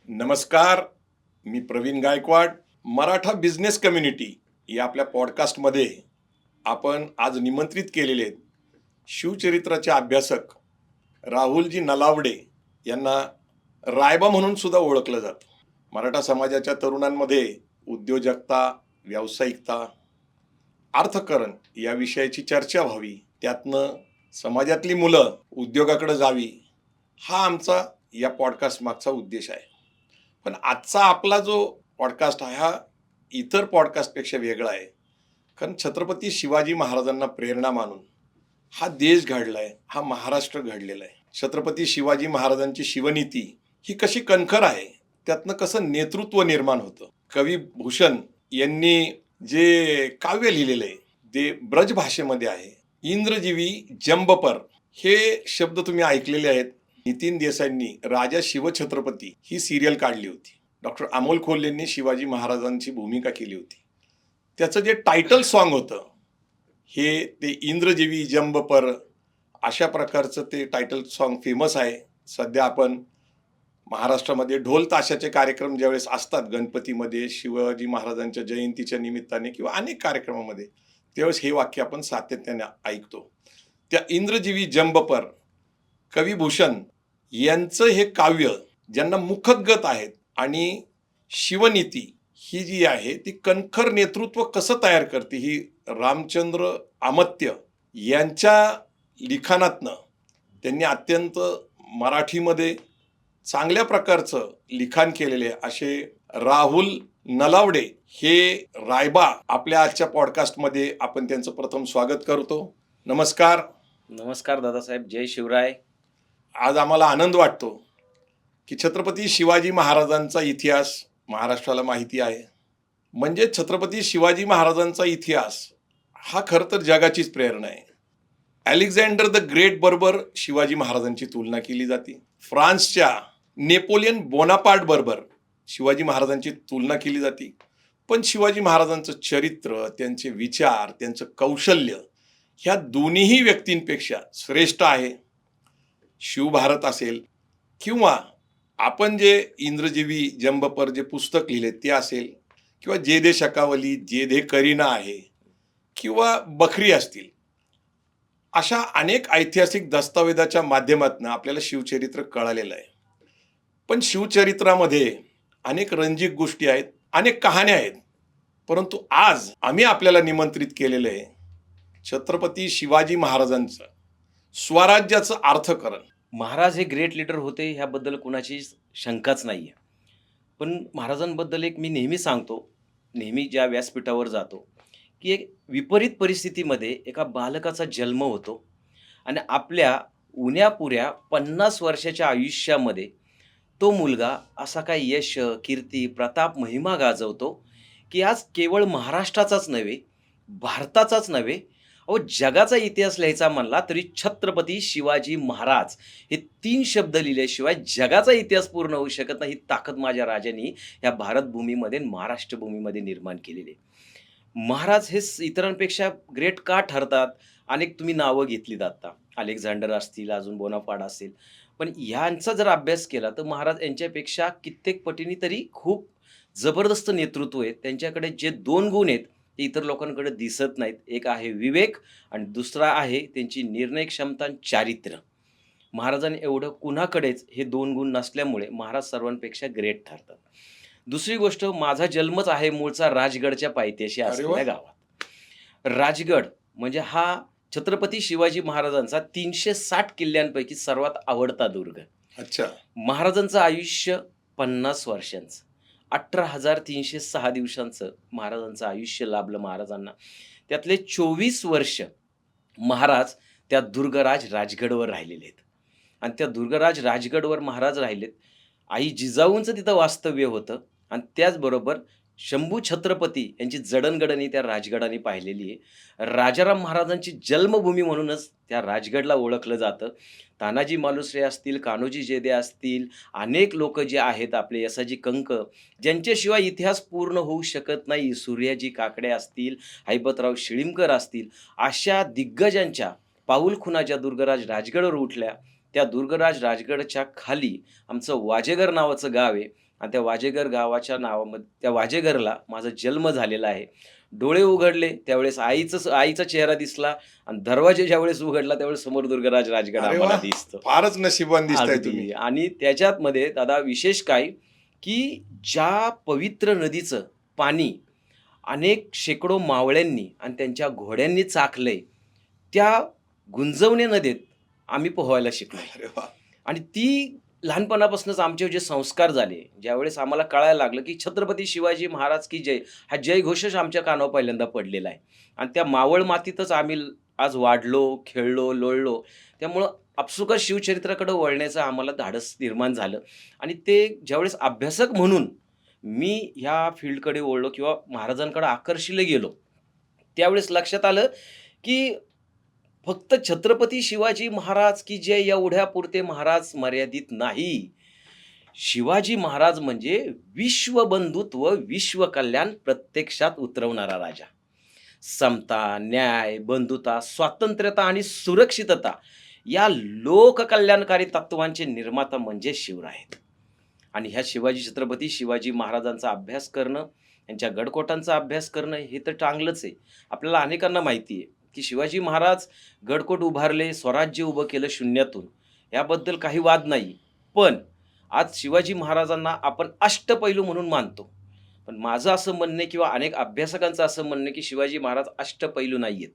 नमस्कार. मी Pravin Gaikwad. Maratha business community या आपल्या पॉडकास्टमध्ये आपण आज निमंत्रित केलेले आहेत शिवचरित्राचे अभ्यासक राहुलजी नलावडे यांना रायबा म्हणून सुद्धा ओळखलं जातं. मराठा समाजाच्या तरुणांमध्ये उद्योजकता, व्यावसायिकता, अर्थकारण या विषयाची चर्चा व्हावी, त्यातनं समाजातली मुलं उद्योगाकडे जावी, हा आमचा या पॉडकास्ट मागचा उद्देश आहे. पण आजचा आपला जो पॉडकास्ट आहे हा इतर पॉडकास्टपेक्षा वेगळा आहे, कारण छत्रपती शिवाजी महाराजांना प्रेरणा मानून हा देश घडलाय, हा महाराष्ट्र घडलेला आहे. छत्रपती शिवाजी महाराजांची शिवनीती ही कशी कणखर आहे, त्यातनं कसं नेतृत्व निर्माण होतं. कवी भूषण यांनी जे काव्य लिहिलेलं आहे ते ब्रज भाषेमध्ये आहे. इंद्रजीवी जंबपर हे शब्द तुम्ही ऐकलेले आहेत. नितीन देसाईंनी राजा शिवछत्रपती ही सिरियल काढली होती. डॉक्टर अमोल खोल्लेंनी शिवाजी महाराजांची भूमिका केली होती. त्याचं जे टायटल सॉन्ग होतं हे ते इंद्रजीवी जंबपर अशा प्रकारचं ते टायटल सॉन्ग फेमस आहे. सध्या आपण महाराष्ट्रामध्ये ढोल ताशाचे कार्यक्रम ज्यावेळेस असतात, गणपतीमध्ये, शिवाजी महाराजांच्या जयंतीच्या निमित्ताने किंवा अनेक कार्यक्रमामध्ये, त्यावेळेस हे वाक्य आपण सातत्याने ऐकतो. त्या इंद्रजीवी जंबपर कवी भूषण यांचं हे काव्य ज्यांना मुखगत आहेत आणि शिवनीती ही जी आहे ती कणखर नेतृत्व कसं तयार करते ही रामचंद्र आमत्य यांच्या लिखाणातनं त्यांनी अत्यंत मराठीमध्ये चांगल्या प्रकारचं लिखाण केलेले असे राहुल नलावडे हे रायबा आपल्या आजच्या पॉडकास्टमध्ये आपण त्यांचं प्रथम स्वागत करतो. नमस्कार. नमस्कार दादासाहेब, जय शिवराय. आज आम्हाला आनंद वाटतो की छत्रपती शिवाजी महाराजांचा इतिहास महाराष्ट्राला माहिती आहे. म्हणजे छत्रपती शिवाजी महाराजांचा इतिहास हा खरं तर जगाचीच प्रेरणा आहे. अलेक्झांडर द ग्रेट बरोबर शिवाजी महाराजांची तुलना केली जाते. फ्रान्सच्या नेपोलियन बोनापार्ट बरोबर शिवाजी महाराजांची तुलना केली जाते. पण शिवाजी महाराजांचं चरित्र, त्यांचे विचार, त्यांचं कौशल्य ह्या दोन्हीही व्यक्तींपेक्षा श्रेष्ठ आहे. शिवभारत असेल किंवा आपण जे इंद्रजीवी जंबपर जे पुस्तक लिहिले ते असेल किंवा जे दे शकावली, जे दे करीना आहे किंवा बखरी असतील, अशा अनेक ऐतिहासिक दस्तावेजाच्या माध्यमातून आपल्याला शिवचरित्र कळालेलं आहे. पण शिवचरित्रामध्ये अनेक रंजक गोष्टी आहेत, अनेक कहाण्या आहेत. परंतु आज आम्ही आपल्याला निमंत्रित केलेलं आहे छत्रपती शिवाजी महाराजांचं स्वराज्याचं अर्थकरण. महाराज हे ग्रेट लीडर होते ह्याबद्दल कुणाची शंकाच नाही आहे. पण महाराजांबद्दल एक मी नेहमी सांगतो, नेहमी ज्या व्यासपीठावर जातो, की एक विपरीत परिस्थितीमध्ये एका बालकाचा जन्म होतो आणि आपल्या उण्यापुऱ्या 50 वर्षाच्या आयुष्यामध्ये तो मुलगा असा काही यश, कीर्ती, प्रताप, महिमा गाजवतो की आज केवळ महाराष्ट्राचाच नव्हे, भारताचाच नव्हे, जगाचा इतिहास लिहायचा म्हणला तरी छत्रपती शिवाजी महाराज हे 3 शब्द लिहिल्याशिवाय जगाचा इतिहास पूर्ण होऊ शकत नाही. ही ताकद माझ्या राजांनी या भारतभूमीमध्ये, महाराष्ट्र भूमीमध्ये निर्माण केलेली आहे. महाराज हे इतरांपेक्षा ग्रेट का ठरतात? अनेक तुम्ही नावं घेतलीत आता, अलेक्झांडर असतील, अजून बोनापार्ट असेल. पण ह्यांचा जर अभ्यास केला तर महाराज यांच्यापेक्षा कित्येक पटीने तरी खूप जबरदस्त नेतृत्व आहे. त्यांच्याकडे जे 2 गुण आहेत ते इतर लोकांकडे दिसत नाहीत. एक आहे विवेक आणि दुसरा आहे त्यांची निर्णय क्षमता आणि चारित्र्य. महाराजांनी एवढं कुणाकडेच हे 2 गुण नसल्यामुळे महाराज सर्वांपेक्षा ग्रेट ठरतात. दुसरी गोष्ट, माझा जन्मच आहे मूळचा राजगडच्या पायथ्याशी असलेल्या गावात. राजगड म्हणजे हा छत्रपती शिवाजी महाराजांचा 360 किल्ल्यांपैकी सर्वात आवडता दुर्ग. अच्छा. महाराजांचं आयुष्य 50 वर्षांचं, 18,306 दिवसांचं महाराजांचं आयुष्य लाभलं महाराजांना. त्यातले 24 वर्ष महाराज त्या दुर्गराज राजगडवर राहिलेले आहेत. आणि त्या दुर्गराज राजगडवर महाराज राहिलेत. आई जिजाऊंचं तिथं वास्तव्य होतं आणि त्याचबरोबर शंभू छत्रपती यांची जडणघडणी त्या राजगडाने पाहिलेली आहे. राजाराम महाराजांची जन्मभूमी म्हणूनच त्या राजगडला ओळखलं जातं. तानाजी मालुसरे असतील, कान्होजी जेदे असतील, अनेक लोक जे आहेत आपले, यसाजी कंक, ज्यांच्याशिवाय इतिहास पूर्ण होऊ शकत नाही, सूर्याजी काकडे असतील, हैबतराव शिळीमकर असतील, अशा दिग्गजांच्या पाऊलखुणा ज्या दुर्गराज राजगडवर उठल्या, त्या दुर्गराज राजगडच्या खाली आमचं वाजेगर नावाचं गाव आहे आणि त्या वाजेघर गावाच्या नावामध्ये त्या वाजेघरला माझा जन्म झालेला आहे. डोळे उघडले त्यावेळेस आईचा चेहरा दिसला आणि दरवाजे ज्यावेळेस उघडला त्यावेळेस समोर दुर्गराज राजगड अरे आम्हाला वा, दिसतो. फारच नशिबवान दिसताय तुम्ही. अगदी. आणि त्याच्यामध्ये दादा विशेष काय, की ज्या पवित्र नदीचं पाणी अनेक शेकडो मावळ्यांनी आणि त्यांच्या घोड्यांनी चाखलंय, त्या गुंजवणे नदीत आम्ही पोहायला शिकलो. अरे वा. आणि ती लहानपणापासूनच आमच्यावर जे संस्कार झाले, ज्यावेळेस आम्हाला कळायला लागलं, की छत्रपती शिवाजी महाराज की जय, हा जयघोषच आमच्या कानावर पहिल्यांदा पडलेला आहे. आणि त्या मावळ मातीतच आम्ही आज वाढलो, खेळलो, लोळलो. त्यामुळं आपसुकच शिवचरित्राकडे वळण्याचं आम्हाला धाडस निर्माण झालं. आणि ते ज्यावेळेस अभ्यासक म्हणून मी ह्या फील्डकडे वळलो किंवा महाराजांकडे आकर्षिले गेलो, त्यावेळेस लक्षात आलं, की फक्त छत्रपती शिवाजी महाराज की जय एवढ्यापुरते महाराज मर्यादित नाही. शिवाजी महाराज म्हणजे विश्वबंधुत्व, विश्वकल्याण प्रत्यक्षात उतरवणारा राजा. समता, न्याय, बंधुता, स्वातंत्र्यता आणि सुरक्षितता या लोककल्याणकारी तत्वांचे निर्माता म्हणजे शिवराय आहेत. आणि ह्या छत्रपती शिवाजी महाराजांचा अभ्यास करणं, यांच्या गडकोटांचा अभ्यास करणं हे तर चांगलंच आहे. आपल्याला अनेकांना माहिती आहे, की शिवाजी महाराज गडकोट उभारले, स्वराज्य उभं केलं शून्यातून. याबद्दल काही वाद नाही. पण आज शिवाजी महाराजांना आपण अष्टपैलू म्हणून मानतो. पण माझं असं म्हणणं आहे किंवा अनेक अभ्यासकांचं असं म्हणणं आहे, की शिवाजी महाराज अष्टपैलू नाहीयेत.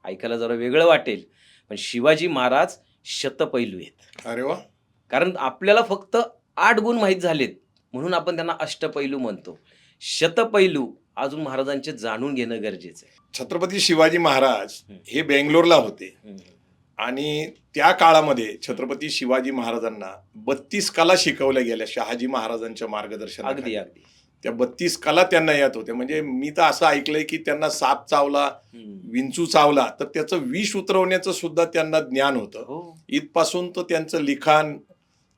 ऐकायला जरा वेगळं वाटेल, पण शिवाजी महाराज शतपैलू आहेत. अरे वा. कारण आपल्याला फक्त 8 गुण माहीत झालेत, म्हणून आपण त्यांना अष्टपैलू म्हणतो. शतपैलू अजून महाराजांचे जाणून घेणं गरजेचं आहे. छत्रपती शिवाजी महाराज हे बेंगलोरला होते आणि त्या काळामध्ये छत्रपती शिवाजी महाराजांना 32 कला शिकवल्या गेल्या शहाजी महाराजांच्या मार्गदर्शनाखाली. अगदी. त्या 32 कला त्यांना येत होत्या. म्हणजे मी तर असं ऐकलंय की त्यांना साप चावला, विंचू चावला तर त्याचं विष उतरवण्याचं सुद्धा त्यांना ज्ञान होतं. हो. इथपासून तर त्यांचं लिखाण,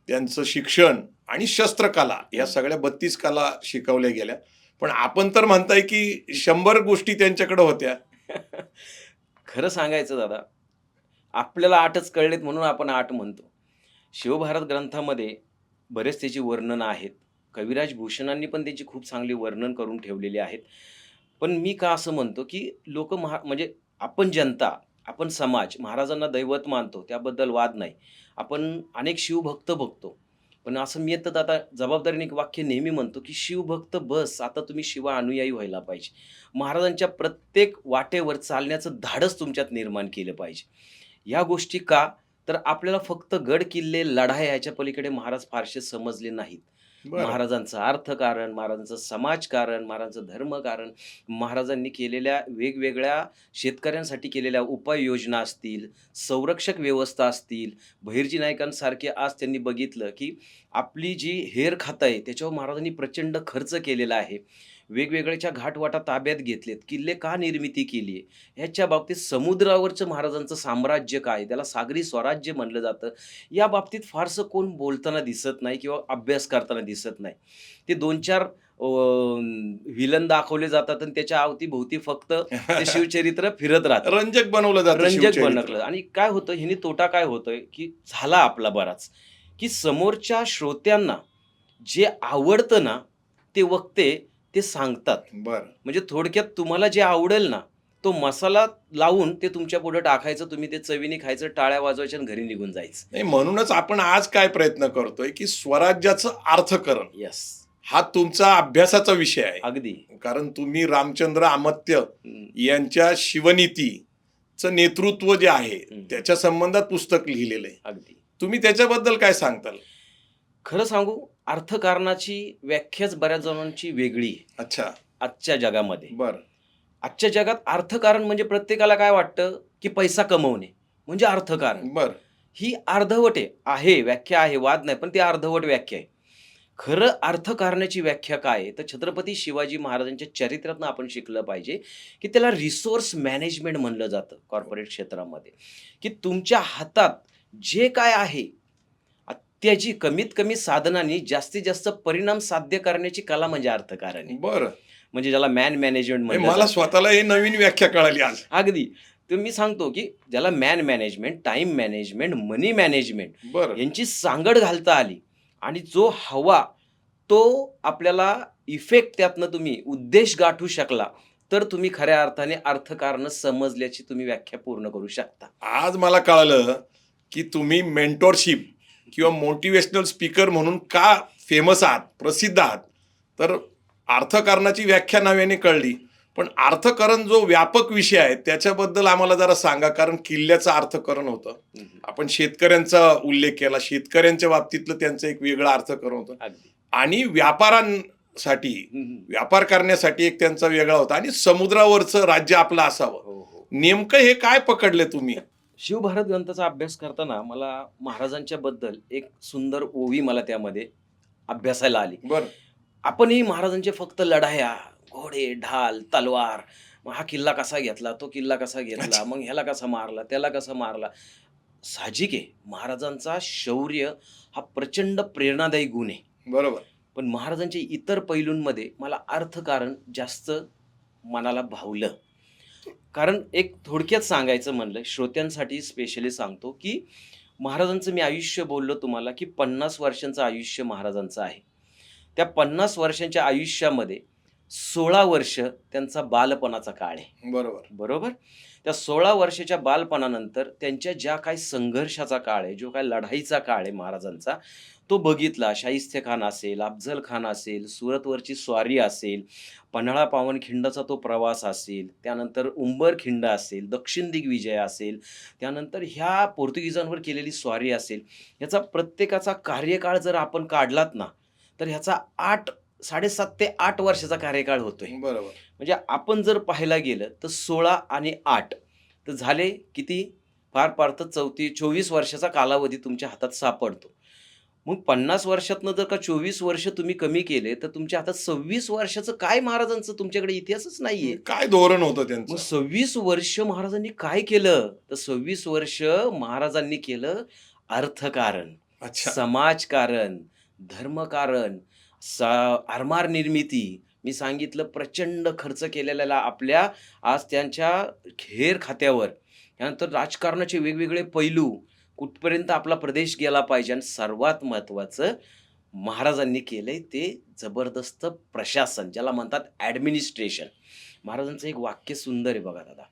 त्यांचं शिक्षण आणि शस्त्रकला या सगळ्या 32 कला शिकवल्या गेल्या. पण आपण तर म्हणताय की 100 गोष्टी त्यांच्याकडे होत्या. खरं सांगायचं दादा, आपल्याला 8च कळलेत म्हणून आपण 8 म्हणतो. शिवभारत ग्रंथामध्ये बरेच त्याची वर्णनं आहेत. कविराज भूषणांनी पण त्याची खूप चांगली वर्णन करून ठेवलेली आहेत. पण मी का असं म्हणतो, की लोक म्हणजे आपण जनता, आपण समाज महाराजांना दैवत मानतो, त्याबद्दल वाद नाही. आपण अनेक शिवभक्त बघतो. पण असं मी तर आता जबाबदारीने एक वाक्य नेहमी म्हणतो, की शिवभक्त बस, आता तुम्ही शिवा अनुयायी व्हायला पाहिजे. महाराजांच्या प्रत्येक वाटेवर चालण्याचं धाडस तुमच्यात निर्माण केलं पाहिजे. या गोष्टी का? तर आपल्याला फक्त गड किल्ले, लढाया याच्या पलीकडे महाराज फारसे समजले नाहीत. बरं. महाराजांचं अर्थकारण, महाराजांचं समाजकारण, महाराजांचं धर्मकारण, महाराजांनी केलेल्या वेगवेगळ्या शेतकऱ्यांसाठी केलेल्या उपाययोजना असतील, संरक्षक व्यवस्था असतील, बहिर्जी नायकांसारखे आज त्यांनी बघितलं, की आपली जी हेर खातं आहे त्याच्यावर महाराजांनी प्रचंड खर्च केलेला आहे. वेगवेगळ्याच्या घाटवाटा ताब्यात घेतलेत, किल्ले का निर्मिती केली आहे, ह्याच्या बाबतीत समुद्रावरचं महाराजांचं साम्राज्य काय, त्याला सागरी स्वराज्य म्हणलं जातं. या बाबतीत फारसं कोण बोलताना दिसत नाही किंवा अभ्यास करताना दिसत नाही. ते 2-4 व्हिलन दाखवले जातात आणि त्याच्या अवतीभोवती फक्त ते शिवचरित्र फिरत राहतं. रंजक बनवलं जातं रंजक शिवचरित्र. बनकलं. आणि काय होतं ह्यानी तोटा काय होतोय, की झाला आपला बराच, की समोरच्या श्रोत्यांना जे आवडतं ना ते वक्ते ते सांगतात. बरं. म्हणजे थोडक्यात तुम्हाला जे आवडेल ना तो मसाला लावून ते तुमच्या पुढे टाकायचं, तुम्ही ते चवीने खायचं, टाळ्या वाजवायच्या आणि घरी निघून जायचं. नाही, म्हणूनच आपण आज काय प्रयत्न करतोय की स्वराज्याचं अर्थकरण यस. हा तुमचा अभ्यासाचा विषय आहे. अगदी. कारण तुम्ही रामचंद्र अमात्य हम्म. यांच्या शिवनीतीचं नेतृत्व जे आहे त्याच्या संबंधात पुस्तक लिहिलेलं आहे. अगदी. तुम्ही त्याच्याबद्दल काय सांगताल? खरं सांगू, अर्थकारणाची व्याख्याच बऱ्याच जणांची वेगळी आहे अच्छा. आजच्या जगामध्ये. बर. आजच्या जगात अर्थकारण म्हणजे प्रत्येकाला काय वाटतं, की पैसा कमवणे म्हणजे अर्थकारण. बर. ही अर्धवट आहे, व्याख्या आहे, वाद नाही, पण ती अर्धवट व्याख्या आहे. खरं अर्थकारणाची व्याख्या काय आहे, तर छत्रपती शिवाजी महाराजांच्या चरित्रातनं आपण शिकलं पाहिजे, की त्याला रिसोर्स मॅनेजमेंट म्हणलं जातं कॉर्पोरेट क्षेत्रामध्ये, की तुमच्या हातात जे काय आहे त्याची कमीत कमी साधनांनी जास्तीत जास्त परिणाम साध्य करण्याची कला म्हणजे अर्थकारण आहे. बर. म्हणजे ज्याला मॅन मॅनेजमेंट म्हणलं मला जातं. स्वतःला हे नवीन व्याख्या कळाली आज. अगदी. तर मी सांगतो, की ज्याला मॅन मॅनेजमेंट, टाइम मॅनेजमेंट, मनी मॅनेजमेंट बर. यांची सांगड घालता आली आणि जो हवा तो आपल्याला इफेक्ट त्यातनं तुम्ही उद्देश गाठू शकला तर तुम्ही खऱ्या अर्थाने अर्थकारण समजल्याची तुम्ही व्याख्या पूर्ण करू शकता. आज मला कळालं की तुम्ही मेंटॉरशिप किंवा मोटिवेशनल स्पीकर म्हणून का फेमस आहात, प्रसिद्ध आहात. तर अर्थकारणाची व्याख्या नव्याने कळली, पण अर्थकारण जो व्यापक विषय आहे त्याच्याबद्दल आम्हाला जरा सांगा. कारण किल्ल्याचं अर्थकारण होतं, आपण शेतकऱ्यांचा उल्लेख केला, शेतकऱ्यांच्या बाबतीतलं त्यांचं एक वेगळं अर्थकारण होतं, अगदी. आणि व्यापाऱ्यांसाठी व्यापार करण्यासाठी एक त्यांचा वेगळा होता, आणि समुद्रावरचं राज्य आपलं असावं. हो हो. नेमकं हे काय पकडले तुम्ही? शिवभारत ग्रंथाचा अभ्यास करताना मला महाराजांच्या बद्दल एक सुंदर ओवी मला त्यामध्ये अभ्यासायला आली. बरं. आपणही महाराजांचे फक्त लढाया, घोडे, ढाल, तलवार, मग हा किल्ला कसा घेतला, तो किल्ला कसा घेतला, मग ह्याला कसा मारला, त्याला कसा मारला. साहजिक आहे, महाराजांचा शौर्य हा प्रचंड प्रेरणादायी गुण आहे. बरोबर. पण महाराजांच्या इतर पैलूंमध्ये मला अर्थकारण जास्त मनाला भावलं. कारण एक थोडक्यात सांगायचं म्हणलं, श्रोत्यांसाठी स्पेशली सांगतो, की महाराजांचं मी आयुष्य बोललो तुम्हाला, की 50 वर्षांचं आयुष्य महाराजांचं आहे. त्या 50 वर्षांच्या आयुष्यामध्ये 16 वर्ष त्यांचा बालपणाचा काळ आहे. बरोबर. बरोबर. त्या 16 वर्षाच्या बालपणानंतर त्यांच्या ज्या काही संघर्षाचा काळ आहे, जो काही लढाईचा काळ आहे महाराजांचा, तो बघितला. शाहिस्ते खान असेल, अफझल खान असेल, सुरतवरची स्वारी असेल, पन्हाळा पावनखिंडाचा तो प्रवास असेल, त्यानंतर उंबरखिंड असेल, दक्षिण दिग्विजय असेल, त्यानंतर ह्या पोर्तुगीजांवर केलेली स्वारी असेल. ह्याचा प्रत्येकाचा कार्यकाळ जर आपण काढलात ना, तर ह्याचा 7.5 ते 8 वर्षाचा कार्यकाळ होतोय. बरोबर. म्हणजे आपण जर पाहायला गेलं तर 16 आणि 8 तर झाले किती? फार फार तर 24 वर्षाचा कालावधी तुमच्या हातात सापडतो. मग 50 वर्षातनं जर का 24 वर्ष तुम्ही कमी केले तर तुमच्या हातात 26 वर्षाचं काय महाराजांचं तुमच्याकडे इतिहासच नाहीये. काय धोरण होतं मग त्यांचं? 26 वर्ष महाराजांनी काय केलं? तर 26 वर्ष महाराजांनी केलं अर्थकारण, अच्छा. समाजकारण, धर्मकारण, आरमार निर्मिती. मी सांगितलं प्रचंड खर्च केलेला आपल्या आज त्यांच्या खेर खात्यावर. त्यानंतर राजकारणाचे वेगवेगळे पैलू, कुठपर्यंत आपला प्रदेश गेला पाहिजे, आणि सर्वात महत्त्वाचं महाराजांनी केलंय ते जबरदस्त प्रशासन, ज्याला म्हणतात ॲडमिनिस्ट्रेशन. महाराजांचं एक वाक्य सुंदर आहे बघा दादा,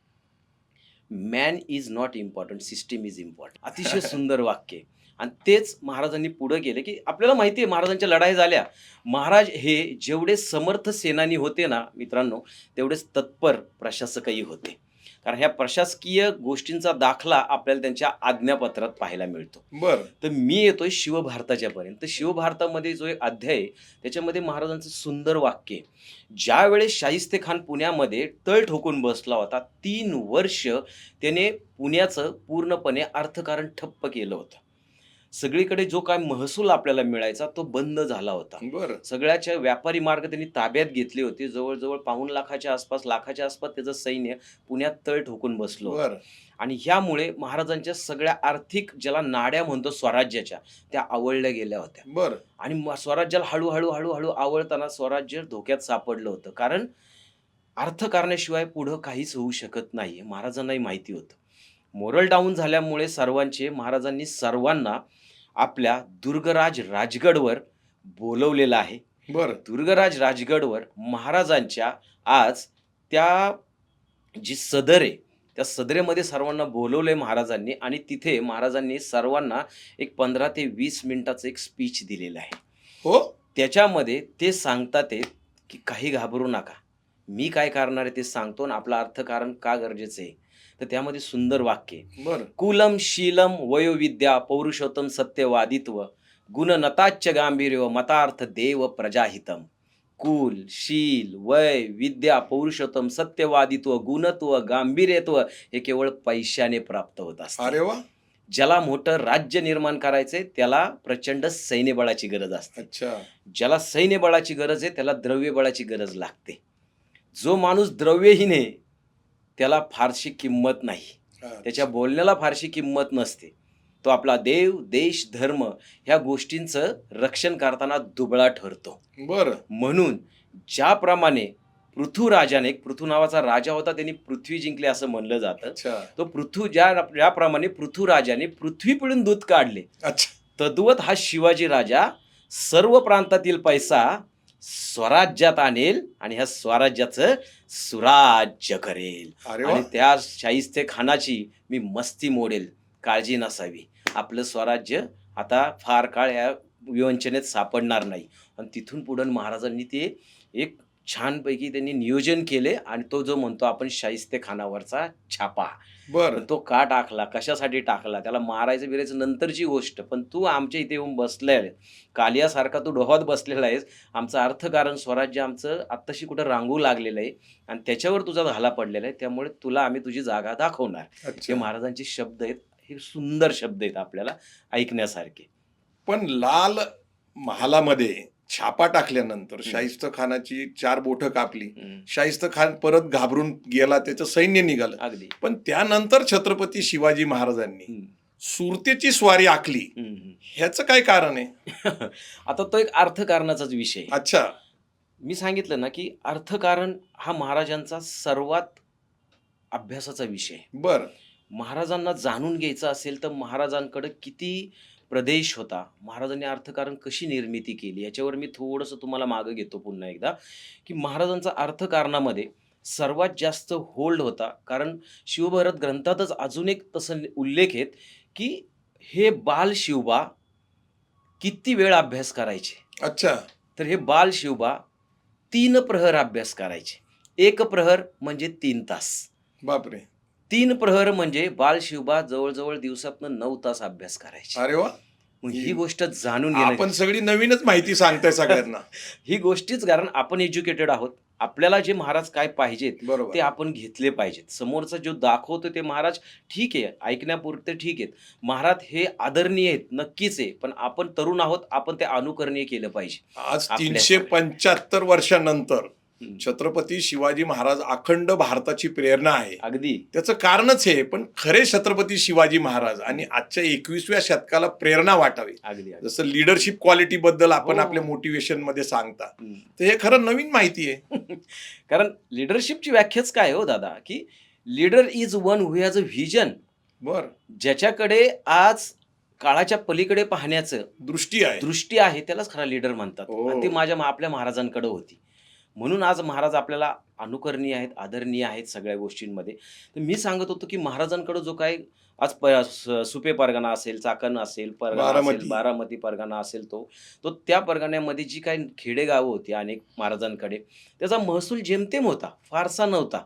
man is not important, system is important. अतिशय सुंदर वाक्य आहे. आणि तेच महाराजांनी पुढं गेले, की आपल्याला माहिती आहे महाराजांच्या लढाई झाल्या. महाराज हे जेवढे समर्थ सेनानी होते ना मित्रांनो, तेवढेच तत्पर प्रशासकही होते. कारण ह्या प्रशासकीय गोष्टींचा दाखला आपल्याला त्यांच्या आज्ञापत्रात पाहायला मिळतो. बरं. तर मी येतोय शिवभारताच्या पर्यंत. तर शिवभारतामध्ये जो एक अध्याय आहे त्याच्यामध्ये महाराजांचं सुंदर वाक्य आहे. ज्यावेळेस शाहिस्ते खान पुण्यामध्ये तळ ठोकून बसला होता, 3 वर्ष त्याने पुण्याचं पूर्णपणे अर्थकारण ठप्प केलं होतं. सगळीकडे जो काय महसूल आपल्याला मिळायचा तो बंद झाला होता. बरं. सगळ्याच्या व्यापारी मार्ग त्यांनी ताब्यात घेतले होते. जवळजवळ 1.25 लाखाच्या आसपास, लाखाच्या आसपास त्याचं सैन्य पुण्यात तळ ठोकून बसलं होतं. बरं. आणि ह्यामुळे महाराजांच्या सगळ्या आर्थिक ज्याला नाड्या म्हणतो स्वराज्याच्या, त्या आवळल्या गेल्या होत्या. बरं. आणि स्वराज्याला हळूहळू हळूहळू आवळताना स्वराज्य धोक्यात सापडलं होतं. कारण अर्थकारणाशिवाय पुढं काहीच होऊ शकत नाही, महाराजांनाही माहिती होतं. मोरल डाऊन झाल्यामुळे महाराजांनी सर्वांना आपल्या दुर्गराज राजगडवर बोलवलेलं आहे. बरं. दुर्गराज राजगडवर महाराजांच्या आज त्या जी सदर आहे, त्या सदरेमध्ये सर्वांना बोलवलंय महाराजांनी, आणि तिथे महाराजांनी सर्वांना एक 15 ते 20 मिनिटाचं एक स्पीच दिलेलं आहे. हो. त्याच्यामध्ये ते सांगतात आहे, की काही घाबरू नका, मी काय करणार आहे ते सांगतो, आणि आपलं अर्थकारण का गरजेचं आहे. तर त्यामध्ये सुंदर वाक्य आहे. बरं. कुलम शीलम वयोविद्या पौरुषोत्तम सत्यवादित्व गुणनताच्य गांभीर्य मतार्थ देव प्रजाहितम. कुल, शील, वय, विद्या, पौरुषोत्तम, सत्यवादित्व, गुणत्व, गांभीर्यत्व हे केवळ पैशाने प्राप्त होत असते. अरे वा. ज्याला मोठं राज्य निर्माण करायचंय त्याला प्रचंड सैन्यबळाची गरज असते. अच्छा. ज्याला सैन्यबळाची गरज आहे त्याला द्रव्यबळाची गरज लागते. जो माणूस द्रव्यहीन आहे त्याला फारशी किंमत नाही, त्याच्या बोलण्याला फारशी किंमत नसते. तो आपला देव, देश, धर्म ह्या गोष्टींचं रक्षण करताना दुबळा ठरतो. बरं. म्हणून ज्याप्रमाणे पृथ्वीराजाने, एक पृथू नावाचा राजा होता, त्यांनी पृथ्वी जिंकली असं म्हणलं जातं. अच्छा. तो ज्याप्रमाणे पृथ्वीराजाने पृथ्वी पिळून दूध काढले, अच्छा. तद्वत हा शिवाजी राजा सर्व प्रांतातील पैसा स्वराज्यात आणेल आणि ह्या स्वराज्याचं सुराज्य करेल अरे वा. आणि त्या शाहिस्ते खानाची मी मस्ती मोडेल, काळजी नसावी. आपलं स्वराज्य आता फार काळ या विवंचनेत सापडणार नाही. आणि तिथून पुढं महाराजांनी ते एक छानपैकी त्यांनी नियोजन केले आणि तो जो म्हणतो आपण शाहिस्ते खानावरचा छापा, बर. पण तो का टाकला, कशासाठी टाकला, त्याला मारायचं बिरायचं नंतरची गोष्ट. पण तू आमच्या इथे येऊन बसलेला आहे, कालियासारखा तू डोहात बसलेला आहेस. आमचं अर्थकारण स्वराज्य आमचं आत्ताशी कुठं रांगू लागलेलं आहे आणि त्याच्यावर तुझा घाला पडलेला आहे. त्यामुळे तुला आम्ही तुझी जागा दाखवणार. हे अच्छा. महाराजांचे शब्द आहेत. हे सुंदर शब्द आहेत आपल्याला ऐकण्यासारखे. पण लाल महालामध्ये छापा टाकल्यानंतर शाहिस्ते खानाची 4 बोटं कापली. शाहिस्ते खान परत घाबरून गेला, त्याचं सैन्य निघालं. अगदी. पण त्यानंतर छत्रपती शिवाजी महाराजांनी सुरतेची स्वारी आखली. ह्याचं काय कारण आहे? आता तो एक अर्थकारणाचाच विषय आहे. अच्छा. मी सांगितलं ना की अर्थकारण हा महाराजांचा सर्वात अभ्यासाचा विषय आहे. बर. महाराजांना जाणून घ्यायचं असेल तर महाराजांकडे किती प्रदेश होता, महाराजांनी अर्थकारण कशी निर्मिती केली, याच्यावर मी थोडंसं तुम्हाला मागं घेतो पुन्हा एकदा. की महाराजांचा अर्थकारणामध्ये सर्वात जास्त होल्ड होता. कारण शिवभरत ग्रंथातच अजून एक तसं उल्लेख आहेत की हे बाल शिवबा किती वेळ अभ्यास करायचे. अच्छा. तर हे बाल शिवबा 3 प्रहर अभ्यास करायचे. 1 प्रहर म्हणजे 3 तास. बापरे. 3 प्रहर म्हणजे बाल शिवबा जवळजवळ दिवसातनं 9 तास अभ्यास करायचे. अरे वा. मग ही गोष्ट जाणून घेणं, आपण सगळी नवीनच माहिती सांगताय सगळ्यांना. ही गोष्टीच, कारण आपण एज्युकेटेड आहोत. आपल्याला जे महाराज काय पाहिजेत बरोबर. ते आपण घेतले पाहिजेत. समोरचा जो दाखवतो ते महाराज ठीक आहे, ऐकण्यापुरते ठीक आहेत. महाराज हे आदरणीय आहेत, नक्कीच आहे. पण आपण तरुण आहोत, आपण ते अनुकरणीय केलं पाहिजे. आज आपल्या 375 वर्षानंतर छत्रपती शिवाजी महाराज अखंड भारताची प्रेरणा आहे. अगदी त्याचं कारणच हे. पण खरे छत्रपती शिवाजी महाराज आणि आजच्या 21व्या शतकाला प्रेरणा वाटावी. अगदी अगदी. जसं लिडरशिप क्वालिटी बद्दल आपण हो. आपल्या मोटिवेशन मध्ये सांगता, तर हे खरं नवीन माहिती आहे. कारण लिडरशिपची व्याख्याच काय हो दादा, की leader is one who has a vision. बर. ज्याच्याकडे आज काळाच्या पलीकडे पाहण्याचं दृष्टी आहे. दृष्टी आहे त्यालाच खरा लीडर म्हणतात. हो. आणि ती आपल्या महाराजांकडे होती. म्हणून आज महाराज आपल्याला अनुकरणीय आहेत, आदरणीय आहेत सगळ्या गोष्टींमध्ये. तर मी सांगत होतो की महाराजांकडे जो काय आज सुपे परगणा असेल, चाकण असेल, परगणा बारामती. असेल, बारामती परगणा असेल, तो त्या परगण्यामध्ये जी काही खेडेगावं होती अनेक महाराजांकडे, त्याचा महसूल जेमतेम होता, फारसा नव्हता.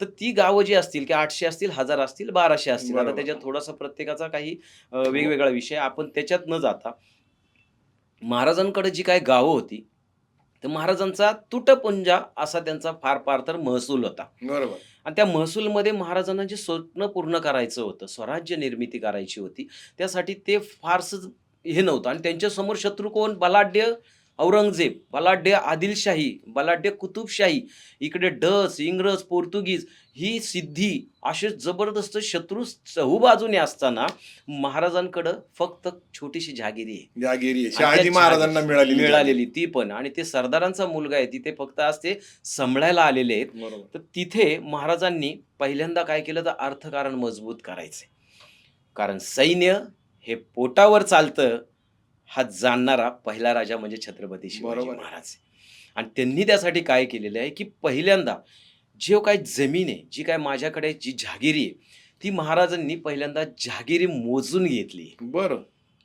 तर ती गावं जी असतील की 800 असतील, 1000 असतील, 1200 असतील. आता बरोबर. त्याच्यात थोडासा प्रत्येकाचा काही वेगवेगळा विषय, आपण त्याच्यात न जाता महाराजांकडे जी काही गावं होती, तर महाराजांचा तुटपुंजा असा त्यांचा फार फार तर महसूल होता. बरोबर. आणि त्या महसूलमध्ये महाराजांना जे स्वप्न पूर्ण करायचं होतं, स्वराज्य निर्मिती करायची होती, त्यासाठी ते फारसं हे नव्हतं. आणि त्यांच्यासमोर शत्रू कोण? बलाढ्य औरंगजेब, बलाढ्य आदिलशाही, बलाढ्य कुतुबशाही, इकडे डच, इंग्रज, पोर्तुगीज, ही सिद्धी, असे जबरदस्त शत्रू चहूबाजूने असताना महाराजांकडं फक्त छोटीशी जहागिरी आहे. जहागिरी आहे. आणि त्या शहाजी महाराजांना मिळालेली ती पण, आणि ते सरदारांचा मुलगा आहे, तिथे फक्त आज ते सांभाळायला आलेले आहेत. बरोबर. तर तिथे महाराजांनी पहिल्यांदा काय केलं, तर अर्थकारण मजबूत करायचे. कारण सैन्य हे पोटावर चालतं हा जाणणारा पहिला राजा म्हणजे छत्रपती शिवाजी बरोबर. महाराज. आणि त्यांनी त्यासाठी काय केलेलं आहे की पहिल्यांदा जे काही जमीन आहे, जी काय माझ्याकडे जी जहागिरी आहे, ती महाराजांनी पहिल्यांदा जहागिरी मोजून घेतली. बरं.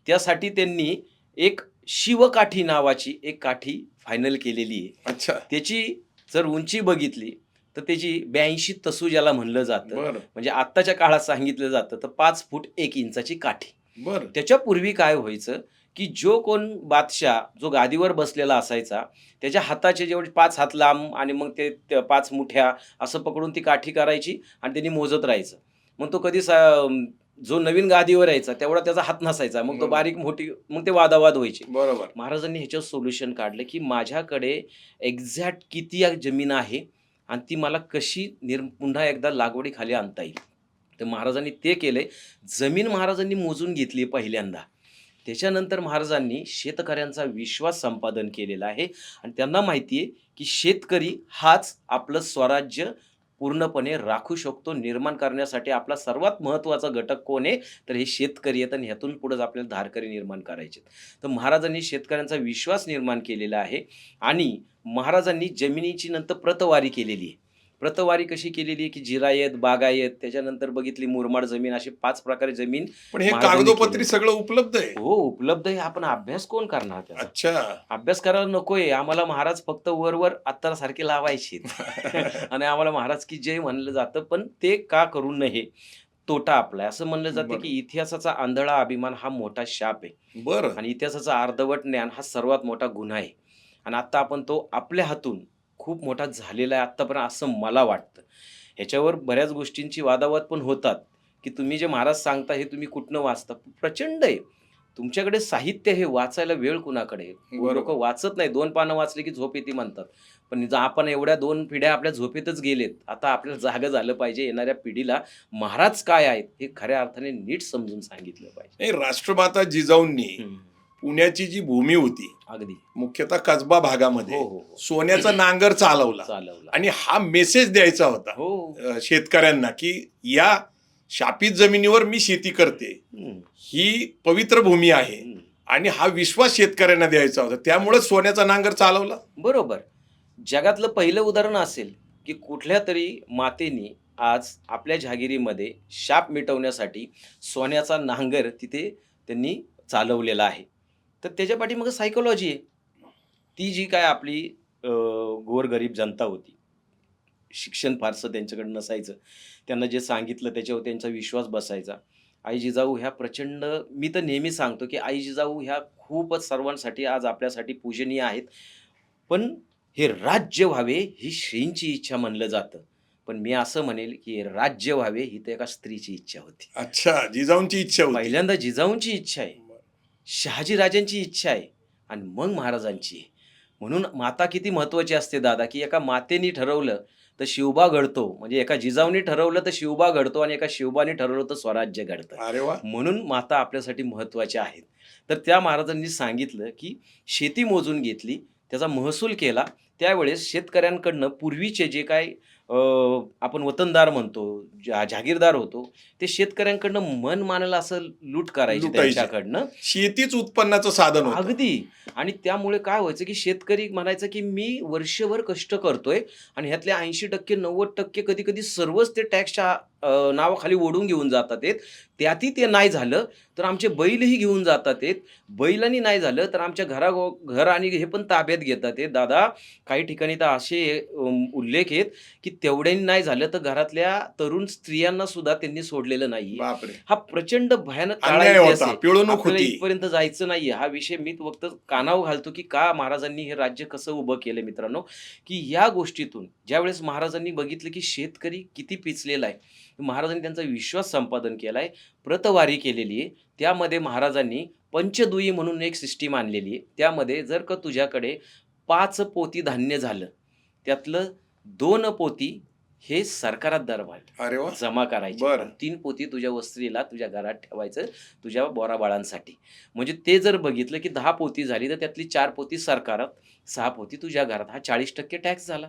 त्यासाठी त्यांनी एक शिवकाठी नावाची एक काठी फायनल केलेली आहे. अच्छा. त्याची जर उंची बघितली तर त्याची 82 तसू ज्याला म्हणलं जातं, बरं. म्हणजे आत्ताच्या काळात सांगितलं जातं तर 5 फूट 1 इंचाची काठी. बरं. त्याच्यापूर्वी काय व्हायचं की जो कोण बादशाह जो गादीवर बसलेला असायचा, त्याच्या हाताचे जेवढे 5 हात लांब आणि मग ते 5 मुठ्या असं पकडून ती काठी करायची आणि त्यांनी मोजत राहायचं. मग तो कधी जो नवीन गादीवर यायचा तेवढा त्याचा हात नसायचा, मग तो बारीक मोठी, मग ते वादावाद व्हायचे. बरोबर. महाराजांनी ह्याच्यावर सोल्युशन काढलं की माझ्याकडे एक्झॅक्ट किती जमीन आहे आणि ती मला कशी पुन्हा एकदा लागवडीखाली आणता येईल. तर महाराजांनी ते केले. जमीन महाराजांनी मोजून घेतली पहिल्यांदा. त्याच्यानंतर महाराजांनी शेतकऱ्यांचा विश्वास संपादन केलेला आहे आणि त्यांना माहिती आहे की शेतकरी हाच आपलं स्वराज्य पूर्णपणे राखू शकतो. निर्माण करण्यासाठी आपला सर्वात महत्त्वाचा घटक कोण आहे? तर हे शेतकरी आहेत आणि ह्यातून पुढेच आपल्याला धारकरी निर्माण करायचे आहेत. तर महाराजांनी शेतकऱ्यांचा विश्वास निर्माण केलेला आहे आणि महाराजांनी जमिनीची नंतर प्रतवारी केलेली आहे. प्रतवारी कशी केलेली आहे, की जिरायत, बागायत, त्याच्यानंतर बघितली मुरमाड जमीन, अशी 5 प्रकारे जमीन पण हे महाराजांनी कागदोपत्री केलेली. सगळं उपलब्ध आहे. हो, उपलब्ध आहे. आपण अभ्यास कोण करणार त्याचा? अच्छा. अभ्यास करायला नकोय. आम्हाला महाराज फक्त वर-वर अत्तरासारखे लावायचे आणि आम्हाला महाराज की जय म्हणलं जातं, पण ते का करू नये? तोटा आपला आहे. असं म्हणलं जातं, बरं. की इतिहासाचा आंधळा अभिमान हा मोठा शाप आहे बरं. आणि इतिहासाचं अर्धवट ज्ञान हा सर्वात मोठा गुन्हा आहे आणि आता आपण तो आपल्या हातून खूप मोठा झालेला आहे आत्तापर्यंत, असं मला वाटतं. ह्याच्यावर बऱ्याच गोष्टींची वादावाद पण होतात, की तुम्ही जे महाराज सांगता हे तुम्ही कुठनं वाचता? प्रचंड आहे. तुमच्याकडे साहित्य आहे, वाचायला वेळ कुणाकडे आहे? बरोबर. लोकं वाचत नाही. 2 पानं वाचली की झोप येते म्हणतात. पण जर आपण एवढ्या 2 पिढ्या आपल्या झोपेतच गेलेत, आता आपल्याला जागं झालं पाहिजे. येणाऱ्या पिढीला महाराज काय आहेत हे खऱ्या अर्थाने नीट समजून सांगितलं पाहिजे. हे राष्ट्रमाता जिजाऊंनी पुण्याची जी भूमी होती, अगदी. मुख्यतः कसबा भागामध्ये हो, हो, हो. सोन्याचा नांगर चालवला चालवला. आणि हा मेसेज द्यायचा होता हो. शेतकऱ्यांना, की या शापित जमिनीवर मी शेती करते, हं, ही पवित्र भूमी आहे हं. आणि हा विश्वास शेतकऱ्यांना द्यायचा होता. त्यामुळे सोन्याचा नांगर चालवला. बरोबर. जगातलं पहिलं उदाहरण असेल, की कुठल्यातरी मातेनी आज आपल्या जहागिरीमध्ये शाप मिटवण्यासाठी सोन्याचा नांगर तिथे त्यांनी चालवलेला आहे. तर त्याच्या पाठीमागे सायकॉलॉजी आहे. ती जी काय आपली गोरगरीब जनता होती. शिक्षण फारसं त्यांच्याकडे नसायचं. त्यांना जे सांगितलं त्याच्यावर त्यांचा विश्वास बसायचा. आई जिजाऊ ह्या प्रचंड, मी तर नेहमी सांगतो, की आई जिजाऊ ह्या खूपच सर्वांसाठी आज आपल्यासाठी पूजनीय आहेत. पण हे राज्य व्हावे ही श्रींची इच्छा म्हणलं जातं. पण मी असं म्हणेल, की हे राज्य व्हावे ही तर एका स्त्रीची इच्छा होती. अच्छा, जिजाऊंची इच्छा होती. पहिल्यांदा जिजाऊंची इच्छा आहे, शहाजीराजांची इच्छा आहे आणि मग महाराजांची आहे. म्हणून माता किती महत्त्वाची असते दादा, की एका मातेने ठरवलं तर शिवबा घडतो. म्हणजे एका जिजाऊने ठरवलं तर शिवबा घडतो आणि एका शिवबाने ठरवलं तर स्वराज्य घडतं. अरे वा. म्हणून माता आपल्यासाठी महत्त्वाच्या आहेत. तर त्या महाराजांनी सांगितलं, की शेती मोजून घेतली, त्याचा महसूल केला. त्यावेळेस शेतकऱ्यांकडनं पूर्वीचे जे काय आपण वतनदार म्हणतो, जहागीरदार होतो, ते शेतकऱ्यांकडनं मन मानलं असं लूट करायचे लुटायचे. त्यांच्याकडनं. शेतीच उत्पन्नाचं साधन होतं. अगदी. आणि त्यामुळे काय व्हायचं, की शेतकरी म्हणायचं, की मी वर्षभर कष्ट करतोय आणि ह्यातले 80% 90% कधी-कधी सर्वच ते टॅक्सच्या नावाखाली ओढून घेऊन जातात आहेत. त्यातही ते नाही झालं, तर आमचे बैलही घेऊन जातात आहेत. बैलांनी नाही झालं, तर आमच्या घर आणि हे पण ताब्यात घेतात आहेत. दादा, काही ठिकाणी तर असे उल्लेख आहेत, की तेवढ्यानी नाही झालं, तर घरातल्या तरुण स्त्रियांना सुद्धा त्यांनी सोडलेलं नाहीये. बापरे. हा प्रचंड भयानक काळा अन्याय इतिहास होता, आहे. पिळवणूक आपल्याला होती. इथपर्यंत जायचं नाहीये. हा विषय मी फक्त कानावर घालतो, की का महाराजांनी हे राज्य कसं उभं केलं मित्रांनो, की या गोष्टीतून ज्यावेळेस महाराजांनी बघितलं, की शेतकरी किती पिचलेला आहे. महाराजांनी त्यांचा विश्वास संपादन केलाय. प्रतवारी केलेली आहे. त्यामध्ये महाराजांनी पंचदुयी म्हणून एक सिस्टीम आणलेली आहे. त्यामध्ये जर का तुझ्याकडे 5 पोती धान्य झालं, त्यातलं 2 पोती हे सरकारात दरबार अरे वा. जमा करायचे. बरं. 3 पोती तुझ्या वस्त्रीला तुझ्या घरात ठेवायचं, तुझ्या बोराबाळांसाठी. म्हणजे ते जर बघितलं, की 10 पोती झाली, तर त्यातली 4 पोती सरकारात, 6 पोती तुझ्या घरात. हा 40% टॅक्स झाला.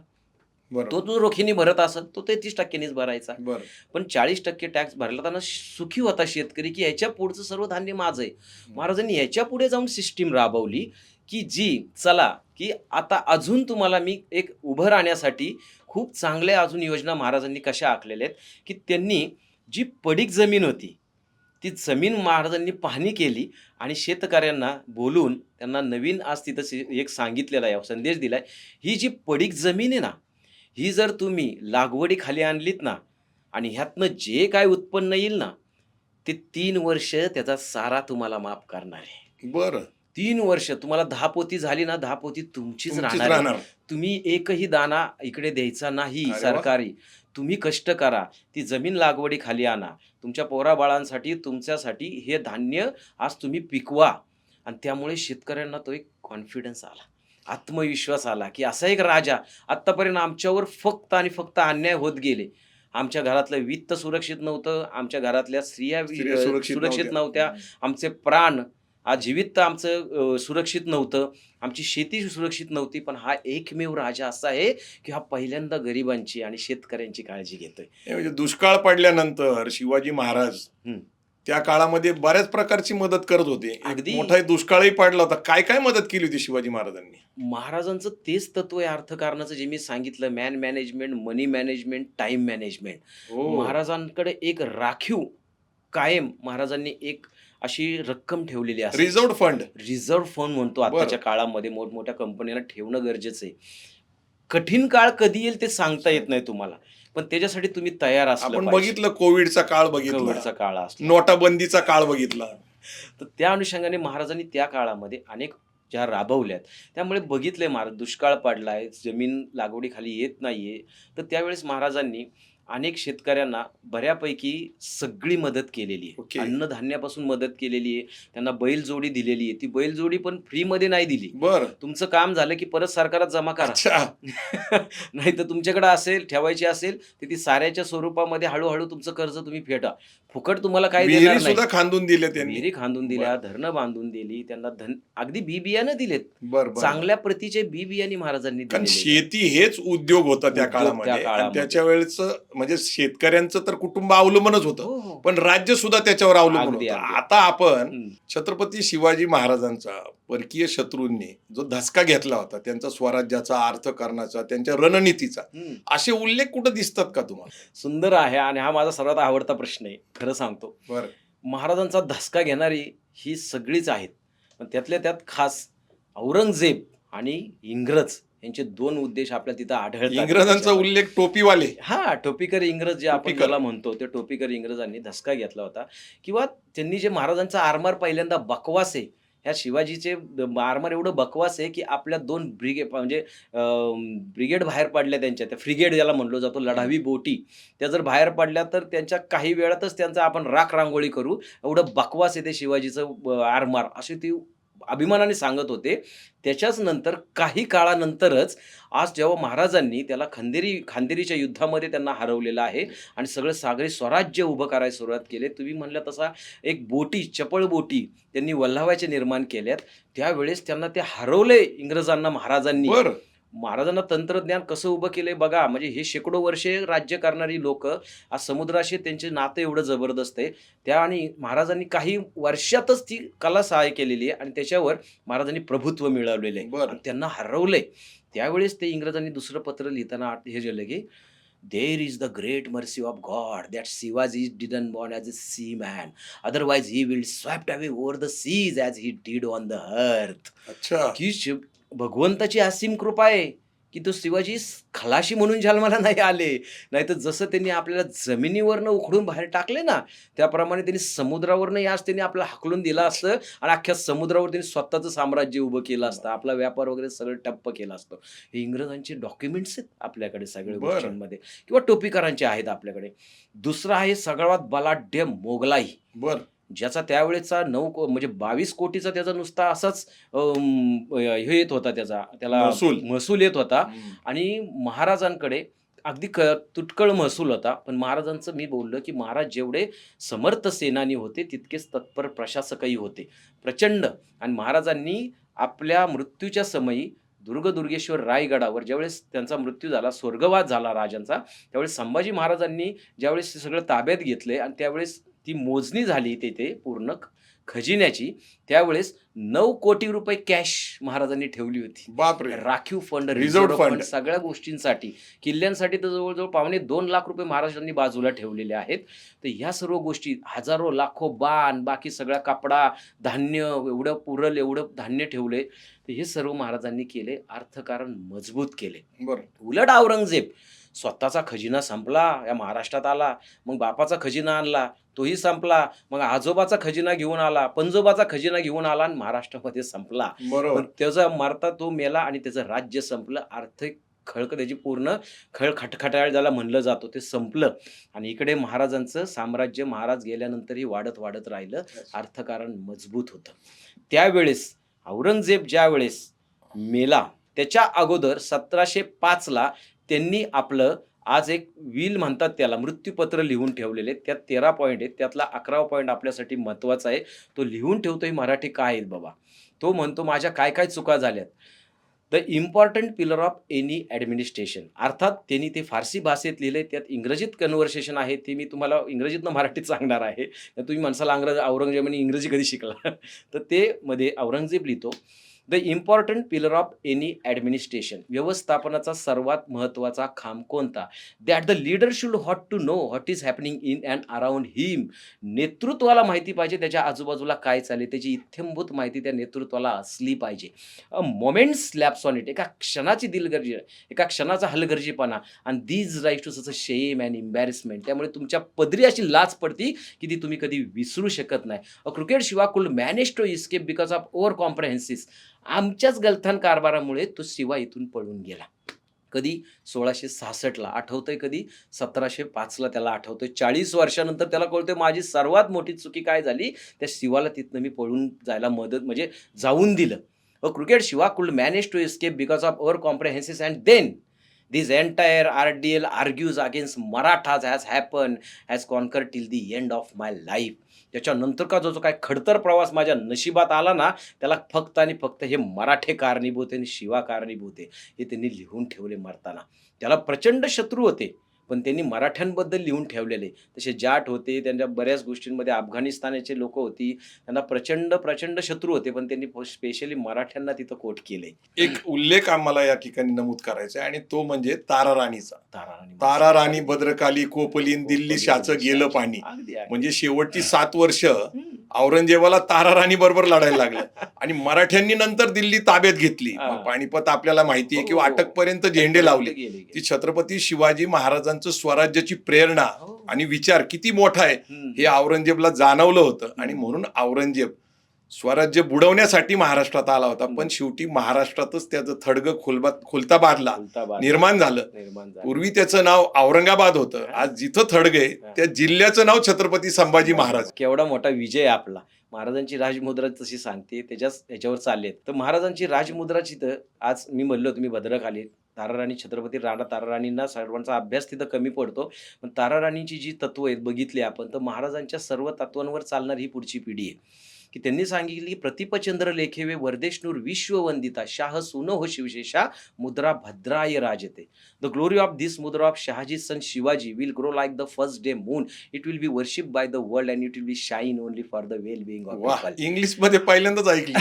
तो बरोबर. जो रोखीने भरत असेल, तो 33%नीच भरायचा. बरं. पण 40% टॅक्स भरताना सुखी होता शेतकरी, की ह्याच्या पुढचं सर्व धान्य माझं आहे. महाराजांनी ह्याच्या पुढे जाऊन सिस्टीम राबवली, की जी चला, की आता अजून तुम्हाला मी एक उभं राहण्यासाठी खूप चांगल्या अजून योजना महाराजांनी कशा आखलेल्या आहेत, की त्यांनी जी पडीक जमीन होती, ती जमीन महाराजांनी पाहणी केली आणि शेतकऱ्यांना बोलून त्यांना नवीन आज तिथं एक सांगितलेला आहे, संदेश दिलाय. ही जी पडीक जमीन आहे ना, ही जर तुम्ही लागवडीखाली आणलीत ना आणि ह्यातनं जे काय उत्पन्न येईल ना, ते 3 वर्ष त्याचा सारा तुम्हाला माफ करणार आहे. बरं. 3 वर्ष तुम्हाला 10 पोती झाली ना, 10 पोती तुमचीच तुमचीच राहणार आहे. राहणार. तुम्ही एकही दाना इकडे द्यायचा नाही अरे वा. सरकारी. तुम्ही कष्ट करा, ती जमीन लागवडीखाली आणा. तुमच्या पोराबाळांसाठी, तुमच्यासाठी हे धान्य आज तुम्ही पिकवा. आणि त्यामुळे शेतकऱ्यांना तो एक कॉन्फिडन्स आला, आत्मविश्वास आला, की असा एक राजा. आत्तापर्यंत आमच्यावर फक्त आणि फक्त अन्याय होत गेले. आमच्या घरातलं वित्त सुरक्षित नव्हतं, आमच्या घरातल्या स्त्रिया स्त्रिया सुरक्षित सुरक्षित नव्हत्या. नव्हत्या, आमचे प्राण आज जीवित तर आमचं सुरक्षित नव्हतं, आमची शेती सुरक्षित नव्हती, पण हा एकमेव राजा असा आहे की हा पहिल्यांदा गरिबांची आणि शेतकऱ्यांची काळजी घेतोय. हे म्हणजे दुष्काळ पडल्यानंतर शिवाजी महाराज हं. त्या काळामध्ये बऱ्याच प्रकारची मदत करत होते. एक अगदी. मोठा दुष्काळही पडला होता. काय काय मदत केली होती शिवाजी महाराजांनी? महाराजांचं तेच तत्व आहे अर्थकारणाचं, जे मी सांगितलं, मॅन मॅनेजमेंट, मनी मॅनेजमेंट, टाईम मॅनेजमेंट. हो. महाराजांकडे एक राखीव कायम महाराजांनी एक अशी रक्कम ठेवलेली असायची. Reserved fund. रिझर्व्ह फंड म्हणतो बरं. आताच्या काळामध्ये मोठमोठ्या कंपनीला ठेवणं गरजेचं आहे. कठीण काळ कधी येईल ते सांगता येत नाही तुम्हाला, पण त्याच्यासाठी तुम्ही तयार असलं आपण पाहिजे. बघितलं कोविडचा काळ कोविडचा बघितला, काळ असला. नोटाबंदीचा काळ बघितला. तर त्या अनुषंगाने महाराजांनी त्या काळामध्ये अनेक ज्या राबवल्यात, त्यामुळे बघितलंय महाराज, दुष्काळ पडलाय, जमीन लागवडीखाली येत नाहीये, तर त्यावेळेस महाराजांनी अनेक शेतकऱ्यांना बऱ्यापैकी सगळी मदत केलेली आहे. ओके. अन्नधान्यापासून मदत केलेली आहे. त्यांना बैलजोडी दिलेली आहे. ती बैलजोडी पण फ्रीमध्ये नाही दिली. बर. तुमचं काम झालं की परत सरकारात जमा करा. अच्छा. नाही तर तुमच्याकडे असेल, ठेवायची असेल, तर ती साऱ्याच्या स्वरूपामध्ये हळूहळू तुमचं कर्ज तुम्ही फेटा. फुकट तुम्हाला काही देणार विहिरी नाही. सुद्धा खांदून दिल्या त्यांनी. विहिरी खांदून दिल्या, धरणं बांधून दिली, त्यांना अगदी बी बियाणं दिलेत. बर बर. चांगल्या प्रतीचे बी बियाणे महाराजांनी कारण दिलेले. शेती हेच उद्योग होता त्या उद्योग त्या काळामध्ये. आणि काळामध्ये. त्याच्या वेळेच म्हणजे शेतकऱ्यांचं तर कुटुंब अवलंबूनच होतं, हो, हो. पण राज्य सुद्धा त्याच्यावर अवलंबून अगदी, होतं. अगदी. आता आपण हं. छत्रपती शिवाजी महाराजांचा परकीय शत्रूंनी जो धसका घेतला होता, त्यांचा स्वराज्याचा, अर्थकारणाचा, त्यांच्या रणनीतीचा, हं. असे उल्लेख कुठं दिसतात का तुम्हाला? सुंदर आहे आणि हा माझा सर्वात आवडता प्रश्न आहे, खरं सांगतो. बरं. महाराजांचा धसका घेणारी ही सगळीच आहेत, पण त्यातल्या त्यात खास औरंगजेब आणि इंग्रज यांचे दोन उद्देश आपल्या तिथं आढळतात. इंग्रजांचा उल्लेख टोपीवाले. हा, टोपीकर इंग्रज जे आपण टोपीकर. त्याला म्हणतो, ते टोपीकर इंग्रजांनी धसका घेतला होता, किंवा त्यांनी जे महाराजांचा आरमार पहिल्यांदा बकवास आहे, ह्या शिवाजीचे आरमार एवढं बकवास आहे की आपल्या दोन म्हणजे ब्रिगेड बाहेर पडल्या त्यांच्या, त्या फ्रिगेड ज्याला म्हणलो जातो, लढावी बोटी, त्या जर बाहेर पडल्या तर त्यांच्या काही वेळातच त्यांचा आपण राख रांगोळी करू, एवढं बकवास आहे ते शिवाजीचं आरमार, असे ते अभिमानाने सांगत होते. त्याच्याच नंतर काही काळानंतरच आज जेव्हा महाराजांनी त्याला खांदेरीच्या युद्धामध्ये त्यांना हरवलेलं आहे आणि सगळं सागरी स्वराज्य उभं करायला सुरुवात केली. तुम्ही म्हणल्या तसा एक बोटी, चपळ बोटी त्यांनी वल्हावाच्या निर्माण केल्यात. त्यावेळेस त्यांना ते हरवले इंग्रजांना महाराजांनी. बरं. महाराजांना तंत्रज्ञान कसं उभं केलंय बघा. म्हणजे हे शेकडो वर्षे राज्य करणारी लोक, आज समुद्राशी त्यांचे नातं एवढं जबरदस्त आहे. त्या आणि महाराजांनी काही वर्षातच ती कला सहाय्य केलेली आहे आणि त्याच्यावर महाराजांनी प्रभुत्व मिळवलेलं आहे बरं. आणि त्यांना हरवलंय. त्यावेळेस ते इंग्रजांनी दुसरं पत्र लिहिताना हे लिहिलं की there is the great mercy of God that Shivaji didn't born as a sea man, otherwise he will swept away over the seas as he did on the earth. अच्छा. की भगवंताची असीम कृपा आहे की तो शिवाजी खलाशी म्हणून जन्माला नाही आले, नाहीतर जसं त्यांनी आपल्याला जमिनीवरनं उखडून बाहेर टाकले ना, त्याप्रमाणे त्यांनी समुद्रावरनं आज त्यांनी आपल्याला हाकलून दिलं असतं आणि अख्ख्या समुद्रावर त्यांनी स्वतःचं साम्राज्य उभं केलं असतं, आपला व्यापार वगैरे सगळं ठप्प केलं असतं. हे इंग्रजांचे डॉक्युमेंट्स आहेत आपल्याकडे सगळ्या बरं. गोष्टींमध्ये, किंवा टोपीकरांचे आहेत आपल्याकडे. दुसरा आहे सर्वात बलाढ्य मोगलाई, बर. ज्याचा त्यावेळेचा म्हणजे 22 कोटीचा त्याचा नुसता असाच हे येत होता, त्याला महसूल येत होता. आणि महाराजांकडे अगदी तुटकळ महसूल होता. पण महाराजांचं मी बोललो की महाराज जेवढे समर्थ सेनानी होते, तितकेच तत्पर प्रशासकही होते, प्रचंड. आणि महाराजांनी आपल्या मृत्यूच्या समयी दुर्गेश्वर रायगडावर ज्यावेळेस त्यांचा मृत्यू झाला, स्वर्गवास झाला राजांचा, त्यावेळेस संभाजी महाराजांनी ज्यावेळेस सगळं ताब्यात घेतले आणि त्यावेळेस ती मोजणी झाली तिथे पूर्ण खजिन्याची, त्यावेळेस 9 कोटी रुपये कॅश महाराजांनी ठेवली होती. बापरे. राखीव fund, reserved reserve fund. Fund, सगळ्या गोष्टींसाठी, किल्ल्यांसाठी तर जवळजवळ 2.25 लाख रुपये महाराजांनी बाजूला ठेवलेले आहेत. तर ह्या सर्व गोष्टी, हजारो लाखो बाण, बाकी सगळा कपडा, धान्य, एवढं पुरल एवढं धान्य ठेवले. तर हे सर्व महाराजांनी केले, अर्थकारण मजबूत केले. बरं. उलट औरंगजेब स्वतःचा खजिना संपला, या महाराष्ट्रात आला, मग बापाचा खजिना आणला, तोही संपला, मग आजोबाचा खजिना घेऊन आला, पंजोबाचा खजिना घेऊन आला आणि महाराष्ट्रामध्ये संपला. बरोबर. पण त्याचा मारता तो मेला आणि त्याचं राज्य संपलं. आर्थिक त्याची पूर्ण खटखटाळ ज्याला म्हणलं जातो ते संपलं. आणि इकडे महाराजांचं साम्राज्य महाराज गेल्यानंतरही वाढत राहिलं, अर्थकारण मजबूत होतं. त्यावेळेस औरंगजेब ज्या वेळेस मेला, त्याच्या अगोदर 1705 ला त्यांनी आपलं आज एक विल म्हणतात त्याला, मृत्यूपत्र लिहून ठेवलेले. त्यात 13 पॉइंट आहेत. त्यातला 11वा पॉइंट आपल्यासाठी महत्त्वाचा आहे. तो लिहून ठेवतोय मराठी काय आहेत बाबा. तो म्हणतो माझ्या काय-काय चुका झाल्यात. The important pillar of any administration. अर्थात त्यांनी ते फारसी भाषेत लिहिलंय. त्यात इंग्रजीत कन्व्हर्सेशन आहे. ते मी तुम्हाला इंग्रजीतनं मराठीत सांगणार आहे. तर तुम्ही म्हणसाल औरंगजेबाने इंग्रजी कधी शिकला? तर ते मध्ये औरंगजेब लिहितो, the important pillar of any administration. व्यवस्थापनाचा सर्वात महत्त्वाचा खांब कोणता? That the leader should ought to know what is happening in and around him. नेतृत्वाला माहिती पाहिजे त्याच्या आजूबाजूला काय चालले, त्याची इत्थंभूत माहिती त्या नेतृत्वाला असली पाहिजे. A moment slaps on it. एका क्षणाची दिलगर्जी, एका क्षणाचा हलगर्जीपणा, आणि these rise to such a shame and embarrassment. त्यामुळे तुमच्या पदरी अशी लाज पडती की ती तुम्ही कधी विसरू शकत नाही. अ cricket Shiva could manage to escape because of over complacencies. आमच्याच गलथान कारभारामुळे तो शिवा इथून पळून गेला. कधी 1666ला आठवतंय, कधी 1705ला त्याला आठवतंय. 40 वर्षानंतर त्याला कळतंय माझी सर्वात मोठी चुकी काय झाली, त्या शिवाला तिथनं मी पळून जायला मदत म्हणजे जाऊन दिलं. अ cricket Shiva could manage to escape because of over complacencies and then this entire RDL argues against Marathas has conquer till the end of my life. त्याच्यानंतर का जो काय खडतर प्रवास माझ्या नशिबात आला ना, त्याला फक्त आणि फक्त हे मराठे कारणीभूत आहे आणि शिवा कारणीभूत आहे, हे त्यांनी लिहून ठेवले मरताना. त्याला प्रचंड शत्रू होते, पण त्यांनी मराठ्यांबद्दल लिहून ठेवलेले. तसे जाट होते, त्यांच्या बऱ्याच गोष्टींमध्ये अफगाणिस्तानाचे लोक होती, त्यांना प्रचंड प्रचंड शत्रू होते, पण त्यांनी स्पेशली मराठ्यांना तिथं कोट केलंय. एक उल्लेख आम्हाला या ठिकाणी नमूद करायचा आहे आणि तो म्हणजे तारा राणीचा. ताराराणी तारा राणी भद्रकाली कोपलीन दिल्ली शाचं गेलं पाणी. अगदी अगदी. म्हणजे शेवटची 7 वर्ष हम्म. औरंगजेबाला तारा राणी बरोबर लढायला लागलं आणि मराठ्यांनी नंतर दिल्ली ताब्यात घेतली. हा. मग पानिपत आपल्याला माहिती आहे किंवा हो. अटकपर्यंत झेंडे लावले. गेले. ती छत्रपती शिवाजी महाराजांचं स्वराज्याची प्रेरणा हो. आणि विचार किती मोठा आहे हम्म. हे औरंगजेबला जाणवलं होतं आणि म्हणून औरंगजेब स्वराज्य बुडवण्यासाठी महाराष्ट्रात आला होता. पण शेवटी महाराष्ट्रातच त्याचं थडगं खुलता बादला खुलताबाद निर्माण झालं. निर्माण झालं. पूर्वी त्याचं नाव औरंगाबाद होतं. आज जिथं थडग आहे त्या जिल्ह्याचं नाव छत्रपती संभाजी महाराज. केवढा मोठा विजय आहे आपला. महाराजांची राजमुद्रा तशी सांगते, ह्याच्यावर चाललेत. तर महाराजांची राजमुद्राची तर आज मी म्हणलो तुम्ही भद्रकाली ताराराणी छत्रपती राणा ताराराणींना सर्वांचा अभ्यास तिथं कमी पडतो. पण ताराराणीची जी तत्व आहेत बघितली आपण, तर महाराजांच्या सर्व तत्वांवर चालणारी ही पुढची पिढी आहे की त्यांनी सांगितली की प्रतिपचंद्र लेखेवे वर्देशनूर विश्ववंदिता शाह सुनो हो शिवशेषा मुद्रा भद्राय राजते. द ग्लोरी ऑफ दिस मुद्रा of Shahaji son Shivaji will grow like the first day moon. It will be worship by the world and it will be shine only for the well being of वा, English मध्ये पहिल्यांदाच ऐकली.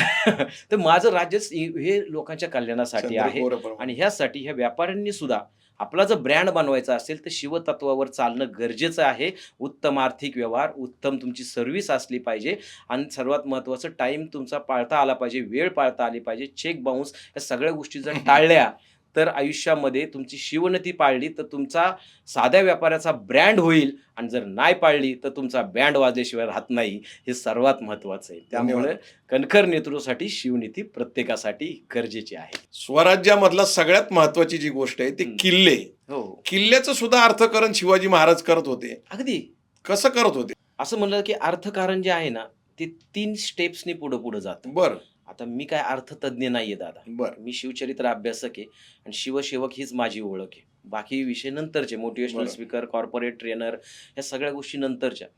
तर माझं राज्यच हे लोकांच्या कल्याणासाठी आहे. चंद्रकोरप्रमाणे. आणि ह्यासाठी ह्या व्यापाऱ्यांनी सुद्धा आपला जर ब्रँड बनवायचा असेल तर शिवतत्वावर चालणं गरजेचं आहे. उत्तम आर्थिक व्यवहार, उत्तम तुमची सर्व्हिस असली पाहिजे आणि सर्वात महत्त्वाचं टाईम तुमचा पाळता आला पाहिजे, वेळ पाळता आली पाहिजे, चेक बाउन्स या सगळ्या गोष्टी जर टाळल्या तर आयुष्यामध्ये तुमची शिवनीती पाळली तर तुमचा साध्या व्यापाऱ्याचा ब्रँड होईल, आणि जर नाही पाळली तर तुमचा बँड वाजल्याशिवाय राहत नाही. हे सर्वात महत्त्वाचं आहे. त्यामुळे कणखर नेतृत्वासाठी शिवनीती प्रत्येकासाठी गरजेची आहे. स्वराज्यामधला सगळ्यात महत्वाची जी गोष्ट आहे ते किल्ले. हो, किल्ल्याचं सुद्धा अर्थकारण शिवाजी महाराज करत होते. अगदी. कसं करत होते? असं म्हणलं की अर्थकारण जे आहे ना ते 3 स्टेप्सनी पुढं जातं. बर आता मी काय अर्थतज्ञ नाहीये दादा. बर मी शिवचरित्र अभ्यासक आहे आणि शिवसेवक हीच माझी ओळख आहे. बाकी विषय नंतरचे, मोटिवेशनल बरोबर. स्पीकर, कॉर्पोरेट ट्रेनर, या सगळ्या गोष्टी नंतरच्या.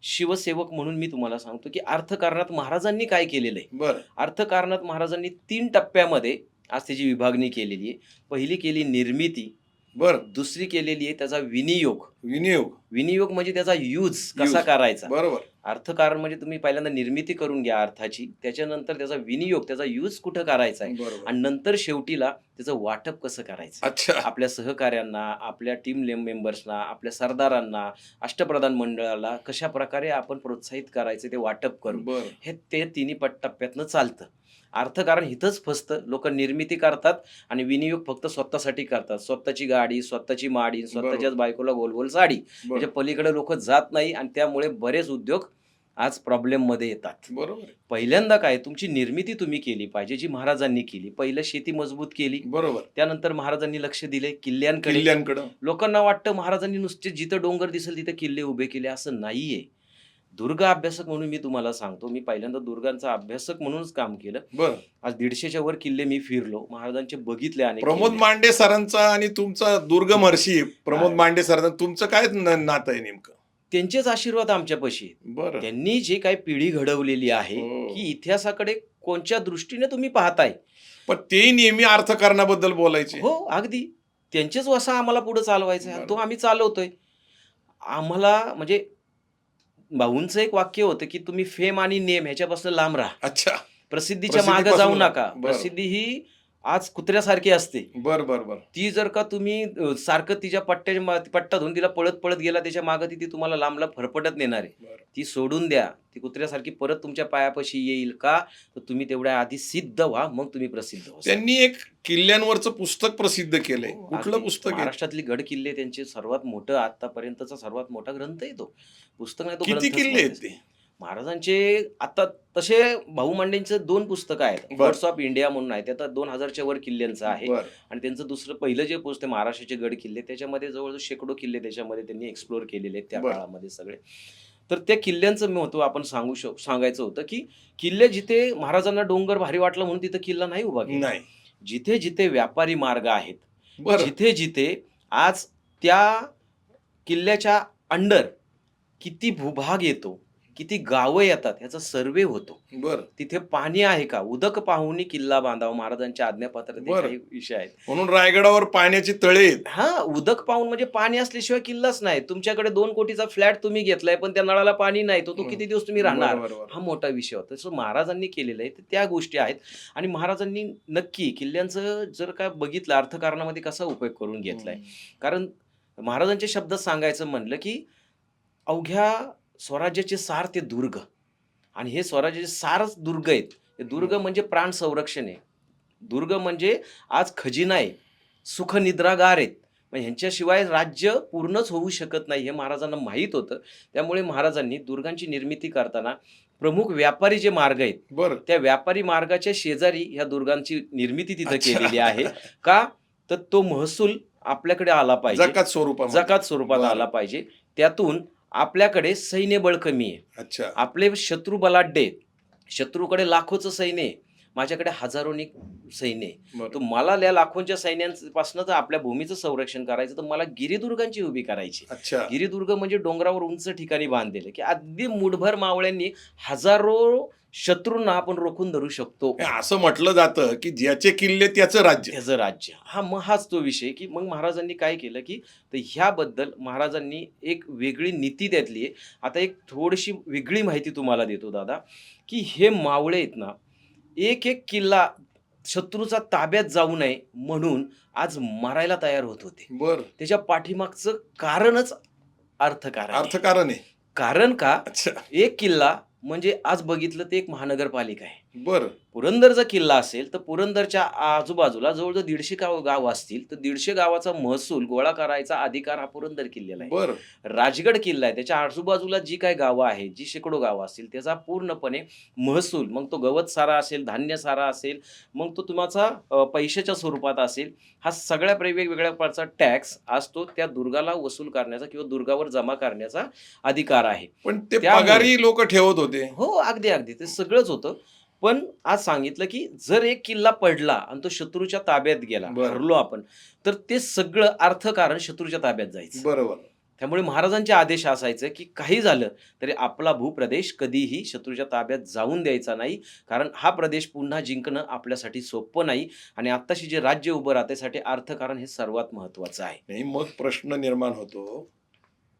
शिवसेवक म्हणून मी तुम्हाला सांगतो की अर्थकारणात महाराजांनी काय केलेलं आहे. बर अर्थकारणात महाराजांनी 3 टप्प्यामध्ये आज त्याची विभागणी केलेली आहे. पहिली केली निर्मिती, बर दुसरी केलेली आहे त्याचा विनियोग. विनियोग म्हणजे त्याचा यूज कसा Use. करायचा. बरोबर. अर्थकारण म्हणजे तुम्ही पहिल्यांदा निर्मिती करून घ्या अर्थाची, त्याच्यानंतर त्याचा विनियोग, त्याचा यूज कुठं करायचा आहे, बरोबर. आणि नंतर शेवटीला त्याचं वाटप कसं करायचं. अच्छा. आपल्या सहकाऱ्यांना, आपल्या टीम मेंबर्सना, आपल्या सरदारांना, अष्टप्रधान मंडळाला कशा प्रकारे आपण प्रोत्साहित करायचं ते वाटप करून, बर हे ते 3 टप्प्यातनं चालतं. अर्थकारण इथंच फसतं. लोक निर्मिती करतात आणि विनियोग फक्त स्वतःसाठी करतात. स्वतःची गाडी, स्वतःची माडी, स्वतःच्याच बायकोला गोल साडी, बर म्हणजे पलीकडे लोक जात नाही आणि त्यामुळे बरेच उद्योग आज प्रॉब्लेम मध्ये येतात. बरोबर पहिल्यांदा काय, तुमची निर्मिती तुम्ही केली पाहिजे, जी महाराजांनी केली. पहिलं शेती मजबूत केली, बरोबर. त्यानंतर महाराजांनी लक्ष दिले किल्ल्यांकडे. किल्ल्यांकडं लोकांना वाटतं महाराजांनी नुसते जिथं डोंगर दिसेल तिथे किल्ले उभे केले, असं नाहीये. दुर्ग अभ्यासक म्हणून मी तुम्हाला सांगतो, मी पहिल्यांदा दुर्गांचा अभ्यासक म्हणूनच काम केलं. बरं. आज 150च्या वर किल्ले मी फिरलो. महाराजांचे बघितले अनेक प्रमोद किल्ले. मांडे सरांचा आणि तुमचा दुर्ग महर्षी प्रमोद आहे. मांडे सरांचं तुमचं काय नातं आहे नेमकं? त्यांचेच आशीर्वाद आमच्यापाशी आहेत. बरं. त्यांनी जी काही पिढी घडवलेली आहे, हो. की इतिहासाकडे कोणत्या दृष्टीने तुम्ही पाहताय? पण ते नेहमी अर्थकारणाबद्दल बोलायचे. हो, अगदी. त्यांचेच वसा आम्हाला पुढे चालवायचा आहे आणि तो बरोबर. आम्ही चालवतोय. आम्हाला म्हणजे भाऊंचं एक वाक्य होतं, की तुम्ही फेम आणि नेम ह्याच्यापासून लांब राहा. अच्छा. प्रसिद्धीच्या मागे जाऊ प्रसिद्धीपासून नका. बरं. प्रसिद्धी ही आज कुत्र्यासारखी असते. बर बर बर. ती जर का तुम्ही सारखं तिच्या पट्टा धरून तिला पळत गेला त्याच्या मागे ती तुम्हाला लांब फरफटत नेणार आहे. बरं. ती सोडून द्या. ती कुत्र्यासारखी परत तुमच्या पायापाशी येईल का? तर तुम्ही तेवढ्या आधी सिद्ध व्हा, मग तुम्ही प्रसिद्ध व्हा. त्यांनी एक किल्ल्यांवरचं पुस्तक प्रसिद्ध केलंय. हो, कुठलं अगदी. पुस्तक आहे? महाराष्ट्रातली गड किल्ले त्यांचे सर्वात मोठं आतापर्यंतचा सर्वात मोठा ग्रंथ आहे तो. पुस्तक नाही, तो किती ग्रंथच किल्ले आहेत म्हणतात. ते? महाराजांचे आता तसे भाऊ मांडेंचे 2 पुस्तकं आहेत. बरं. फोर्ट्स ऑफ इंडिया म्हणून आहे. ते आता 2000च्या वर किल्ल्यांचं आहे. बरं. आणि त्यांचं दुसरं पहिलं जे पुस्तक महाराष्ट्राचे गड किल्ले त्याच्यामध्ये जवळजवळ शेकडो किल्ले त्याच्यामध्ये त्यांनी एक्सप्लोर केलेले आहेत त्या बरं. काळामध्ये सगळे. तर त्या किल्ल्यांचं महत्त्व आपण सांगायचं होतं, की किल्ले जिथे महाराजांना डोंगर भारी वाटला म्हणून तिथं किल्ला नाही उभा केला. नाही. जिथे जिथे व्यापारी मार्ग आहेत, बरं. जिथे जिथे आज त्या किल्ल्याच्या अंडर किती भूभाग येतो, किती गावं येतात याचा सर्वे होतो. बर. तिथे पाणी आहे का? उदक पाहुनी किल्ला बांधावा, महाराजांच्या आज्ञापत्रात बरं. काही विषय आहेत. म्हणून रायगडावर पाण्याची तळे आहेत. हा, उदक पाहून म्हणजे पाणी असल्याशिवाय किल्लाच नाही. तुमच्याकडे 2 कोटीचा फ्लॅट तुम्ही घेतलाय पण त्या नळाला पाणी नाही, तो किती दिवस तुम्ही राहणार? बरोबर, बरोबर. हा मोठा विषय होता. तसं महाराजांनी केलेलं आहे. तर त्या गोष्टी आहेत आणि महाराजांनी नक्की किल्ल्यांचं जर का बघितलं अर्थकारणामध्ये कसा उपयोग करून घेतलाय. कारण महाराजांच्या शब्दात सांगायचं म्हणलं, की अवघ्या स्वराज्याचे सार ते दुर्ग आणि हे स्वराज्याचे सारच दुर्ग आहेत. हे दुर्ग म्हणजे प्राण संरक्षण आहे. दुर्ग म्हणजे आज खजिना आहे, सुखनिद्रागार आहेत. पण ह्यांच्याशिवाय राज्य पूर्णच होऊ शकत नाही हे महाराजांना माहीत होतं. त्यामुळे महाराजांनी दुर्गांची निर्मिती करताना प्रमुख व्यापारी जे मार्ग आहेत, बरं. त्या व्यापारी मार्गाच्या शेजारी ह्या दुर्गांची निर्मिती तिथं अच्छा. केलेली आहे. का? तर तो महसूल आपल्याकडे आला पाहिजे. जकात स्वरूपामध्ये. जकात स्वरूपात बरं. आला पाहिजे. त्यातून आपल्याकडे सैन्यबळ कमी आहे. अच्छा. आपले शत्रू बलाढ्य आहेत. शत्रूकडे लाखोचं सैन्य आहे. माझ्याकडे हजारोनी सैन्य आहे. बरं. तर मला या लाखोंच्या सैन्यांपासून जर आपल्या भूमीचं संरक्षण करायचं तर मला गिरिदुर्गांची उभी करायची. अच्छा. गिरिदुर्ग म्हणजे डोंगरावर उंच ठिकाणी बांधलेले, की अगदी मुठभर मावळ्यांनी हजारो शत्रूंना आपण रोखून धरू शकतो. हे असं म्हटलं जातं की ज्याचे किल्ले त्याचं राज्य. त्याचं राज्य. मग हाच तो विषय, की मग महाराजांनी काय केलं, की तर ह्याबद्दल महाराजांनी एक वेगळी नीती त्यातली आहे. आता एक थोडीशी वेगळी माहिती तुम्हाला देतो दादा, की हे मावळे आहेत ना, एक एक किल्ला शत्रूचा ताब्यात जाऊ नये म्हणून आज मारायला तयार होत होते. बर. त्याच्या पाठीमागचं कारणच अर्थकारण आहे. अर्थकारण आहे. कारण का? अच्छा. एक किल्ला म्हणजे आज बघितलं ते एक महानगरपालिका आहे. बर. पुरंदर जर किल्ला असेल तर पुरंदरच्या आजूबाजूला जवळजवळ 150 गाव असतील तर 150 गावाचा महसूल गोळा करायचा अधिकार हा पुरंदर किल्ल्याला आहे. बर. राजगड किल्ला आहे, त्याच्या आजूबाजूला जी काही गावं आहेत, जी शेकडो गावं असतील त्याचा पूर्णपणे महसूल, मग तो गवत सारा असेल, धान्य सारा असेल, मग तो तुमचा पैशाच्या स्वरूपात असेल, हा सगळ्या वेगवेगळ्या प्रकारचा टॅक्स आज तो त्या दुर्गाला वसूल करण्याचा किंवा दुर्गावर जमा करण्याचा अधिकार आहे. पण ते त्यामुळे- पगारी लोक ठेवत होते. हो, अगदी अगदी ते सगळंच होतं. पण आज सांगितलं, की जर एक किल्ला पडला आणि तो शत्रूच्या ताब्यात गेला, बरं. हरलो आपण, तर ते सगळं अर्थकारण शत्रूच्या ताब्यात जायचं. बरोबर. त्यामुळे महाराजांचे आदेश असायचे, की काही झालं तरी आपला भूप्रदेश कधीही शत्रूच्या ताब्यात जाऊन द्यायचा नाही. कारण हा प्रदेश पुन्हा जिंकणं आपल्यासाठी सोपं नाही आणि आत्ताशी जे राज्य उभं राहते त्यासाठी अर्थकारण हे सर्वात महत्वाचं आहे. नाही, मग प्रश्न निर्माण होतो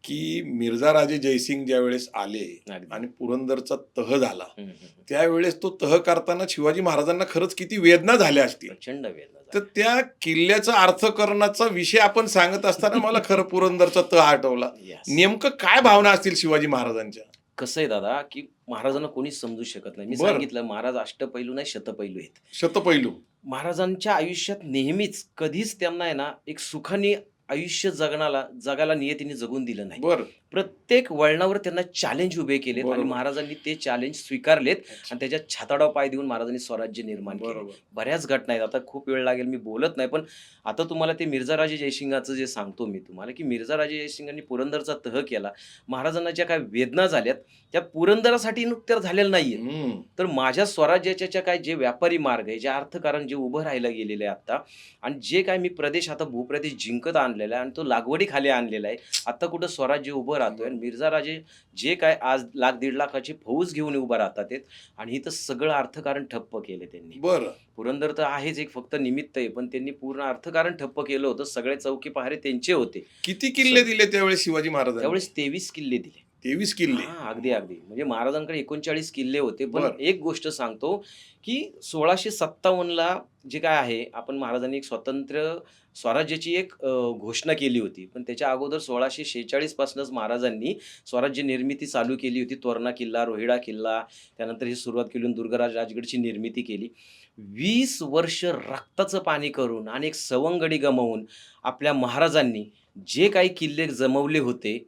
की मिर्झा राजे जयसिंग ज्या वेळेस आले अगदी. आणि पुरंदरचा तह झाला हम्म, हम्म. त्यावेळेस तो तह करताना शिवाजी महाराजांना खरंच किती वेदना झाल्या असतील. प्रचंड वेदना तर झाल्या. त्या किल्ल्याचा अर्थकरणाचा विषय आपण सांगत असताना मला खरं पुरंदरचा तह आठवला. Yes. नेमकं काय भावना असतील शिवाजी महाराजांच्या? कसं आहे दादा, की महाराजांना कोणीच समजू शकत नाही. मी बरं. सांगितलं महाराज अष्टपैलू नाही शतपैलू आहेत. शतपैलू. महाराजांच्या आयुष्यात नेहमीच कधीच त्यांना आहे ना एक सुखाने आयुष्य जगायला नियतीने जगून दिलं नाही. बर. प्रत्येक वळणावर त्यांना चॅलेंज उभे केलेत आणि बरोबर. महाराजांनी ते चॅलेंज स्वीकारलेत अच्छा. आणि त्याच्या छाताडावर पाय देऊन महाराजांनी स्वराज्य निर्माण केले. बरोबर. बऱ्याच घटना आहेत. आता खूप वेळ लागेल, मी बोलत नाही. पण आता तुम्हाला ते मिर्झाराजे जयसिंगाचं जे सांगतो मी तुम्हाला, की मिर्झाराजे जयसिंगांनी पुरंदरचा तह केला. महाराजांना ज्या काही वेदना झाल्यात, त्या पुरंदरासाठी नुकत्याच झालेल्या नाहीये. हम्म. तर माझ्या स्वराज्याच्या ज्या काय जे व्यापारी मार्ग आहे, जे अर्थकारण जे उभं राहायला गेलेलं आहे आता, आणि जे काय मी प्रदेश आता भूप्रदेश जिंकत आणलेला आहे आणि तो लागवडीखाली आणलेला आहे. आता कुठं स्वराज्य उभं राहतोय आणि मिर्झाराजे जे काय आज 1,00,000-1.5 लाखाची फौज घेऊन उभं राहतात आहेत आणि इथं सगळं अर्थकारण ठप्प केले त्यांनी. बरं. पुरंदर तर आहेच एक फक्त निमित्त आहे, पण त्यांनी पूर्ण अर्थकारण ठप्प केलं होतं. सगळे चौकी पहारे त्यांचे होते. किती किल्ले दिले त्यावेळेस शिवाजी महाराजांनी? त्यावेळेस 23 किल्ले दिले. 23 किल्ले. हां, अगदी, अगदी. म्हणजे महाराजांकडे 39 किल्ले होते. पण बरं. एक गोष्ट सांगतो, की 1657ला जे काय आहे, आपण महाराजांनी एक स्वतंत्र स्वराज्याची एक घोषणा केली होती. पण त्याच्या अगोदर 1646 पासूनच महाराजांनी स्वराज्य निर्मिती चालू केली होती. तोरणा किल्ला, रोहिडा किल्ला, त्यानंतर ही सुरुवात केली आणि दुर्गराज राजगडची निर्मिती केली. 20 वर्ष रक्ताचं पाणी करून आणि एक सवंगडी गमावून आपल्या महाराजांनी जे काही किल्ले जमवले होते,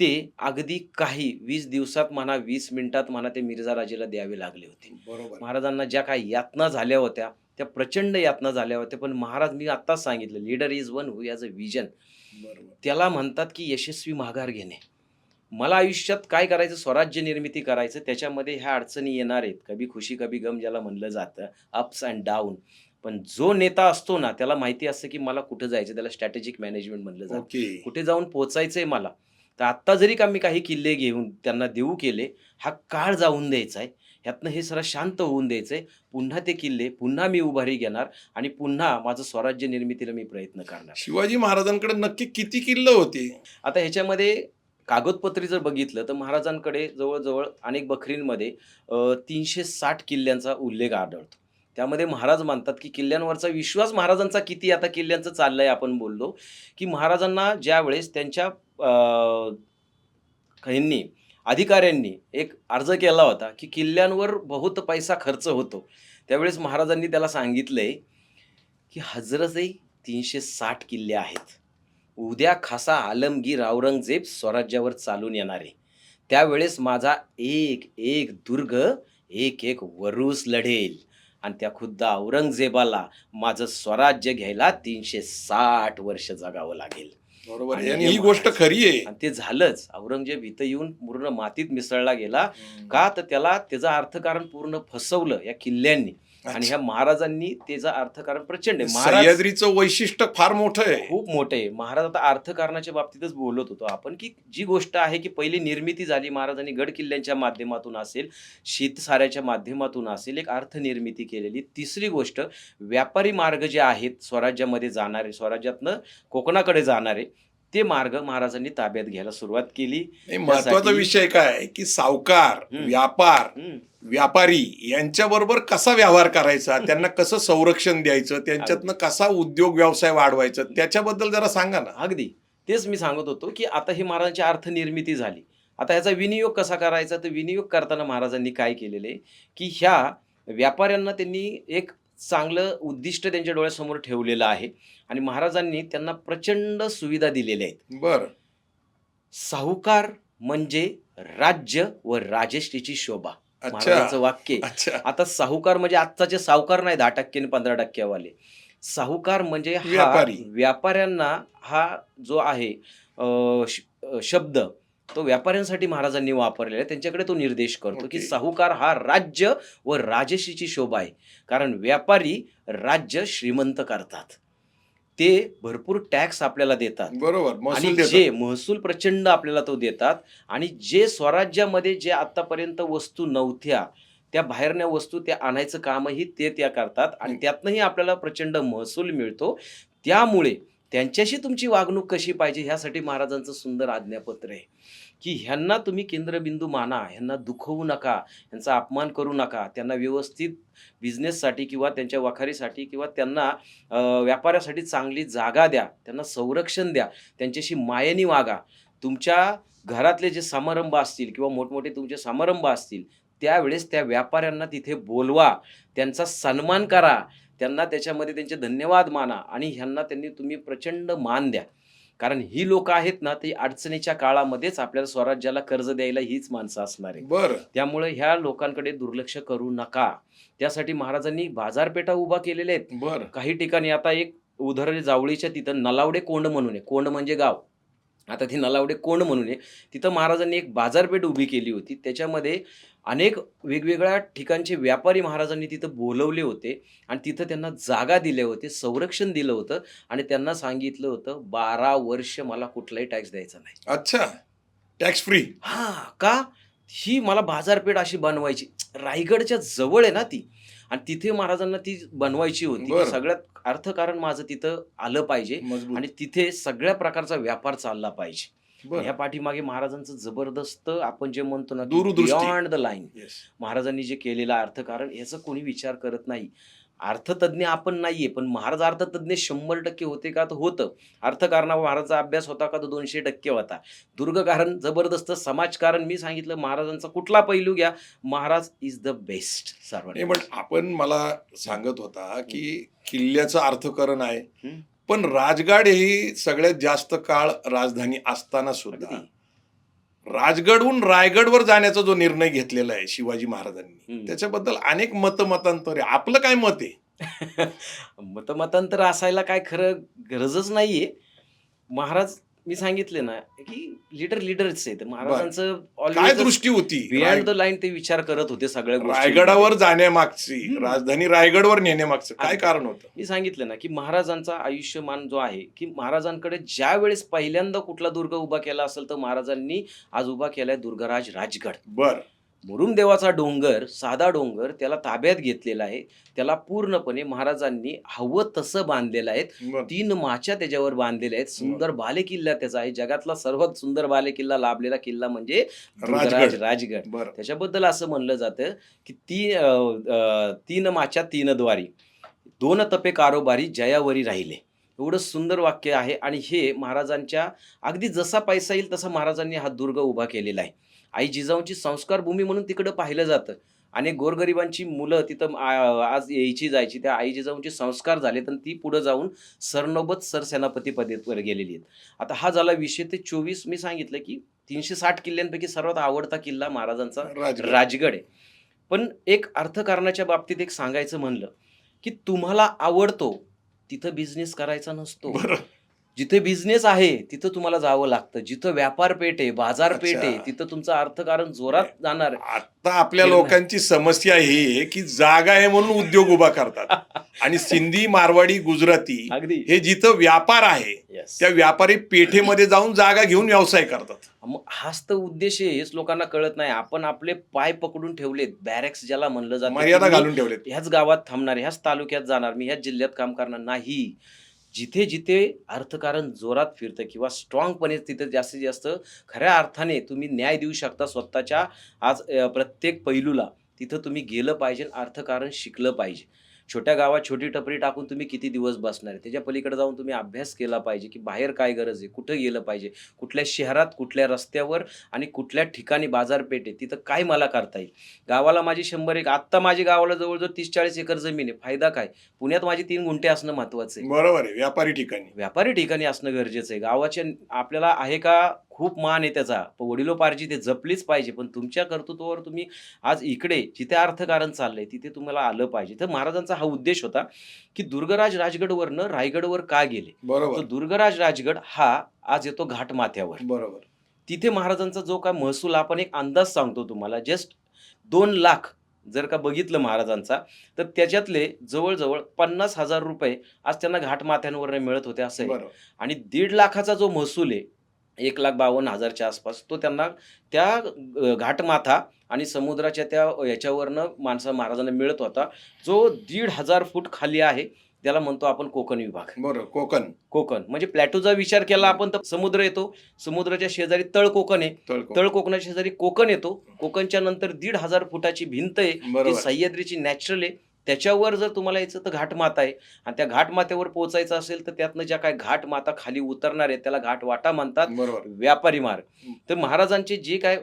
ते अगदी काही 20 दिवसात म्हणा, 20 मिनिटात म्हणा, ते मिर्झाराजेला द्यावे लागले होते. बरोबर. महाराजांना ज्या काही यातना झाल्या होत्या, त्या प्रचंड यातना झाल्या होत्या. पण महाराज, मी आत्ताच सांगितलं, leader is one who has a vision. बरोबर. त्याला म्हणतात की यशस्वी माघार घेणे. मला आयुष्यात काय करायचं, स्वराज्य निर्मिती करायचं, त्याच्यामध्ये ह्या अडचणी येणार आहेत. कभी खुशी कभी गम ज्याला म्हणलं जातं, अप्स अँड डाऊन. पण जो नेता असतो ना, त्याला माहिती असतं की मला कुठं जायचं, त्याला स्ट्रॅटेजिक मॅनेजमेंट म्हणलं जातं. ओके. कुठे जाऊन पोहोचायचंय मला. तर आत्ता जरी का मी काही किल्ले घेऊन त्यांना देऊ केले, हा काळ जाऊन द्यायचा आहे. ह्यातनं हे जरा शांत होऊन द्यायचंय. पुन्हा ते किल्ले, पुन्हा मी उभारी घेणार आणि पुन्हा माझं स्वराज्य निर्मितीला मी प्रयत्न करणार. शिवाजी महाराजांकडे नक्की किती किल्ले होते? आता ह्याच्यामध्ये कागदपत्री जर बघितलं तर महाराजांकडे जवळ-जवळ अनेक बखरींमध्ये 360 किल्ल्यांचा उल्लेख आढळतो. त्यामध्ये महाराज मानतात, की किल्ल्यांवरचा विश्वास महाराजांचा किती आता किल्ल्यांचं चाललंय आपण बोललो, की महाराजांना ज्यावेळेस त्यांच्या ह्यांनी अधिकाऱ्यांनी एक अर्ज केला होता, की किल्ल्यांवर बहुत पैसा खर्च होतो. त्यावेळेस महाराजांनी त्याला सांगितलंय, की हजरतही 360 किल्ले आहेत. उद्या खासा आलमगीर औरंगजेब स्वराज्यावर चालून येणार आहे. त्यावेळेस माझा एक एक दुर्ग, एक एक वरूस लढेल आणि त्या खुद्द औरंगजेबाला माझं स्वराज्य घ्यायला 360 वर्ष जगावं लागेल. बरोबर. आणि आणि हे ही गोष्ट महाराज- खरी आहे. आणि ते झालंच. औरंगजेब इथं येऊन पूर्ण मातीत मिसळला गेला. हम्म. का? तर त्याला त्याचं अर्थकारण पूर्ण फसवलं या किल्ल्यांनी आणि अच्छा. ह्या महाराजांनी त्याचं अर्थकारण प्रचंड आहे. महाराज सह्याद्रीचं वैशिष्ट्य फार मोठं आहे. खूप मोठे आहे. महाराज आता अर्थकारणाच्या बाबतीतच बोलत होतो आपण, की जी गोष्ट आहे, की पहिली निर्मिती झाली महाराजांनी गड किल्ल्यांच्या माध्यमातून असेल, शेतसाऱ्याच्या माध्यमातून असेल, एक अर्थनिर्मिती केलेली. तिसरी गोष्ट, व्यापारी मार्ग जे आहेत स्वराज्यामध्ये जाणारे, स्वराज्यातनं कोकणाकडे जाणारे, ते मार्ग महाराजांनी ताब्यात घ्यायला सुरुवात केली. नाही, महत्वाचा त्यासाठी- विषय काय आहे, की सावकार, हम्म. व्यापार, हं. व्यापारी यांच्याबरोबर कसा व्यवहार करायचा, त्यांना कसं संरक्षण द्यायचं, त्यांच्यातनं कसा उद्योग व्यवसाय वाढवायचा, त्याच्याबद्दल जरा सांगा ना. अगदी. तेच मी सांगत होतो, की आता ही महाराजांची अर्थनिर्मिती झाली. आता ह्याचा विनियोग कसा करायचा? तर विनियोग करताना महाराजांनी काय केलेलं आहे, की ह्या व्यापाऱ्यांना त्यांनी एक चांगलं उद्दिष्ट त्यांच्या डोळ्यासमोर ठेवलेलं आहे आणि महाराजांनी त्यांना प्रचंड सुविधा दिलेल्या आहेत. बर. साहुकार म्हणजे राज्य व राजेष्टीची शोभा. अच्छा. महाराजांचं वाक्य आहे. अच्छा. आता साहुकार म्हणजे आत्ताचे सावकार नाही 10% आणि 15% वाले. साहुकार म्हणजे हा व्यापारी. व्यापाऱ्यांना हा जो आहे शब्द तो व्यापाऱ्यांसाठी महाराजांनी वापरलेला आहे. त्यांच्याकडे तो निर्देश करतो, की ओके. साहुकार हा राज्य व राजश्रीची शोभा आहे. कारण व्यापारी राज्य श्रीमंत करतात. ते भरपूर टॅक्स आपल्याला देतात. बरोबर. आणि महसूल देतात. जे महसूल प्रचंड आपल्याला तो देतात आणि जे स्वराज्यामध्ये जे आतापर्यंत वस्तू नव्हत्या, त्या बाहेरच्या वस्तू त्या आणायचं कामही ते त्या करतात आणि हं. त्यातनंही आपल्याला प्रचंड महसूल मिळतो. त्यामुळे त्यांच्याशी तुमची वागणूक कशी पाहिजे ह्यासाठी महाराजांचं सुंदर आज्ञापत्र आहे, की ह्यांना तुम्ही केंद्रबिंदू माना, ह्यांना दुखवू नका, ह्यांचा अपमान करू नका, त्यांना व्यवस्थित बिझनेससाठी किंवा त्यांच्या वखारीसाठी किंवा त्यांना व्यापारासाठी चांगली जागा द्या, त्यांना संरक्षण द्या, त्यांच्याशी मायेने वागा. तुमच्या घरातले जे समारंभ असतील किंवा मोठमोठे तुमचे समारंभ असतील, त्यावेळेस त्या व्यापाऱ्यांना तिथे बोलवा, त्यांचा सन्मान करा, त्यांना त्याच्यामध्ये त्यांचे धन्यवाद माना आणि ह्यांना तुम्ही प्रचंड मान द्या. कारण ही लोक आहेत ना, ती अडचणीच्या काळामध्येच आपल्याला स्वराज्याला कर्ज द्यायला हीच माणसं असणार आहे. बरं. त्यामुळे ह्या लोकांकडे दुर्लक्ष करू नका. त्यासाठी महाराजांनी बाजारपेठा उभा केलेल्या आहेत. बरं. काही ठिकाणी आता एक उदाहरण जावळीच्या तिथं नलावडे कोंड म्हणून आहे. कोंड म्हणजे गाव. आता ती नलावडे कोंड म्हणून आहे. तिथं महाराजांनी एक बाजारपेठ उभी केली होती. त्याच्यामध्ये अनेक वेगवेगळ्या ठिकाणचे व्यापारी महाराजांनी तिथं बोलवले होते आणि तिथं त्यांना जागा दिल्या होते, संरक्षण दिलं होतं आणि त्यांना सांगितलं होतं 12 वर्ष मला कुठलाही टॅक्स द्यायचा नाही. अच्छा. Tax free. का? ही मला बाजारपेठ अशी बनवायची. रायगडच्या जवळ आहे ना ती आणि तिथे महाराजांना ती बनवायची होती. बरं. की सगळ्यात अर्थकारण माझं तिथं आलं पाहिजे मजबूत. आणि तिथे सगळ्या प्रकारचा व्यापार चालला पाहिजे. बरं. ह्या पाठीमागे महाराजांचं जबरदस्त आपण जे म्हणतो ना दूरदृष्टी. Beyond the line yes. महाराजांनी जे केलेलं अर्थकारण याचा कोणी विचार करत नाही. अर्थतज्ञ आपण नाहीये, पण महाराज अर्थतज्ञ 100% होते का? तर होतं. अर्थकारणावर महाराजांचा अभ्यास होता का? तो 200% होता. दुर्गकारण जबरदस्त, समाजकारण मी सांगितलं महाराजांचा कुठला पैलू घ्या, महाराज इज द बेस्ट सर्वांना. नाही, पण आपण मला सांगत होता की किल्ल्याचं अर्थकारण आहे, हं. पण राजगड ही सगळ्यात जास्त काळ राजधानी असताना सुद्धा अगदी. राजगडहून रायगडवर जाण्याचा जो निर्णय घेतलेला आहे शिवाजी महाराजांनी, हं. त्याच्याबद्दल अनेक मतांतर आहे. आपलं काय मत आहे? मतमतांतर असायला काय खरं गरजच नाहीये. महाराज मी सांगितले ना, की लीडरच आहेत. महाराजांचं काय ऑलवेज दृष्टी होती बियॉन्ड द लाईन ते विचार करत होते सगळ्या गोष्टी. रायगडावर जाण्यामागची, हं. राजधानी रायगडवर नेण्यामागचं काय अगदी. कारण होतं? मी सांगितलं ना, की महाराजांचा आयुष्यमान जो आहे, की महाराजांकडे ज्यावेळेस पहिल्यांदा कुठला दुर्ग उभा केला असेल, तर महाराजांनी आज उभा केलाय दुर्गराज राजगड. बर. मुरुमदेवाचा डोंगर, साधा डोंगर त्याला ताब्यात घेतलेला आहे. त्याला पूर्णपणे महाराजांनी हवं तसं बांधलेलं आहे. बर. 3 माच्या त्याच्यावर बांधलेल्या आहेत. सुंदर बालेकिल्ला त्याचा आहे. जगातला सर्वात सुंदर बालेकिल्ला लाभलेला किल्ला म्हणजे दुर्गराज राजगड. बर. त्याच्याबद्दल असं म्हणलं जातं, की 3 माच्या 3 द्वारी, 2 तपे कारोबारी जयावरी राहिले. एवढं सुंदर वाक्य आहे आणि हे महाराजांच्या अगदी जसा पैसा येईल तसा महाराजांनी हा दुर्ग उभा केलेला आहे. आई जिजाऊंची संस्कार भूमी म्हणून तिकडं पाहिलं जातं. अनेक गोरगरिबांची मुलं तिथं आज यायची जायची. त्या आई जिजाऊंचे संस्कार झाले तर ती पुढे जाऊन सरनौबत सरसेनापती पदेवर गेलेली आहेत. आता हा झाला विषय. ते 24 मी सांगितलं की 360 किल्ल्यांपैकी सर्वात आवडता किल्ला महाराजांचा राजगड. राजगड आहे. पण एक अर्थकारणाच्या बाबतीत एक सांगायचं म्हणलं, की तुम्हाला आवडतो तिथं बिझनेस करायचा नसतो. बर. जिथे बिझनेस आहे तिथं तुम्हाला जावं लागतं. जिथं व्यापारपेठ आहे, बाजारपेठ आहे, अच्छा. तिथं तुमचं अर्थकारण जोरात जाणार आहे. आता आपल्या लोकांची समस्या ही आहे की जागा आहे म्हणून उद्योग उभा करतात आणि सिंधी, मारवाडी, गुजराती अगदी. हे जिथं व्यापार आहे Yes. त्या व्यापारी पेठेमध्ये जाऊन जागा घेऊन व्यवसाय करतात. मग हाच तर उद्देश आहे. हेच लोकांना कळत नाही. आपण आपले पाय पकडून ठेवलेत. बॅरेक्स ज्याला म्हणलं जातं. मर्यादा की मी घालून ठेवलेत. ह्याच गावात थांबणार, ह्याच तालुक्यात जाणार, मी ह्याच जिल्ह्यात काम करणार नाही. जिथे जिथे अर्थकारण जोरात फिरतं किंवा स्ट्रॉंगपणे तिथे जास्तीत जास्त खऱ्या अर्थाने तुम्ही न्याय देऊ शकता स्वतःच्या आज प्रत्येक पैलूला, तिथं तुम्ही गेलं पाहिजे, अर्थकारण शिकलं पाहिजे. छोट्या गावात छोटी टपरी टाकून तुम्ही किती दिवस बसणार आहे? त्याच्या पलीकडे जाऊन तुम्ही अभ्यास केला पाहिजे, की बाहेर काय गरज आहे, कुठं गेलं पाहिजे, कुठल्या शहरात, कुठल्या रस्त्यावर आणि कुठल्या ठिकाणी बाजारपेठ आहे, तिथं काय मला करता येईल. गावाला माझी 100 एक, आत्ता माझी गावाला जवळजवळ 30-40 एकर जमीन आहे. फायदा काय? पुण्यात माझी 3 गुंठे असणं महत्वाचं आहे. बरोबर आहे. व्यापारी ठिकाणी व्यापारी ठिकाणी असणं गरजेचं आहे. गावाच्या आपल्याला आहे का? खूप मान आहे त्याचा. वडिलोपार्जित ते जपलीच पाहिजे. पण तुमच्या कर्तृत्वावर तुम्ही आज इकडे जिथे अर्थकारण चाललंय तिथे तुम्हाला आलं पाहिजे. तर महाराजांचा हा उद्देश होता, की दुर्गराज राजगडवरनं रायगडवर का गेले? बरोबर. तो दुर्गराज राजगड हा आज येतो घाट माथ्यावर. बरोबर. तिथे महाराजांचा जो काय महसूल, आपण एक अंदाज सांगतो तुम्हाला, जस्ट 2 लाख जर का बघितलं महाराजांचा, तर त्याच्यातले जवळजवळ 50,000 रुपये आज त्यांना घाट माथ्यांवर मिळत होते असं आहे. बरोबर. आणि 1.5 लाखाचा जो महसूल आहे 1,52,000च्या आसपास, तो त्यांना त्या घाटमाथा आणि समुद्राच्या त्या याच्यावरनं महाराजांना मिळत होता. जो 1,500 फूट खाली आहे त्याला म्हणतो आपण कोकण विभाग. बरोबर. कोकण. कोकण म्हणजे प्लॅटोचा विचार केला आपण तर समुद्र येतो. समुद्राच्या शेजारी तळ कोकण आहे. तळकोकण. तळ कोकणाच्या शेजारी कोकण येतो. कोकणच्या नंतर 1,500 फुटाची भिंत आहे. ती बरोबर. सह्याद्रीची नॅचरल आहे. त्याच्यावर जर तुम्हाला यायचं तर घाटमाता आहे आणि त्या घाटमाथ्यावर पोहोचायचं असेल तर त्यातनं ज्या काही घाटमाता खाली उतरणार आहेत त्याला घाटवाटा म्हणतात, बरोबर. व्यापारी मार्ग. तर महाराजांचे जे काय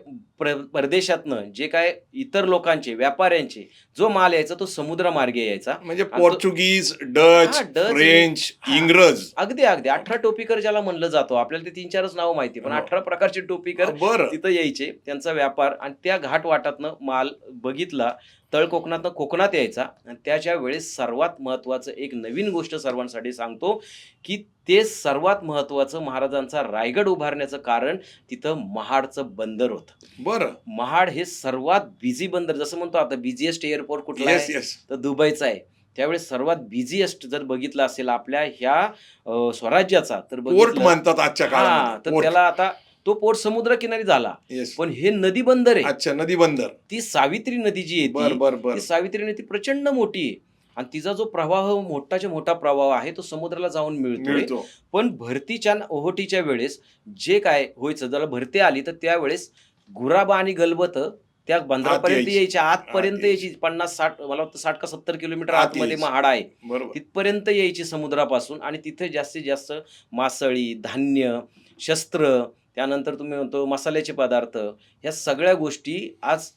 परदेशातनं जे काय इतर लोकांचे व्यापाऱ्यांचे जो माल यायचा तो समुद्रमार्गे यायचा. म्हणजे आणि तो- पोर्चुगीज, डच, हा, डच, फ्रेंच, हा. इंग्रज. अगदी अगदी 18 टोपीकर ज्याला म्हणलं जातो, आपल्याला ते 3-4च नाव माहिती, पण हो. 18 प्रकारचे टोपीकर बरं. तिथं यायचे, त्यांचा व्यापार आणि त्या घाटवाटातनं माल बघितला, तळ कोकणातनं कोकणात यायचा. आणि त्याच्या वेळेस सर्वात महत्वाचं एक नवीन गोष्ट सर्वांसाठी सांगतो की ते सर्वात महत्वाचं महाराजांचा रायगड उभारण्याचं कारण तिथं महाडचं बंदर होतं. बरं. महाड हे सर्वात बिझी बंदर, जसं म्हणतो आता बिझिएस्ट एअरपोर्ट कुठला येस आहे येस. तर दुबईचा आहे. त्यावेळेस सर्वात बिझिएस्ट जर बघितलं असेल आपल्या ह्या स्वराज्याचा तर पोर्ट बघितलं म्हणतात आजच्या हा काळामध्ये. तर पोर्ट. त्याला आता तो पोर्ट समुद्रकिनारी झाला, येस. पण हे नदी बंदर आहे. अच्छा, नदी बंदर. ती सावित्री नदी जी बर येते बर बर. ती सावित्री नदी प्रचंड मोठी आहे आणि तिचा जो प्रवाह मोठाच्या मोठा प्रवाह आहे तो समुद्राला जाऊन मिळतोय. मिळतो. पण भरतीच्या ओहोटीच्या वेळेस जे काय व्हायचं, जर भरती आली तर त्यावेळेस गुराबा आणि गलबत त्या बंदरापर्यंत यायची. यायच्या, आतपर्यंत आत यायची. यायची. 50-60 मला वाटतं 60 का 70 किलोमीटर आत आतमध्ये यायची. महाड आहे. बरोबर. तिथपर्यंत यायची समुद्रापासून आणि तिथे जास्तीत जास्त मासळी, धान्य, शस्त्र, त्यानंतर तुम्ही म्हणतो मसाल्याचे पदार्थ, ह्या सगळ्या गोष्टी आज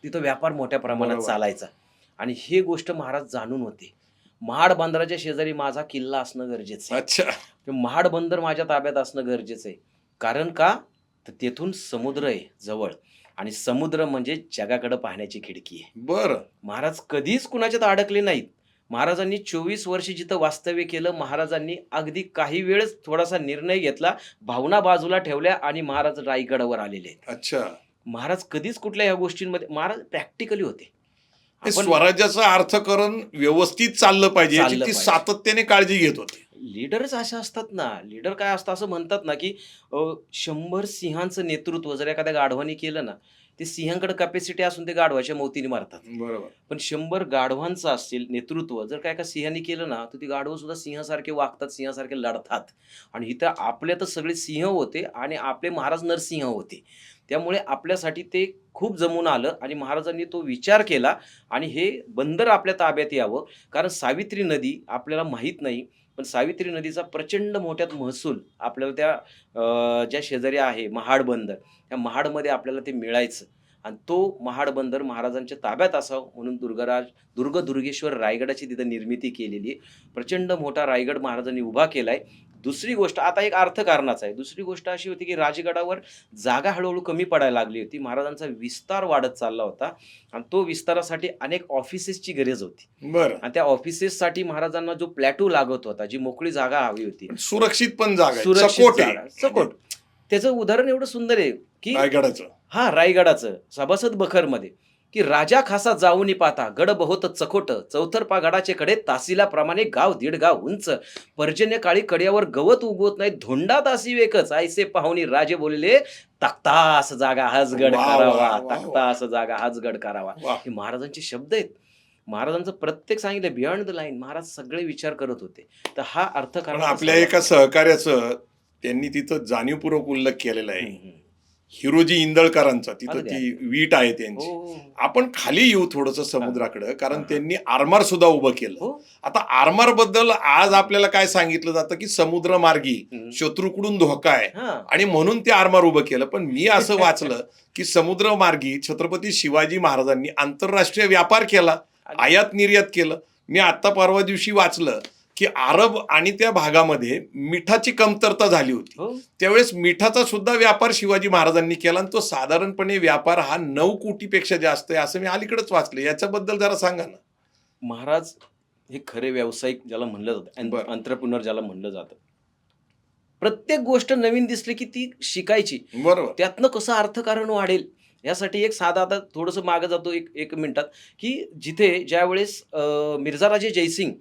तिथं व्यापार मोठ्या प्रमाणात बरोबर. चालायचा. आणि हे गोष्ट महाराज जाणून होते. महाड बंदराच्या शेजारी माझा किल्ला असणं गरजेचं आहे. अच्छा. ते महाड बंदर माझ्या ताब्यात असणं गरजेचं आहे. कारण का तर तेथून समुद्र आहे जवळ आणि समुद्र म्हणजे जगाकडे पाहण्याची खिडकी आहे. बरं. महाराज कधीच कुणाच्यात अडकले नाहीत. महाराजांनी 24 वर्ष जिथं वास्तव्य केलं, महाराजांनी अगदी काही वेळच थोडासा निर्णय घेतला, भावना बाजूला ठेवल्या आणि महाराज रायगडावर आलेले आहेत. अच्छा. महाराज कधीच कुठल्या ह्या गोष्टींमध्ये महाराज प्रॅक्टिकली होते. हे आपण स्वराज्याचं अर्थकरण व्यवस्थित चाललं पाहिजे याची चाललं ती पाहिजे. सातत्याने काळजी घेत होते. लीडरच असे असतात ना, लीडर काय असतं असं म्हणतात ना की 100 सिंहांचं नेतृत्व जर एखाद्या गाढवाने केलं ना, ते सिंहांकडे कॅपॅसिटी असून ते गाढवाच्या मौतीने मारतात. बरोबर. पण 100 गाढवांचं असेल नेतृत्व जर काय एका सिंहाने केलं ना, तर ती गाढवं सुद्धा सिंहासारखे वागतात, सिंहासारखे लढतात. आणि इथं आपल्या तर सगळे सिंह होते आणि आपले महाराज नरसिंह होते. त्यामुळे आपल्यासाठी ते खूप जमून आलं आणि महाराजांनी तो विचार केला आणि हे बंदर आपल्या ताब्यात यावं. कारण सावित्री नदी आपल्याला माहीत नाही, पण सावित्री नदीचा प्रचंड मोठ्यात महसूल आपल्याला त्या ज्या शेजारी आहे महाड बंदर, त्या महाडमध्ये आपल्याला ते मिळायचं आणि तो महाड बंदर महाराजांच्या ताब्यात असावं म्हणून दुर्गेश्वर रायगडाची तिथं निर्मिती केलेली आहे. प्रचंड मोठा रायगड महाराजांनी उभा केलाय. दुसरी गोष्ट आता एक अर्थकारणाचा आहे. दुसरी गोष्ट अशी होती की राजगडावर जागा हळूहळू कमी पडायला लागली होती. महाराजांचा विस्तार वाढत चालला होता आणि तो विस्तारासाठी अनेक ऑफिसेसची गरज होती बरं. आणि त्या ऑफिसेससाठी महाराजांना जो प्लॅटू लागत होता, जी मोकळी जागा हवी होती, सुरक्षित पण जागा आहे. सुरक्षित चकोट आहे. जागा, सकोट. त्याचं उदाहरण एवढं सुंदर आहे की रायगडाचं. हा रायगडाचं सभासद बखरमध्ये की राजा खासा जाऊनी पाता गड बहुत चकोट चौथरपा गडाचे कडे तासिलाप्रमाणे गाव दीड गाव उंच पर्जन्य काळी कड्यावर गवत उगवत नाही धोंडा तासी वेकच आयसे पाहुणी राजे बोलले तख्तास जागा हाच गड वा, वा, करावा, वा, वा. तख्तास जागा हाच गड करावा. वा. हे महाराजांचे शब्द आहेत. महाराजांचं प्रत्येक सांगितलं बियॉन्ड द लाईन. महाराज सगळे विचार करत होते. तर हा अर्थ पण करण्याचा आपल्या सर्वात- एका सहकार्याचं त्यांनी तिथं जाणीवपूर्वक उल्लेख केलेला आहे. हम्म. हिरोजी इंदळकरांचा. तिथं अगदी, ती वीट आहे त्यांची. हो, आपण खाली येऊ थोडंसं समुद्राकडे, कारण हा. त्यांनी आरमार सुद्धा उभं केलं. हो. आता आरमार बद्दल आज आपल्याला काय सांगितलं जातं की समुद्रमार्गी हम्म. शत्रूकडून धोका आहे हा. आणि म्हणून ते आरमार उभं केलं. पण मी असं वाचलं की समुद्रमार्गी छत्रपती शिवाजी महाराजांनी आंतरराष्ट्रीय व्यापार केला, आयात निर्यात केलं. मी आता परवा दिवशी वाचलं की अरब आणि त्या भागामध्ये मिठाची कमतरता झाली होती. हो. त्यावेळेस मिठाचा सुद्धा व्यापार शिवाजी महाराजांनी केला आणि तो साधारणपणे व्यापार हा 9 कोटीपेक्षा जास्त आहे असं मी अलीकडेच वाचलं. याच्याबद्दल जरा सांगा ना. महाराज हे खरे व्यावसायिक ज्याला म्हणलं जातं, बरं. एंटरप्रेन्योर ज्याला म्हणलं जातं. प्रत्येक गोष्ट नवीन दिसली की ती शिकायची, बरोबर. त्यातनं कसं अर्थकारण वाढेल यासाठी एक साधा आता थोडंसं मागं जातो एक मिनिटात की जिथे ज्यावेळेस मिर्झाराजे जयसिंग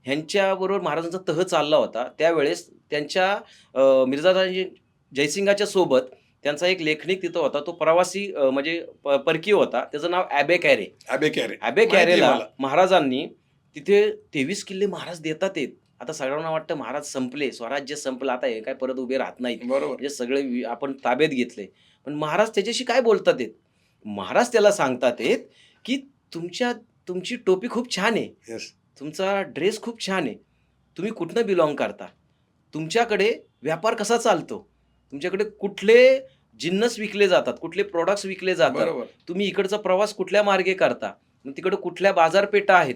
ह्यांच्याबरोबर महाराजांचा तह चालला होता त्यावेळेस त्यांच्या मिर्झाराजे जयसिंगाच्या सोबत त्यांचा एक लेखनिक तिथं होता. तो प्रवासी म्हणजे परकीय होता. त्याचं नाव ॲबे कॅरे. अबे कॅरे. ॲबे माहिती आहे कॅरेला मला. महाराजांनी तिथे 23 किल्ले महाराज देतात आहेत. आता सगळ्यांना वाटतं महाराज संपले, स्वराज्य संपलं, आता हे काय परत उभे राहत नाहीत, बरोबर. म्हणजे सगळे आपण ताब्यात घेतले. पण महाराज त्याच्याशी काय बोलतात आहेत? महाराज त्याला सांगतात आहेत की तुमची टोपी खूप छान आहे, येस. तुमचा ड्रेस खूप छान आहे, तुम्ही कुठनं बिलॉंग करता, तुमच्याकडे व्यापार कसा चालतो, तुमच्याकडे कुठले जिन्नस विकले जातात, कुठले प्रॉडक्ट्स विकले जातात, बरोबर. तुम्ही इकडचा प्रवास कुठल्या मार्गे करता, मग तिकडे कुठल्या बाजारपेठा आहेत,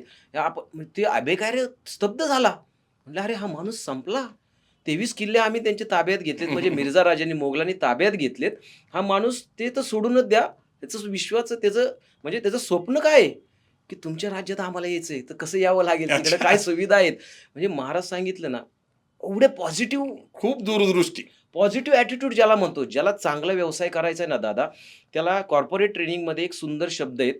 ते अबे काय रे स्तब्ध झाला. म्हणलं अरे हा माणूस संपला. 23 किल्ले आम्ही त्यांच्या ताब्यात घेतलेत, म्हणजे मिर्झा राजांनी मोगलांनी ताब्यात घेतलेत. हा माणूस ते तर सोडूनच द्या, त्याचं विश्वाचं त्याचं म्हणजे त्याचं स्वप्न काय आहे, की तुमच्या राज्यात आम्हाला यायचंय, तर कसं यावं लागेल, तिकडे अच्छा. काय सुविधा आहेत. म्हणजे महाराज सांगितलं ना, एवढे पॉझिटिव्ह खूप दूरदृष्टी. पॉझिटिव्ह ॲटिट्यूड ज्याला म्हणतो, ज्याला चांगला व्यवसाय करायचा आहे ना दादा, त्याला कॉर्पोरेट ट्रेनिंगमध्ये एक सुंदर शब्द आहेत,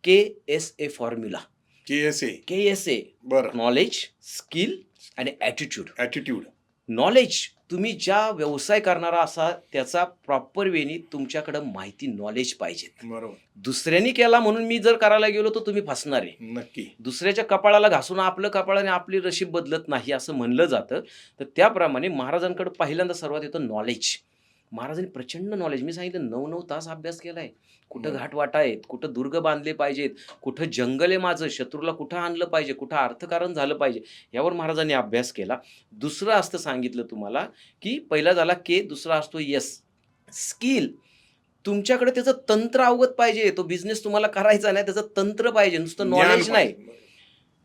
KSA फॉर्म्युला. KSA. KSA बरं. नॉलेज, स्किल आणि ॲटिट्यूड. ॲटिट्यूड. नॉलेज, तुम्ही ज्या व्यवसाय करणारा असाल त्याचा प्रॉपर वेनी तुमच्याकडं माहिती नॉलेज पाहिजे. बरोबर. दुसऱ्यांनी केला म्हणून मी जर करायला गेलो तर तुम्ही फसणार आहे. नक्की. दुसऱ्याच्या कपाळाला घासून आपलं कपाळाने आपली नशीब बदलत नाही असं म्हणलं जातं. तर त्याप्रमाणे महाराजांकडे पहिल्यांदा सर्वात येतं नॉलेज. महाराजांनी प्रचंड नॉलेज, मी सांगितलं 9-9 तास अभ्यास केलाय. कुठं बरं. घाटवाटा आहेत, कुठं दुर्ग बांधले पाहिजेत, कुठं जंगल आहे माझं, शत्रूला कुठं आणलं पाहिजे, कुठं अर्थकारण झालं पाहिजे, यावर महाराजांनी अभ्यास केला. दुसरं असतं सांगितलं तुम्हाला, की पहिला झाला के, दुसरा असतो यस, स्किल. तुमच्याकडे त्याचं तंत्र अवगत पाहिजे. तो बिझनेस तुम्हाला करायचा नाही, त्याचं तंत्र पाहिजे, नुसतं ज्ञान नॉलेज नाही. पाहिजे.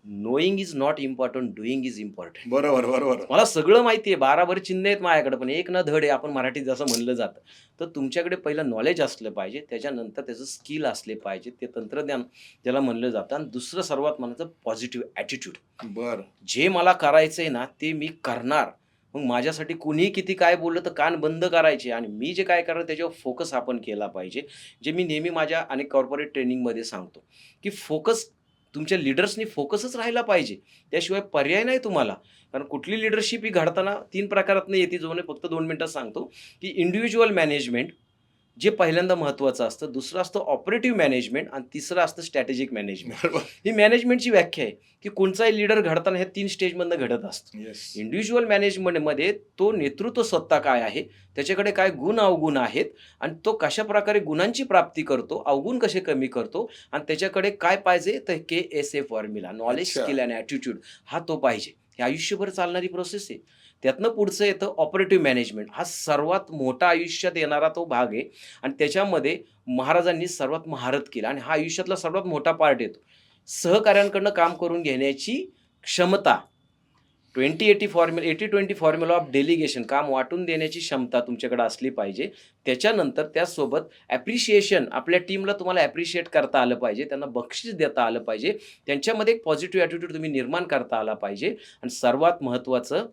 Knowing is not important, doing is important. बरोबर, बरोबर. मला सगळं माहिती आहे, 12 चिन्ह आहेत माझ्याकडे, पण एक ना धड आहे, आपण मराठीत जसं म्हणलं जातं. तर तुमच्याकडे पहिलं नॉलेज असलं पाहिजे, त्याच्यानंतर त्याचं स्किल असले पाहिजे, ते तंत्रज्ञान ज्याला म्हणलं जातं. आणि दुसरं सर्वात म्हणायचं पॉझिटिव्ह ॲटिट्यूड. बरं. जे मला करायचंय ना ते मी करणार. मग माझ्यासाठी कुणीही किती काय बोललं तर कान बंद करायचे आणि मी जे काय करणार त्याच्यावर फोकस आपण केला पाहिजे. जे मी नेहमी माझ्या अनेक कॉर्पोरेट ट्रेनिंगमध्ये सांगतो, की फोकस तुमच्या लीडर्सनी फोकसच राहिला पाहिजे. त्याशिवाय पर्याय नाही तुम्हाला. कारण कुठली लीडरशिप ही घडताना 3 प्रकारातनं येते, जो मी फक्त 2 मिनिटात सांगतो, की इंडिव्हिज्युअल मॅनेजमेंट जे पहिल्यांदा महत्त्वाचं असतं, दुसरं असतं ऑपरेटिव्ह मॅनेजमेंट आणि तिसरं असतं स्ट्रॅटेजिक मॅनेजमेंट. बरोबर. ही मॅनेजमेंटची व्याख्या आहे, की कोणताही लीडर घडताना ह्या 3 स्टेजमधनं घडत असतो. येस. इंडिव्हिज्युअल मॅनेजमेंटमध्ये तो नेतृत्व सत्ता काय आहे, त्याच्याकडे काय गुण अवगुण आहेत आणि तो कशाप्रकारे गुणांची प्राप्ती करतो, अवगुण कसे कमी करतो आणि त्याच्याकडे काय पाहिजे, तर KSA फॉर्म्युला, नॉलेज, अच्छा. स्किल आणि ॲटिट्यूड हा तो पाहिजे. हे आयुष्यभर चालणारी प्रोसेस आहे. त्यातनं पुढचं येतं ऑपरेटिव्ह मॅनेजमेंट. हा सर्वात मोठा आयुष्यात येणारा तो भाग आहे आणि त्याच्यामध्ये महाराजांनी सर्वात महारत केला आणि हा आयुष्यातला सर्वात मोठा पार्ट येतो. सहकाऱ्यांकडनं काम करून घेण्याची क्षमता. 20-80 फॉर्म्युला, 80-20 फॉर्म्युला ऑफ डेलिगेशन, काम वाटून देण्याची क्षमता तुमच्याकडे असली पाहिजे. त्याच्यानंतर त्याचसोबत ॲप्रिशिएशन, आपल्या टीमला तुम्हाला ॲप्रिशिएट करता आलं पाहिजे, त्यांना बक्षीस देता आलं पाहिजे, त्यांच्यामध्ये एक पॉझिटिव्ह ॲटिट्यूड तुम्ही निर्माण करता आला पाहिजे आणि सर्वात महत्त्वाचं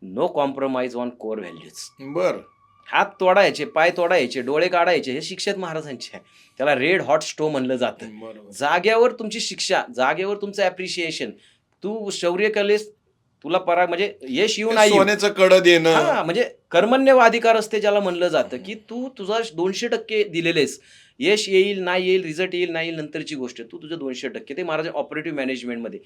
no compromise on core values. बरं. हात तोडायचे, पाय तोडायचे, डोळे काढायचे, हे शिक्षक महाराजांचे आहे. त्याला रेड हॉट स्टोव म्हणलं जातं. बरोबर. जागेवर तुमची शिक्षा, जागेवर तुमचं ॲप्रिशिएशन. तू शौर्य केलेस, तुला म्हणजे यश येऊ नाही येऊ. सोन्याचं कडं देणं. हां, म्हणजे कर्मण्य अधिकार असते ज्याला म्हणलं जातं, की तू तुझा 200% दिलेलेस. यश येईल, नाही येईल, रिझल्ट येईल, नाही येईल, नंतरची गोष्ट. तू तुझं 200%. ते महाराज ऑपरेटिव्ह मॅनेजमेंटमध्ये.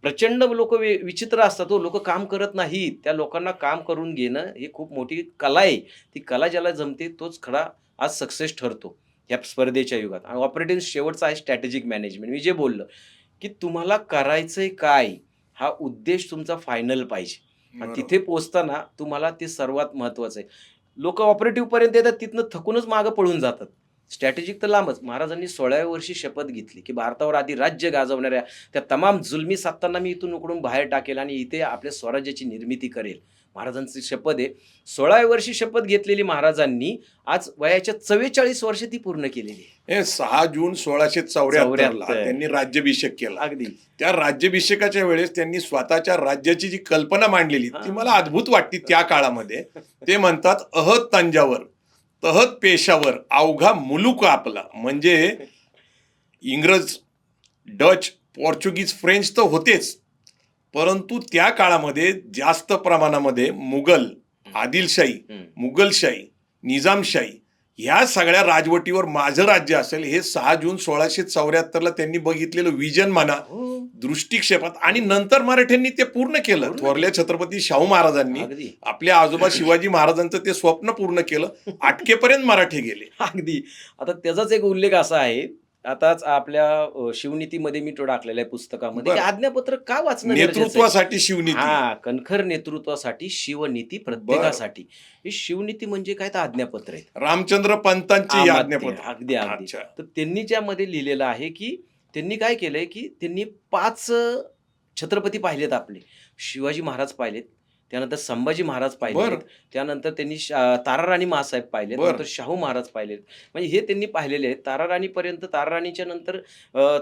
प्रचंड लोकं विचित्र असतात हो. लोकं काम करत नाहीत. त्या लोकांना काम करून घेणं ही खूप मोठी कला आहे. ती कला ज्याला जमते तोच खरा आज सक्सेस ठरतो या स्पर्धेच्या युगात. आणि ऑपरेटिव्ह शेवटचा आहे स्ट्रॅटेजिक मॅनेजमेंट. मी जे बोललो, की तुम्हाला करायचंय काय? हा उद्देश तुमचा फायनल पाहिजे. आणि बरोबर. तिथे पोहोचताना तुम्हाला ते सर्वात महत्त्वाचं आहे. लोकं ऑपरेटिव्हपर्यंत येतात, तिथनं थकूनच मागं पळून जातात. स्ट्रॅटेजिक तर लांबच. महाराजांनी 16व्या वर्षी शपथ घेतली, की भारतावर आधी राज्य गाजवणाऱ्या त्या तमाम जुलमी सत्तांना मी इथून उकडून बाहेर टाकेल आणि इथे आपल्या स्वराज्याची निर्मिती करेल. महाराजांची शपथ आहे. 16व्या वर्षी शपथ घेतलेली महाराजांनी आज वयाच्या 44 वर्ष ती पूर्ण केलेली आहे. हे 6 जून 1674 ला 74. त्यांनी राज्याभिषेक केला. अगदी. त्या राज्याभिषेकाच्या वेळेस त्यांनी स्वतःच्या राज्याची जी कल्पना मांडलेली ती हां. मला अद्भुत वाटते त्या काळामध्ये. ते म्हणतात, अहत तंजावर, तहत पेशावर, अवघा मुलूक आपला. म्हणजे इंग्रज, डच, पोर्चुगीज, फ्रेंच तर होतेच, परंतु त्या काळामध्ये जास्त प्रमाणामध्ये मुघल, आदिलशाही, मुघलशाही, निजामशाही ह्या सगळ्या राजवटीवर माझं राज्य असेल हे 6 जून 1674 ला त्यांनी बघितलेलं विजन म्हणा, हो. दृष्टिक्षेपात. आणि नंतर मराठ्यांनी ते पूर्ण केलं. पूर्ण थोरल्या छत्रपती शाहू महाराजांनी अगदी. आपल्या आजोबा शिवाजी महाराजांचं ते स्वप्न पूर्ण केलं. अटकेपर्यंत मराठे गेले. अगदी. आता त्याचाच एक उल्लेख असा आहे, आताच आपल्या शिवनीतीमध्ये मी तो टाकलेला आहे पुस्तकामध्ये, की बरं. आज्ञापत्र का वाचणं गरजेचं आहे? नेतृत्वासाठी शिवनीती. हा, कणखर नेतृत्वासाठी शिवनीती बरं. प्रत्येकासाठी. ही शिवनीती म्हणजे काय, तर आज्ञापत्र आहेत. रामचंद्र पंतांची ही अमात्य, आज्ञापत्र. अगदी अगदी. अच्छा. तर त्यांनी ज्यामध्ये लिहिलेलं आहे, की त्यांनी काय केलंय, की त्यांनी 5 छत्रपती पाहिलेत आपले. शिवाजी महाराज पाहिलेत, त्यानंतर संभाजी महाराज पाहिलेत, बरं. त्यानंतर त्यांनी ताराराणी माँसाहेब पाहिलेत, बरं. नंतर शाहू महाराज पाहिलेत. म्हणजे हे त्यांनी पाहिलेले आहेत. ताराराणीपर्यंत, ताराराणीच्या नंतर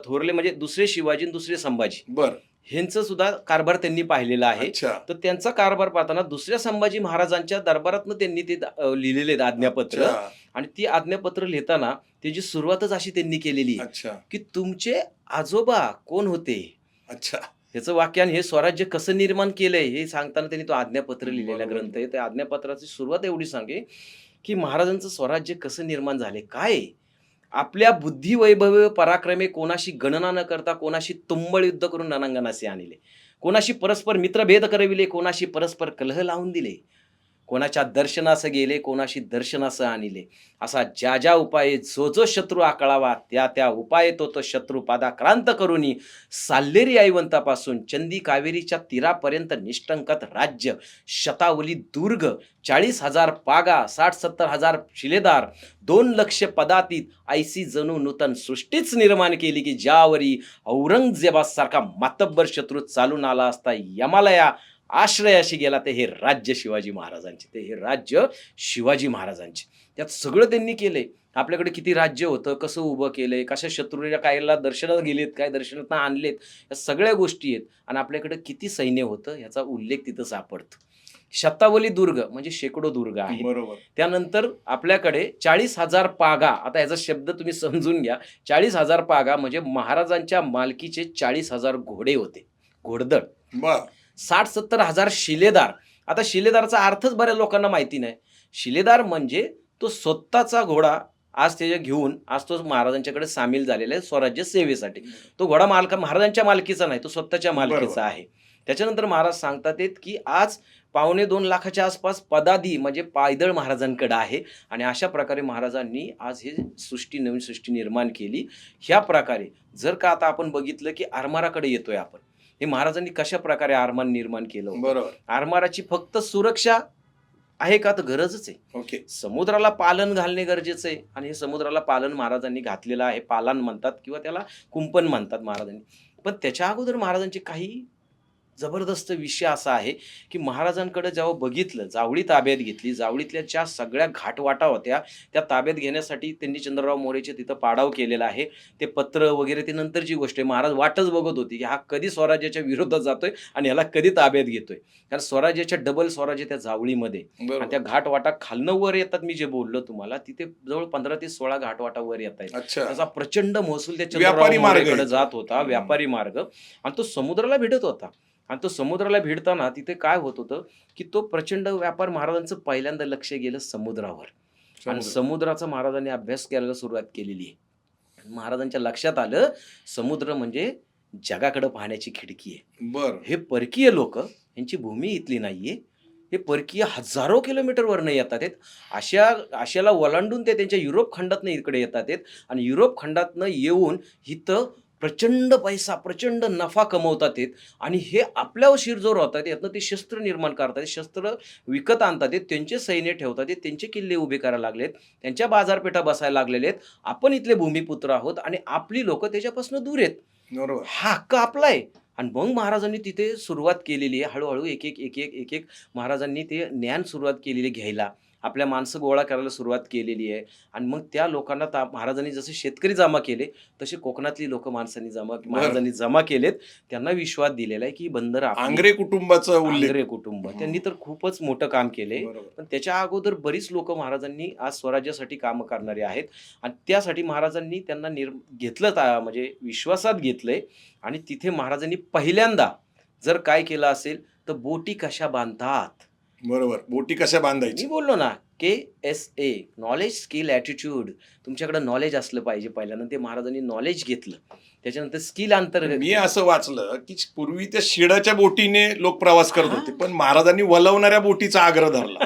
थोरले म्हणजे दुसरे शिवाजी आणि दुसरे संभाजी बर. ह्यांचं सुद्धा कारभार त्यांनी पाहिलेला आहे. अच्छा. तर त्यांचा कारभार पाहताना दुसऱ्या संभाजी महाराजांच्या दरबारातनं त्यांनी ते लिहिलेले आहेत आज्ञापत्र. अच्छा. आणि ती आज्ञापत्र लिहिताना त्याची सुरुवातच अशी त्यांनी केलेली आहे, अच्छा. की तुमचे आजोबा कोण होते? अच्छा. ह्याचं वाक्य आणि हे स्वराज्य कसं निर्माण केलंय हे सांगताना त्यांनी तो आज्ञापत्र लिहिलेला बरोबर. ग्रंथ आहे. त्या आज्ञापत्राची सुरुवात एवढी सांगे, की महाराजांचं स्वराज्य कसं निर्माण झाले, काय आहे? आपल्या बुद्धी वैभव पराक्रमे कोणाशी गणना न करता कोणाशी तुंबळ युद्ध करून रणांगणासे आणले, कोणाशी परस्पर मित्रभेद करविले, कोणाशी परस्पर कलह लावून दिले, कोणाच्या दर्शनास गेले, कोणाशी दर्शनास आणले. असा ज्या ज्या उपाये जो जो शत्रू आकळावा, त्या त्या उपाये तो तो शत्रू पादाक्रांत करुनी साल्लेरी ऐवंतापासून चंदी कावेरीच्या तीरापर्यंत निष्टंकत राज्य, शतावली दुर्ग, 40,000 पागा, 60-70,000 शिलेदार, 2,00,000 पदातीत, ऐसी जणू नूतन सृष्टीच निर्माण केली, की ज्यावरी औरंगजेबासारखा मातब्बर शत्रू चालून आला असता यमालया आश्रयाशी गेला, ते हे राज्य शिवाजी महाराजांचे, ते हे राज्य शिवाजी महाराजांचे. त्यात सगळं त्यांनी केलंय. आपल्याकडे किती राज्य होतं, कसं उभं केलंय, कशा शत्रूला कायला दर्शनात गेलेत, काय दर्शनात आणलेत, या सगळ्या गोष्टी आहेत. आणि आपल्याकडे किती सैन्य होतं याचा उल्लेख तिथं सापडतो. शतावली दुर्ग म्हणजे शेकडो दुर्ग आहेत. बरोबर. त्यानंतर आपल्याकडे 40,000 पागा. आता याचा शब्द तुम्ही समजून घ्या. 40,000 पागा म्हणजे महाराजांच्या मालकीचे 40,000 घोडे होते, घोडदळ. बर. 60-70,000 शिलेदार. आता शिलेदारचा अर्थच बऱ्याच लोकांना माहिती नाही. शिलेदार म्हणजे तो स्वतःचा घोडा आज त्याच्या घेऊन आज तो महाराजांच्याकडे सामील झालेला आहे स्वराज्य सेवेसाठी. तो घोडा महाराजांच्या मालकीचा नाही, तो स्वतःच्या मालकीचा बरोबर. आहे. त्याच्यानंतर महाराज सांगतात आहेत, की आज 2.25 लाखाच्या आसपास पदादी म्हणजे पायदळ महाराजांकडे आहे. आणि अशा प्रकारे महाराजांनी आज ही नवीन सृष्टी निर्माण केली. ह्या प्रकारे जर का आता आपण बघितलं, की आरमाराकडे येतोय आपण, हे महाराजांनी कशा प्रकारे आरमार निर्माण केलं होतं. बरोबर. आरमाराची फक्त सुरक्षा आहे का, तर गरजच आहे. ओके. समुद्राला पालन घालणे गरजेचं आहे. आणि हे समुद्राला पालन महाराजांनी घातलेलं आहे. पालन म्हणतात किंवा त्याला कुंपण म्हणतात महाराजांनी. पण त्याच्या अगोदर महाराजांचे काही जबरदस्त विषय असा आहे, की महाराजांकडे जेव्हा बघितलं, जावळी ताब्यात घेतली, जावळीतल्या ज्या सगळ्या घाटवाटा होत्या त्या ताब्यात घेण्यासाठी त्यांनी चंद्रराव मोरेचे तिथं पाडाव केलेला आहे. ते पत्र वगैरे ते नंतरची गोष्ट आहे. महाराज वाटच बघत होती, की हा कधी स्वराज्याच्या विरोधात जातोय आणि ह्याला कधी ताब्यात घेतोय. कारण स्वराज्याच्या डबल स्वराज्य त्या जावळीमध्ये. आणि त्या बरोबर. घाटवाटा खालनं वर येतात. मी जे बोललो तुम्हाला, तिथे जवळ 15 ते 16 घाटवाटा वर येत आहेत. अच्छा. त्याचा प्रचंड महसूल त्या व्यापारी चंद्रराव मार्ग मोरेकडे आहे. जात होता, व्यापारी मार्ग. आणि तो समुद्राला भिडत होता. आणि तो समुद्राला भिडताना तिथे काय होत होतं, की तो प्रचंड व्यापार महाराजांचं पहिल्यांदा लक्ष गेलं समुद्रावर. आणि समुद्राचा महाराजांनी अभ्यास करायला सुरुवात केलेली आहे. महाराजांच्या लक्षात आलं, समुद्र म्हणजे जगाकडे पाहण्याची खिडकी आहे. बर. हे परकीय लोक, यांची भूमी इथली नाहीये. हे परकीय हजारो किलोमीटरवरनं येतात आहेत. आशियाला ओलांडून ते त्यांच्या युरोप खंडातनं इकडे येतात आहेत. आणि युरोप खंडातनं येऊन इथं प्रचंड पैसा, प्रचंड नफा कमवतात आहेत. आणि हे आपल्यावर शिरजोर होतात. यातनं ते शस्त्र निर्माण करतात, शस्त्र विकत आणतात, त्यांचे सैन्य ठेवतात, त्यांचे किल्ले उभे करायला लागलेत, त्यांच्या बाजारपेठा बसायला लागलेले आहेत. आपण इथले भूमिपुत्र आहोत आणि आपली लोक त्याच्यापासून दूर आहेत. बरोबर. हा हक्क आपला आहे. आणि मग महाराजांनी तिथे सुरुवात केलेली आहे. हळूहळू एक एक महाराजांनी ते ज्ञान सुरुवात केलेली घ्यायला, आपल्या माणसं गोळा करायला सुरुवात केलेली आहे. आणि मग त्या लोकांना महाराजांनी जसे शेतकरी जमा केले, तसे कोकणातली लोक महाराजांनी जमा केलेत. त्यांना विश्वास दिलेला आहे, की बंदर आंग्रे कुटुंबाचा उल्लेख. आंग्रे कुटुंब त्यांनी तर खूपच मोठं काम केले. बरोबर. पण त्याच्या अगोदर बरीच लोक महाराजांनी आज स्वराज्यासाठी काम करणारे आहेत. आणि त्यासाठी महाराजांनी त्यांना घेतलं, म्हणजे विश्वासात घेतलंय. आणि तिथे महाराजांनी पहिल्यांदा जर काय केलं असेल, तर बोटी कशा बांधतात. बरोबर. बोटी कशा बांधायची. मी बोललो ना, KSA, नॉलेज स्किल ॲटिट्यूड. तुमच्याकडे नॉलेज असलं पाहिजे पहिल्यांदा. ते महाराजांनी नॉलेज घेतलं, त्याच्यानंतर स्किल अंतर्गत. मी असं वाचलं, की पूर्वी त्या शिडाच्या बोटीने लोक प्रवास करत होते, पण महाराजांनी वलवणाऱ्या बोटीचा आग्रह धरला.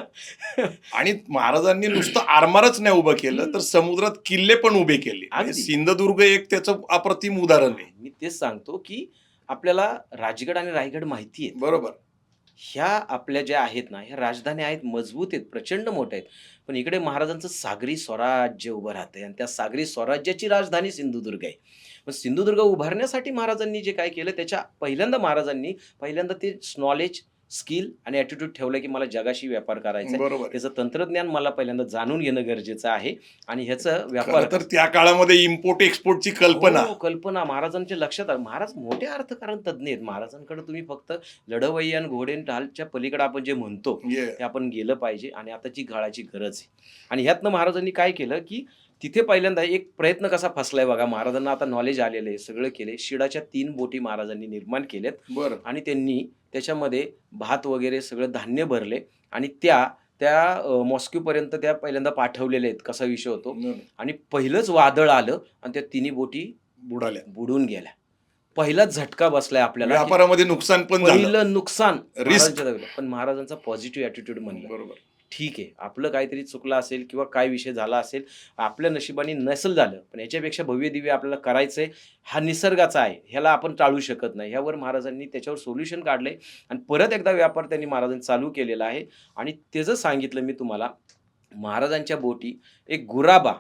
आणि महाराजांनी नुसतं आरमारच नाही उभं केलं तर समुद्रात किल्ले पण उभे केले. म्हणजे अगदी. सिंधुदुर्ग एक त्याचं अप्रतिम उदाहरण आहे. मी तेच सांगतो की आपल्याला राजगड आणि रायगड माहिती आहे. बरोबर. ह्या आपल्या ज्या आहेत ना, ह्या राजधान्या आहेत, मजबूत आहेत, प्रचंड मोठ्या आहेत. पण इकडे महाराजांचं सागरी स्वराज्य उभं राहतंय आणि त्या सागरी स्वराज्याची राजधानी सिंधुदुर्ग आहे. मग सिंधुदुर्ग उभारण्यासाठी महाराजांनी जे काय केलं, त्याच्या पहिल्यांदा ते नॉलेज, स्किल आणि ॲटिट्यूड ठेवलं, की मला जगाशी व्यापार करायचा आहे. बरोबर आहे. त्याचं तंत्रज्ञान मला पहिल्यांदा जाणून घेणं गरजेचं आहे आणि ह्याचं व्यापार खरं तर त्या काळामध्ये इम्पोर्ट एक्सपोर्टची कल्पना कल्पना महाराजांच्या लक्षात आलं. महाराज मोठे अर्थकारण तज्ञ आहेत. महाराजांकडे तुम्ही फक्त लढवय्या आणि घोडे ढालच्या पलीकडे आपण जे म्हणतो ये ते आपण गेलं पाहिजे आणि आताची काळाची गरज आहे. आणि ह्यातनं महाराजांनी काय केलं, की तिथे पहिल्यांदा एक प्रयत्न कसा फसलाय बघा. महाराजांना आता नॉलेज आलेलं आहे, सगळं केलंय. शिडाच्या 3 बोटी महाराजांनी निर्माण केल्यात बरं. आणि त्यांनी त्याच्यामध्ये भात वगैरे सगळं धान्य भरले आणि त्या मॉस्कोपर्यंत त्या पहिल्यांदा पाठवलेल्या आहेत. कसा विषय होतो आणि पहिलंच वादळ आलं आणि त्या तिन्ही बोटी बुडाल्या. बुडून गेल्या. पहिलाच झटका बसलाय आपल्याला, की व्यापारामध्ये नुकसान पण झालं. पहिलं नुकसान रिस्क. महाराजांच्या जागेला. पण महाराजांचा पॉझिटिव्ह ॲटिट्यूड म्हणलं, बरोबर. ठीक आहे, आपलं काहीतरी चुकलं असेल किंवा काय विषय झाला असेल, आपल्या नशिबाने नसेल झालं, पण याच्यापेक्षा भव्य दिव्य आपल्याला करायचंय. हा निसर्गाचा आहे, ह्याला आपण टाळू शकत नाही. ह्यावर महाराजांनी त्याच्यावर सोल्युशन काढलंय आणि परत एकदा व्यापार त्यांनी महाराजांनी चालू केलेला आहे. आणि त्याचं सांगितलं मी तुम्हाला, महाराजांच्या बोटी एक गुराबा,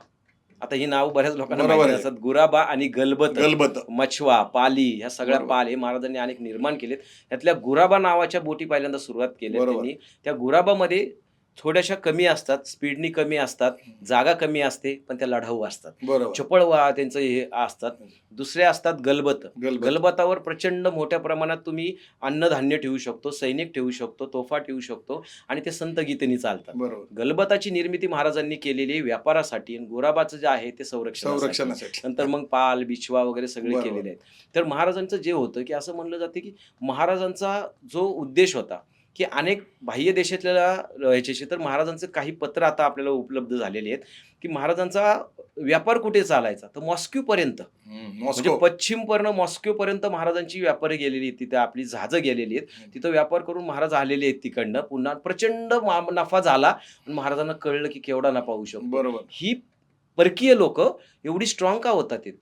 आता ही नाव बऱ्याच लोकांना बरोबर माहिती आहे. नसतात. गुराबा आणि गलबत, गलबत. मछवा, पाली, ह्या सगळ्या बरोबर. पाल हे महाराजांनी अनेक निर्माण केलेत. त्यातल्या गुराबा नावाच्या बोटी पहिल्यांदा सुरुवात केली बरोबर. त्यांनी. त्या गुराबामध्ये थोड्याशा कमी असतात, स्पीडनी कमी असतात, जागा कमी असते, पण त्या लढाऊ असतात. बरोबर. चपळ त्यांचं हे असतात. दुसऱ्या असतात गलबत. गलबत. गलबतावर प्रचंड मोठ्या प्रमाणात तुम्ही अन्नधान्य ठेवू शकतो, सैनिक ठेवू शकतो, तोफा ठेवू शकतो आणि ते संत गीतेने चालतात. बरोबर. गलबताची निर्मिती महाराजांनी केलेली आहे व्यापारासाठी आणि गुराबाचं जे आहे ते संरक्षणासाठी. संरक्षणासाठी. नंतर मग पाल, बिछवा वगैरे सगळे बरोबर. केलेले आहेत. तर महाराजांचं जे होतं, की असं म्हणलं जातं, की महाराजांचा जो उद्देश होता, की अनेक बाह्य देशातल्या ह्याच्याशी, तर महाराजांचं काही पत्र आता आपल्याला उपलब्ध झालेली आहेत, की महाराजांचा व्यापार कुठे चालायचा, तर मॉस्कोपर्यंत, म्हणजे मॉस्को. पश्चिमपर्यंत मॉस्कोपर्यंत महाराजांची व्यापारी गेलेली आहेत. तिथे आपली जहाजं गेलेली आहेत. तिथं व्यापार करून महाराज आलेले आहेत तिकडनं. पुन्हा प्रचंड नफा झाला आणि महाराजांना कळलं, की केवढा नफा होऊ शकतो. बरोबर. ही परकीय लोक एवढी स्ट्रॉंग का होतात ते?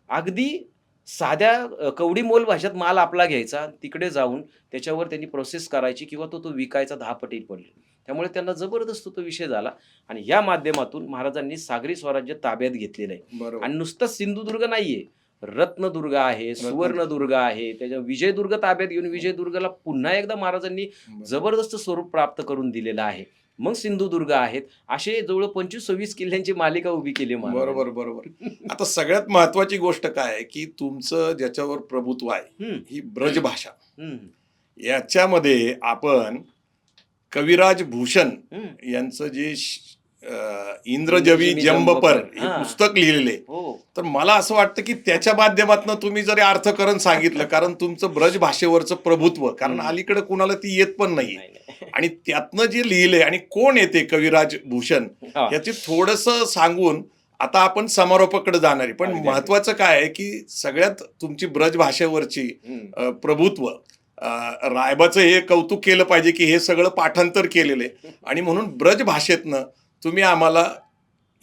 अगदी साध्या कवडी मोल भाषेत माल आपला घ्यायचा, तिकडे जाऊन त्याच्यावर त्यांनी प्रोसेस करायची किंवा तो विकायचा 10 पटीत पडले. त्यामुळे त्यांना जबरदस्त तो विषय झाला आणि या माध्यमातून महाराजांनी सागरी स्वराज्य ताब्यात घेतलेलं आहे. बरोबर. आणि नुसतं सिंधुदुर्ग नाहीये, रत्नदुर्ग आहे, सुवर्णदुर्ग आहे, त्याच्या विजयदुर्ग ताब्यात घेऊन विजयदुर्गला पुन्हा एकदा महाराजांनी जबरदस्त स्वरूप प्राप्त करून दिलेलं आहे. मग सिंधुदुर्ग आहेत. असे जवळ 25-26 किल्ल्यांची मालिका उभी केली महाराजांनी. बरोबर. बरोबर. आता सगळ्यात महत्वाची गोष्ट काय आहे, की तुमचं ज्याच्यावर प्रभुत्व आहे हम्म, ही ब्रजभाषा. हम्म, याच्यामध्ये आपण कविराज भूषण हम्म. यांचं जे इंद्रजवी जंबपर हे हा. पुस्तक लिहिलेले, हो, तर मला असं वाटतं की त्याच्या माध्यमातून तुम्ही जरी अर्थकरण सांगितलं, कारण तुमचं ब्रज भाषेवरचं प्रभुत्व, कारण हम्म. अलीकडे कुणाला ती येत पण नाही, नाही, नाही. आणि त्यातनं जे लिहिलंय आणि कोण येते कविराज भूषण हा. याची थोडंसं सांगून आता आपण समारोपाकडे जाणार आहे. पण अगदी, अगदी. महत्वाचं काय आहे की सगळ्यात तुमची ब्रज भाषेवरची हम्म. प्रभुत्व, रायबाचं हे कौतुक केलं पाहिजे की हे सगळं पाठांतर केलेलं आहे आणि म्हणून ब्रज भाषेतनं तुम्ही आम्हाला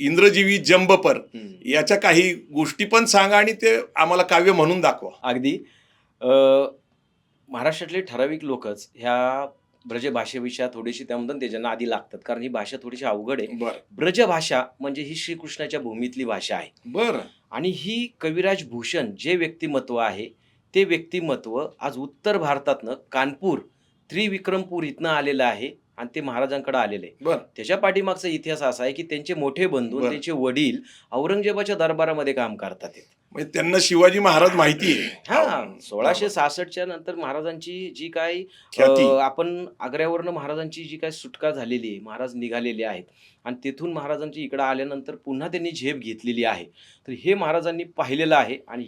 इंद्रजीवी जंबपर हम्म. याच्या काही गोष्टी पण सांगा आणि ते आम्हाला काव्य म्हणून दाखवा. अगदी महाराष्ट्रातले ठराविक लोकच ह्या ब्रजभाषेविषयी थोडीशी त्यामधून त्याच्या आधी लागतात, कारण ही भाषा थोडीशी अवघड आहे. बर ब्रजभाषा म्हणजे ही श्रीकृष्णाच्या भूमीतली भाषा आहे बर आणि ही कविराज भूषण जे व्यक्तिमत्व आहे ते व्यक्तिमत्व आज उत्तर भारतातनं कानपूर, त्रिविक्रमपूर इथनं आलेलं आहे आणि ते महाराजांकडे आलेले आहे. बर त्याच्या पाठीमागचा इतिहास असा आहे की त्यांचे मोठे बंधू, बरं. त्यांचे वडील औरंगजेबाच्या दरबारामध्ये काम करतात ते. म्हणजे त्यांना शिवाजी महाराज माहिती हा, आहे. 1666च्या नंतर महाराजांची जी काही ख्याती. आपण आग्र्यावरनं महाराजांची जी काही सुटका झालेली आहे, महाराज निघालेले आहेत आणि तिथून महाराजांची इकडं आल्यानंतर पुन्हा त्यांनी झेप घेतलेली आहे. तर हे महाराजांनी पाहिलेलं आहे आणि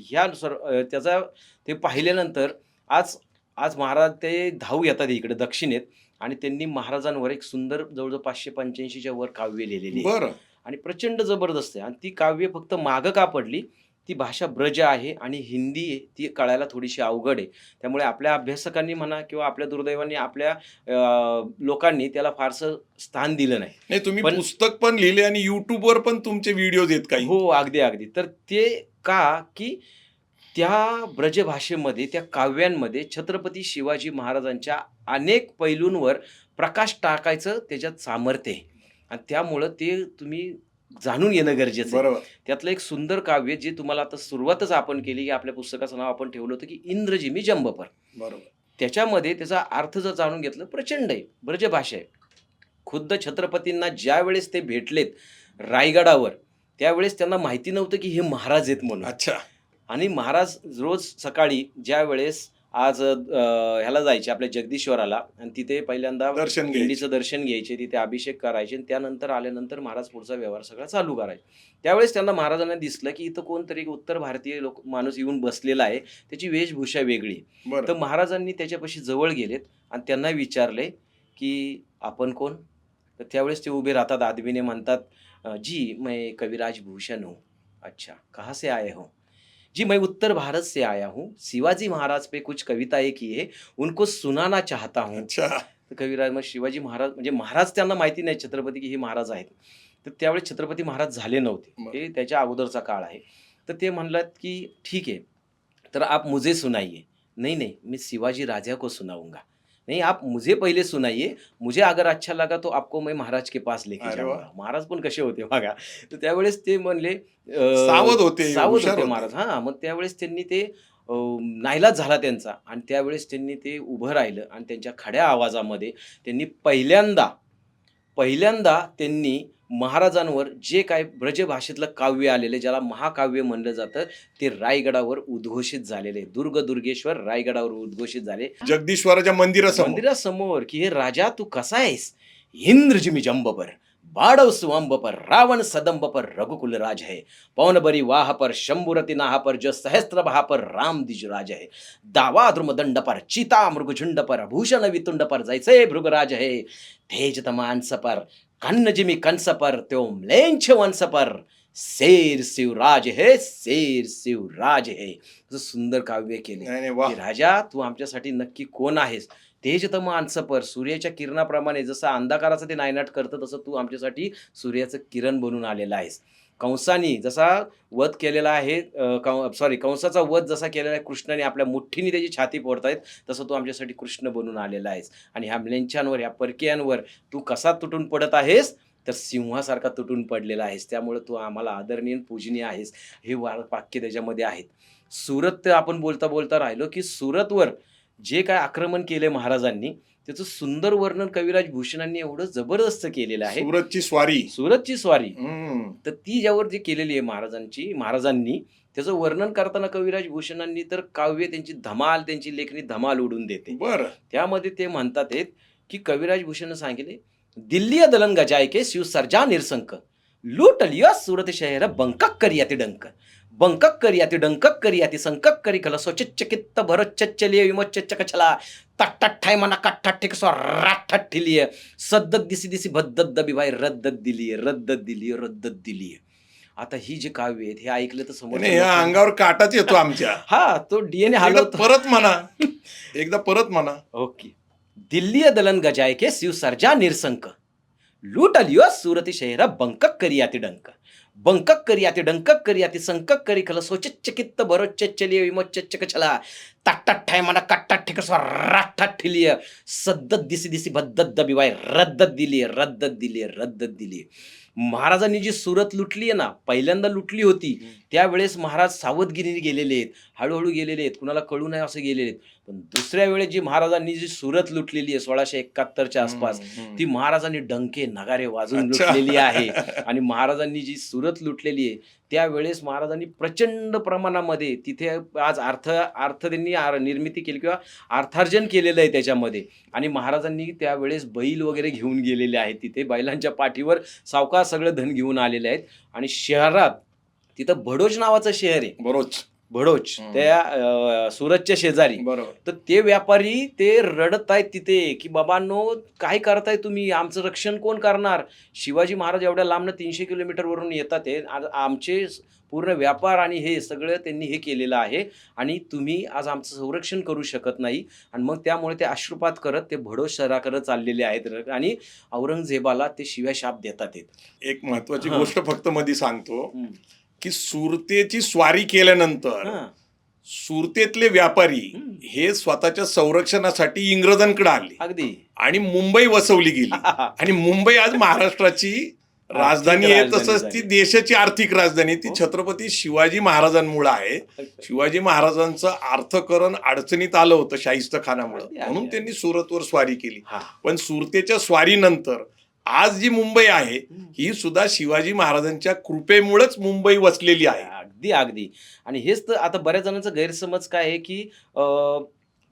त्याचा ते पाहिल्यानंतर आज आज महाराज ते धाव येतात इकडे दक्षिणेत आणि त्यांनी महाराजांवर एक सुंदर जवळजवळ 585च्या वर काव्य लिहिलेली आहे बर आणि प्रचंड जबरदस्त आहे. आणि ती काव्य फक्त मागं का पडली, ती भाषा ब्रज आहे आणि हिंदी आहे, ती कळायला थोडीशी अवघड आहे. त्यामुळे आपल्या अभ्यासकांनी म्हणा किंवा आपल्या दुर्दैवाने आपल्या लोकांनी त्याला फारसं स्थान दिलं नाही. नाही, तुम्ही पण पुस्तक पण लिहिले आणि युट्यूबवर पण तुमचे व्हिडिओज आहेत काही. हो, अगदी, अगदी. तर ते का, की त्या ब्रजभाषेमध्ये, त्या काव्यांमध्ये छत्रपती शिवाजी महाराजांच्या अनेक पैलूंवर प्रकाश टाकायचं त्याच्यात सामर्थ्य आहे आणि त्यामुळं ते तुम्ही जाणून घेणं गरजेचं आहे. बरोबर. त्यातलं एक सुंदर काव्य जे तुम्हाला आता सुरुवातच आपण केली, की आपल्या पुस्तकाचं नाव आपण ठेवलं होतं, की इंद्रजिमी जंबपर. बरोबर. त्याच्यामध्ये त्याचा अर्थ जर जाणून घेतलं, प्रचंड आहे, ब्रजभाषा आहे. खुद्द छत्रपतींना ज्यावेळेस ते भेटलेत रायगडावर, त्यावेळेस त्यांना माहिती नव्हतं, की हे महाराज आहेत म्हणून. अच्छा. आणि महाराज रोज सकाळी ज्यावेळेस आज ह्याला जायचे आपल्या जगदीश्वराला आणि तिथे पहिल्यांदा दर्शन घ्यायचे. दिंडीचं दर्शन घ्यायचे, तिथे अभिषेक करायचे आणि त्यानंतर आल्यानंतर महाराज पुढचा व्यवहार सगळा चालू करायचे. त्यावेळेस त्यांना महाराजांना दिसलं, की इथं कोणतरी एक उत्तर भारतीय माणूस येऊन बसलेला आहे, त्याची वेशभूषा वेगळी आहे. तर बरं. महाराजांनी त्याच्यापाशी जवळ गेलेत आणि त्यांना विचारले, की आपण कोण? तर त्यावेळेस ते उभे राहतात, आदमीने म्हणतात, जी मैं कविराज भूषण हूँ. अच्छा, कहाँ से आए हो? जी मैं उत्तर भारत से आया हूँ, शिवाजी महाराज पे कुछ कविताएं की है, उनको सुनाना चाहता हूँ. अच्छा. तर कविराज, मग शिवाजी महाराज म्हणजे महाराज त्यांना माहिती नाही छत्रपती की हे महाराज आहेत. तर त्यावेळेस छत्रपती महाराज झाले नव्हते, बरं. ते त्याच्या अगोदरचा काळ आहे. तर ते म्हणलात की ठीक है, तर आप मुझे सुनाइए. नहीं नहीं, मैं शिवाजी राजा को सुनाऊंगा. नहीं, आप मुझे पहिले सुनाइए, मुझे अगर अच्छा लगा तो आपको मैं महाराज के पास लेके अरे जाऊंगा. वाह! महाराज पण कसे होते बघा. तर त्यावेळेस ते म्हणले सावध होते, सावध हुशार होते होते. महाराज. हां, मग त्यावेळेस त्यांनी ते नाईलाज झाला त्यांचा आणि त्यावेळेस त्यांनी ते उभं राहिलं आणि त्यांच्या खड्या आवाजामध्ये त्यांनी पहिल्यांदा त्यांनी महाराजांवर जे काय ब्रजभाषेतलं काव्य आलेलं ज्याला महाकाव्य म्हणलं जातं, ते रायगडावर उद्घोषित झालेले. दुर्गेश्वर रायगडावर उद्घोषित झाले. जगदीश्वराच्या मंदिरासमोर. मंदिरासमोर, की हे राजा तू कसा आहेस? इंद्रजिमी जंबपर, बाडव सुअंब पर, रावण सदंब पर, रघुकुल राज है. पवन बरी वाह पर, शंभुरति नाह पर, जो सहस्त्र बहा पर, राम द्विजराज है. दावा द्रुमदंड पर, चिता मृगझुंड पर, भूषण वितुंड पर, जैसे भृगराज है. तेज तमांस पर, कन्न कंस पर, त्यो म्लेंछ वंश पर, शेर शिवराज है, शेर शिवराज है. असं सुंदर काव्य केले. नाही नाही, वा. की राजा तू आमच्यासाठी नक्की कोण आहेस? तेजतम अंशपर, सूर्याच्या किरणाप्रमाणे जसं अंधकाराचं ते नायनाट करतं तसं तू आमच्यासाठी सूर्याचं किरण बनून आलेला आहेस. कंसानी जसा वध केलेला आहे, कंसाचा वध जसा केलेला आहे कृष्णाने, आपल्या मुठ्ठीने त्याची छाती फोडतायत, तसं तू आमच्यासाठी कृष्ण बनून आलेला आहेस. आणि ह्या म्लेंछांवर, ह्या परकीयांवर तू कसा तुटून पडत आहेस? तर सिंहासारखा तुटून पडलेला आहेस. त्यामुळे तू आम्हाला आदरणीय पूजनीय आहेस. हे वाक्य त्याच्यामध्ये आहेत. सुरत आपण बोलता बोलता राहिलो, की सुरतवर जे काय आक्रमण केले महाराजांनी, त्याचं सुंदर वर्णन कविराज भूषणांनी एवढं जबरदस्त केलेलं आहे. सुरतची स्वारी. सुरतची स्वारी, हम्म. तर ती ज्यावर जी केलेली आहे महाराजांनी त्याचं वर्णन करताना कविराज भूषणांनी तर काव्य त्यांची धमाल, त्यांची लेखणी धमाल उडून देते. बरं. त्यामध्ये ते म्हणतात आहेत, की कविराज भूषण सांगितले, दिल्ली दलन गजाय के शिव सर्जा निरसंक, लूट लिया सूरत शहर बंकक करियाती डंक, बंकक करियाती डंकक करियाती संकक करी कला सोचिच्चकित्त भरोच्चलिय विमोच्च कछला तट्टठाय मना कट्टठिक सो राठठिलिय सद्दत दिसी भद्दत दबीबाई रद्दत दिलीय. आता ही जे काव्य आहेत हे ऐकलं तर समोर नाही, या अंगावर काटाच येतो आमच्या. हा, तो डीएनए एकदा हलवतो. परत म्हणा. एकदा परत म्हणा. ओके. दिल्ली दलन गजाय के शिव सर्जा निरसंक, लूट लियो सूरती शहर बंकक करियाती डंक, बंकक करियाती डंकक करियाती संकक करी खल सोचिच्चकित्त भरोच्चलिय विमोच्च कछला तट्टठाय मना कट्टठिक सो राठठिलिय सद्दत दिसी भद्दत दबीबाई रद्दत दिलीय. महाराजांनी जी सुरत लुटली आहे ना, पहिल्यांदा लुटली होती, त्यावेळेस महाराज सावधगिरीने गेलेले आहेत, हळूहळू गेलेले आहेत, कुणाला कळू नये असं गेलेले आहेत. पण दुसऱ्या वेळेस जी महाराजांनी जी सुरत लुटलेली आहे 1671च्या आसपास, ती महाराजांनी डंके नगारे वाजून अच्छा. लुटलेली आहे. आणि महाराजांनी जी सुरत लुटलेली आहे त्यावेळेस महाराजांनी प्रचंड प्रमाणामध्ये तिथे आज अर्थ त्यांनी निर्मिती केली किंवा अर्थार्जन केलेलं आहे त्याच्यामध्ये. आणि महाराजांनी त्यावेळेस बैल वगैरे घेऊन गेलेले आहेत, तिथे बैलांच्या पाठीवर सावकार सगळं धन घेऊन आलेले आहेत. आणि शहरात तिथं भडोज नावाचं शहर आहे. बरोच. भडोच हम्म. त्या सुरतच्या शेजारी. बरोबर. तर ते व्यापारी ते रडत आहेत तिथे की बाबांनो काय करताय तुम्ही, आमचं रक्षण कोण करणार. शिवाजी महाराज एवढ्या लांबनं 300 किलोमीटरवरून येतात आहे. आज आमचे पूर्ण व्यापार आणि हे सगळं त्यांनी हे केलेलं आहे आणि तुम्ही आज आमचं संरक्षण करू शकत नाही. आणि मग त्यामुळे ते अश्रुपात करत ते भडोस शहराकडे चाललेले आहेत आणि औरंगजेबाला ते शिव्या शाप देतात आहेत. एक महत्वाची हां. गोष्ट फक्त मध्ये सांगतो हं. की सुरतेची स्वारी केल्यानंतर हां. सुरतेतले व्यापारी हं. हे स्वतःच्या संरक्षणासाठी इंग्रजांकडे आले अगदी आणि मुंबई वसवली गेली. आणि मुंबई आज महाराष्ट्राची राजधानी आहे, राजधानी तसंच झाली. ती देशाची आर्थिक राजधानी. ती हो. छत्रपती शिवाजी महाराजांमुळे आहे. शिवाजी महाराजांचं अर्थकरण अडचणीत आलं होतं शाहिस्ते खानामुळे, अगदी, म्हणून अगदी. त्यांनी सुरतवर स्वारी केली. हा. पण सुरतेच्या स्वारीनंतर आज जी मुंबई आहे हं. ही सुद्धा शिवाजी महाराजांच्या कृपेमुळेच मुंबई वसलेली आहे. अगदी अगदी. आणि हेच तर आता बऱ्याच जणांचा गैरसमज काय आहे की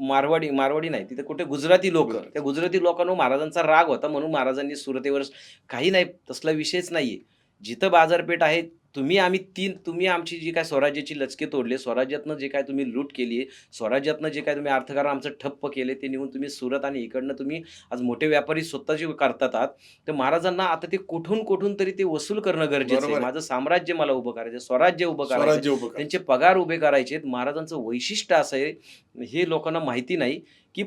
मारवाडी नाही, तिथे कुठे गुजराती लोक, गुजराती. त्या गुजराती लोकांवर महाराजांचा राग होता म्हणून महाराजांनी सुरतेवर काही नाही, तसला विषयच नाहीये. जिथं बाजारपेठ आहे, तुम्ही आमची जी काय स्वराज्याची लचके तोडले, स्वराज्यातनं जे काय तुम्ही लूट केली, स्वराज्यातनं जे काय तुम्ही अर्थकारण आमचं ठप्प केले, ते नेऊन तुम्ही सुरत आणि इकडनं तुम्ही आज मोठे व्यापारी स्वतःचे करतात आहात. तर महाराजांना आता ते कुठून तरी ते वसूल करणं गरजेचं बरोबर आहे. आहे. माझं साम्राज्य मला उभं करायचं, स्वराज्य उभं करायचं, स्वराज्य उभं करा. त्यांचे पगार उभे करायचे आहेत. महाराजांचं वैशिष्ट्य असं आहे, हे लोकांना माहिती नाही की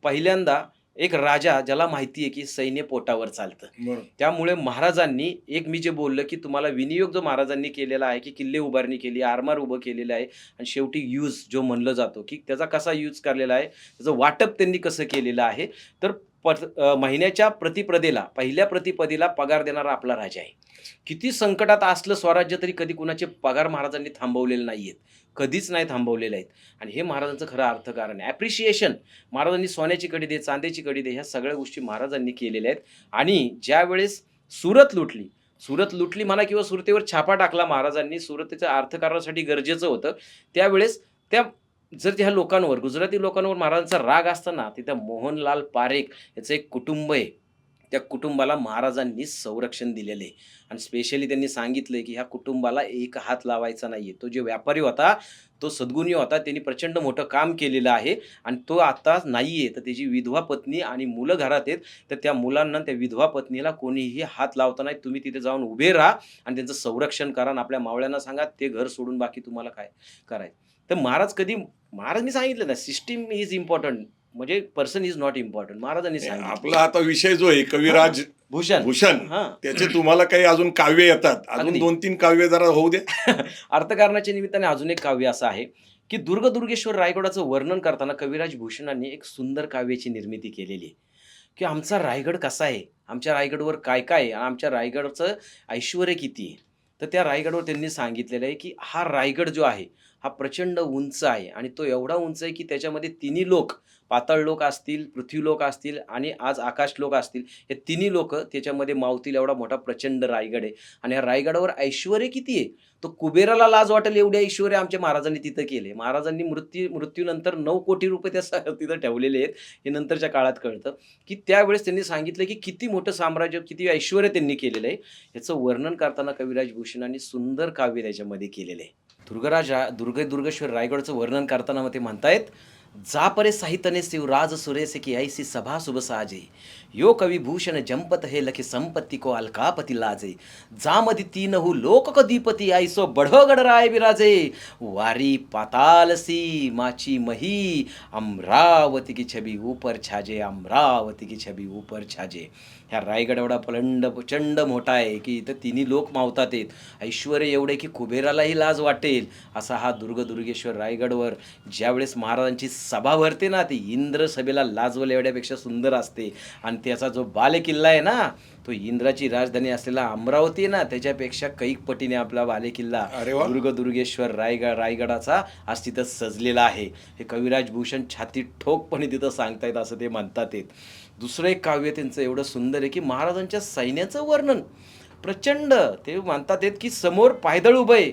पहिल्यांदा एक राजा ज्याला माहिती आहे की सैन्य पोटावर चालतं. बरोबर. त्यामुळे महाराजांनी एक मी जे बोललं की तुम्हाला विनियोग जो महाराजांनी केलेला आहे की किल्ले उभारणी केली, आरमार उभं केलेलं आहे आणि शेवटी यूज जो म्हणलं जातो की त्याचा कसा यूज केलेला आहे, त्याचं वाटप त्यांनी कसं केलेलं आहे. तर महिन्याच्या पहिल्या प्रतिपदेला पगार देणारा आपला राजा आहे. किती संकटात असलं स्वराज्य तरी कधी कुणाचे पगार महाराजांनी थांबवलेले नाहीयेत, कधीच नाही थांबवलेले आहेत. आणि हे महाराजांचं खरं अर्थकारण आहे. ॲप्रिशिएशन महाराजांनी सोन्याची कडी दे, चांदीची कडी दे, ह्या सगळ्या गोष्टी महाराजांनी केलेल्या आहेत. आणि ज्या वेळेस सुरत लुटली म्हणा किंवा सुरतेवर छापा टाकला महाराजांनी, सुरतेच्या अर्थकारणासाठी गरजेचं होतं, त्यावेळेस जर ह्या लोकांवर, गुजराती लोकांवर महाराजांचा राग असताना, तिथं मोहनलाल पारेख याचं एक कुटुंब आहे, त्या कुटुंबाला महाराजांनी संरक्षण दिलेलं आहे. आणि स्पेशली त्यांनी सांगितलंय की ह्या कुटुंबाला एक हात लावायचा नाहीये. तो जो व्यापारी होता, तो सद्गुणी होता, त्यांनी प्रचंड मोठं काम केलेलं आहे आणि तो आता नाहीये. तर त्याची विधवा पत्नी आणि मुलं घरात आहेत. तर त्या मुलांना, त्या विधवा पत्नीला कोणीही हात लावता नाही. तुम्ही तिथे जाऊन उभे राहा आणि त्यांचं संरक्षण करा आणि आपल्या मावळ्यांना सांगा ते घर सोडून बाकी तुम्हाला काय करायचं. तर महाराजांनी सांगितलं ना, सिस्टीम इज इम्पॉर्टंट, म्हणजे पर्सन इज नॉट इम्पॉर्टंट. महाराजांनी सांगितलं. आपला आता विषय जो आहे कविराज भूषण, हां. त्याचे तुम्हाला काही अजून काव्य येतात, अजून अगदी. 2-3 काव्य जरा होऊ दे. अर्थकारणाच्या निमित्ताने अजून एक काव्य असं आहे की दुर्गेश्वर रायगडाचं वर्णन करताना कविराज भूषणांनी एक सुंदर काव्याची निर्मिती केलेली आहे की आमचा रायगड कसा आहे, आमच्या रायगडवर काय काय आहे आणि आमच्या रायगडचं ऐश्वर किती आहे. तर त्या रायगडवर त्यांनी सांगितलेलं आहे की हा रायगड जो आहे हा प्रचंड उंच आहे आणि तो एवढा उंच आहे की त्याच्यामध्ये तिन्ही लोक, पाताळ लोक असतील, पृथ्वीलोक असतील आणि आज आकाश लोक असतील, हे तिन्ही लोक त्याच्यामध्ये मावतील एवढा मोठा प्रचंड रायगड आहे. आणि या रायगडावर ऐश्वर किती आहे, तो कुबेराला लाज वाटेल एवढे ऐश्वर आमच्या महाराजांनी तिथं केले. महाराजांनी मृत्यूनंतर 9 कोटी रुपये त्या तिथं ठेवलेले आहेत. हे नंतरच्या काळात कळतं की त्यावेळेस त्यांनी सांगितलं की किती मोठं साम्राज्य, किती ऐश्वर त्यांनी केलेलं आहे. याचं वर्णन करताना कविराज भूषणांनी सुंदर काव्य त्याच्यामध्ये केलेलं आहे. दुर्गेश्वर रायगडचं वर्णन करताना मग ते म्हणतायत, जा परे साहितने शिवराज सुरेसे की ऐसी सभा शुभ साजे, यो कविभूषण जंपत हे लखे संपत्ती को अलकापती लाजे, जा मधी तीनहु लोक कधीपती ऐसो बढो गडराय विराजे, वारी पातालसी माची मही अमरावती की छबी ऊपर छाजे, अमरावती की छबी ऊपर छाजे. ह्या रायगड एवढा प्रचंड मोठा आहे की इथं तिन्ही लोक मावतात आहेत. ऐश्वर एवढे की कुबेरालाही लाज वाटेल असा हा दुर्गेश्वर रायगडवर ज्यावेळेस महाराजांची सभा भरते ना, ती इंद्र सभेला लाजवल्या एवढ्यापेक्षा सुंदर असते. आणि त्याचा जो बालेकिल्ला आहे ना, तो इंद्राची राजधानी असलेला अमरावती आहे ना, त्याच्यापेक्षा कैक पटीने आपला बालेकिल्ला अरे वा. दुर्गेश्वर रायगडाचा आज तिथं सजलेला आहे. हे कविराज भूषण छाती ठोकपणे तिथं सांगतायत, असं ते म्हणतात. दुसरं एक काव्य त्यांचं एवढं सुंदर आहे की महाराजांच्या सैन्याचं वर्णन प्रचंड, ते म्हणतात की समोर पायदळ उभं आहे,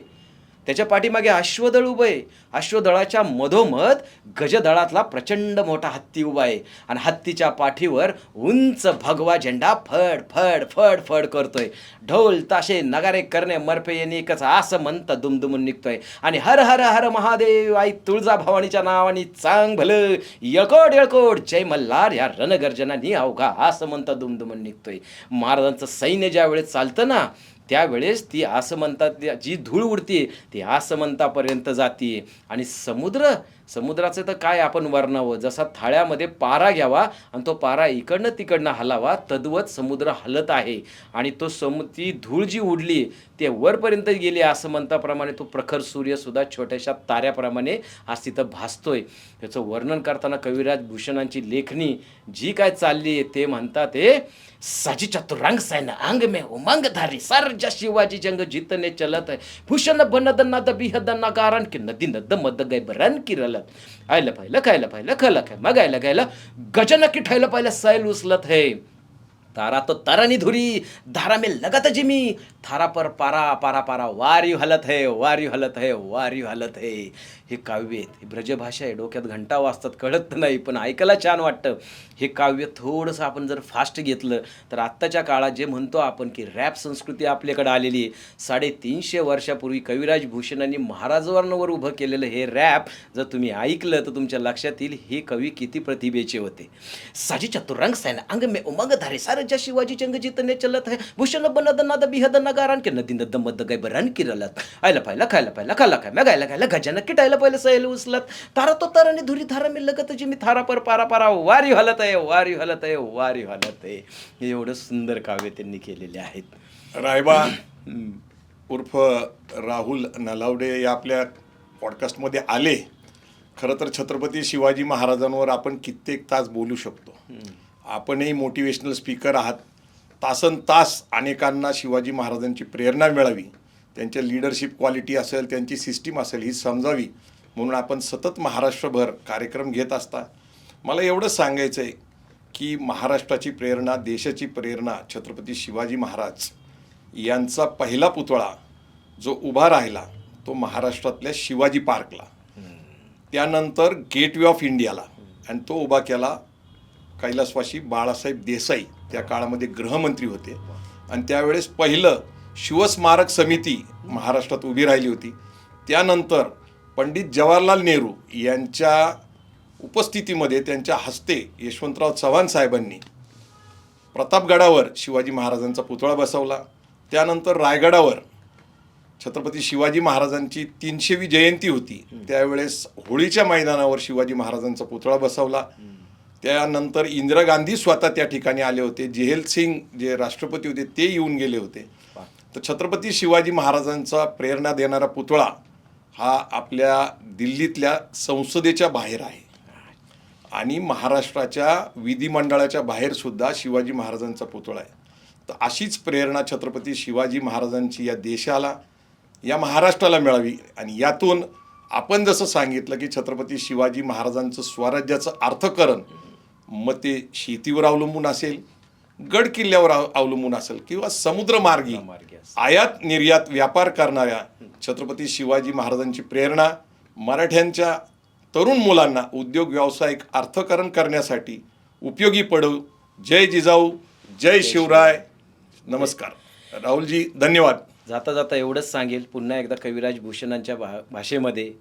त्याच्या पाठीमागे अश्वदळ उभं आहे. अश्वदळाच्या मधोमध गजदळातला प्रचंड मोठा हत्ती उभा आहे आणि हत्तीच्या पाठीवर उंच भगवा झेंडा फड फड फड फड करतोय. ढोल ताशे नगारे करणे मर्फे यांनी एकच असं म्हणता दुमदुमून निघतोय आणि हर हर हर महादेव आई तुळजाभवानीच्या नावाने चांग भलं येळकोट येळकोट जय मल्हार या रणगर्जनानी अवघा असं म्हणता दुमदुमून निघतोय. महाराजांचं सैन्य ज्या वेळेस चालतं ना त्यावेळेस ती असं म्हणतात जी धूळ उडते ती आसमंतापर्यंत जाते आणि समुद्राचं तर काय आपण वर्णावं. जसा थाळ्यामध्ये पारा घ्यावा आणि तो पारा इकडनं तिकडनं हलावा तद्वत समुद्र हलत आहे आणि तो ती धूळ जी उडली ते वरपर्यंत गेली आसमंताप्रमाणे तो प्रखर सूर्यसुद्धा छोट्याशा ताऱ्याप्रमाणे आज तिथं भासतोय. त्याचं वर्णन करताना कविराज भूषणांची लेखणी जी काय चालली आहे ते म्हणतात ते साजी चतुरंग सैन अंग में उमंग धारी सरजा शिवाजी जंग जीतने चलत है भूषण बनद नद बिहद नगारण की नदी नद मद गै बरन की रलत आयला पाहिलं खायला पाहिलं खलं खाय मगायला गायला गजन की ठेवलं पाहिलं सैल उचलत है तारा तो तरनी धुरी धारा में लगत जिमी थारा पर पारा पारा पारा वारी हलत है वारी हलत है वारी हलत है. हे काव्य आहेत, ही ब्रजभाषा आहे, डोक्यात घंटा वाजतात कळत नाही पण ऐकायला छान वाटतं. हे काव्य थोडंसं आपण जर फास्ट घेतलं तर आत्ताच्या काळात जे म्हणतो आपण की रॅप संस्कृती आपल्याकडे आलेली आहे. 350 वर्षापूर्वी कविराज भूषणांनी महाराजांवर उभं केलेलं हे रॅप जर तुम्ही ऐकलं तर तुमच्या लक्षात येईल हे कवी किती प्रतिभेचे होते. साजी चतुरंग सैन अंग में उमंग धारे सारजा शिवाजी जंग जीतने चलत है भूषण बनद नाद बिहद नगारण के नदी नद मद गै बरन की रलत आयला पाहिला खायला पाहिला खाला काय गायला गायला गजानन किटायला पहिलं सैल उचलत तारा तो ताराने धुरी धारा मी लगत जी मी थारा पर पारा पारा वारी हलत आहे वारी हलत आहे वारी हलत आहे. हे एवढं सुंदर काव्य त्यांनी केलेले आहेत. रायबा उर्फ राहुल नलावडे या आपल्या पॉडकास्टमध्ये आले. खरं तर छत्रपती शिवाजी महाराजांवर आपण कित्येक तास बोलू शकतो. आपणही मोटिवेशनल स्पीकर आहात. तासन तास अनेकांना शिवाजी महाराजांची प्रेरणा मिळावी, त्यांच्या लिडरशिप क्वालिटी असेल, त्यांची सिस्टीम असेल ही समजावी म्हणून आपण सतत महाराष्ट्रभर कार्यक्रम घेत असता. मला एवढंच सांगायचं आहे की महाराष्ट्राची प्रेरणा, देशाची प्रेरणा छत्रपती शिवाजी महाराज यांचा पहिला पुतळा जो उभा राहिला तो महाराष्ट्रातल्या शिवाजी पार्कला, त्यानंतर गेटवे ऑफ इंडियाला आणि तो उभा केला कैलासवासी बाळासाहेब देसाई, त्या काळामध्ये गृहमंत्री होते आणि त्यावेळेस पहिलं शिवस्मारक समिती महाराष्ट्रात उभी राहिली होती. त्यानंतर पंडित जवाहरलाल नेहरू यांच्या उपस्थितीमध्ये त्यांच्या हस्ते यशवंतराव चव्हाण साहेबांनी प्रतापगडावर शिवाजी महाराजांचा पुतळा बसवला. त्यानंतर रायगडावर छत्रपती शिवाजी महाराजांची 300वी जयंती होती त्यावेळेस होळीच्या मैदानावर शिवाजी महाराजांचा पुतळा बसवला. त्यानंतर इंदिरा गांधी स्वतः त्या ठिकाणी आले होते. जेहेल सिंग जे राष्ट्रपती होते ते येऊन गेले होते. तर छत्रपती शिवाजी महाराजांचा प्रेरणा देणारा पुतळा हा आपल्या दिल्लीतल्या संसदेच्या बाहेर आहे आणि महाराष्ट्राच्या विधिमंडळाच्या बाहेरसुद्धा शिवाजी महाराजांचा पुतळा आहे. तर अशीच प्रेरणा छत्रपती शिवाजी महाराजांची या देशाला, या महाराष्ट्राला मिळावी आणि यातून आपण जसं सांगितलं की छत्रपती शिवाजी महाराजांचं स्वराज्याचं अर्थकरण मग ते शेतीवर अवलंबून असेल, गड किल्ल्यावर अवलंबून असेल किंवा समुद्रमार्गी आयात निर्यात व्यापार करणाऱ्या छत्रपती शिवाजी महाराजांची प्रेरणा मराठ्यांच्या तरुण मुलांना उद्योग व्यावसायिक अर्थकरण करण्यासाठी उपयोगी पडू. जय जिजाऊ, जय शिवराय, नमस्कार. राहुलजी धन्यवाद. जाता जाता एवढंच सांगेल पुन्हा एकदा कविराज भूषणांच्या भाषेमध्ये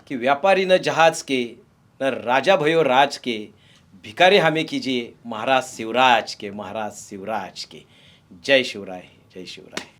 की व्यापारी न जहाज के न राजा भयो राज के भिकारी हमें कीजिए महाराज शिवराज के महाराज शिवराज के. जय शिवराय, जय शिवराय.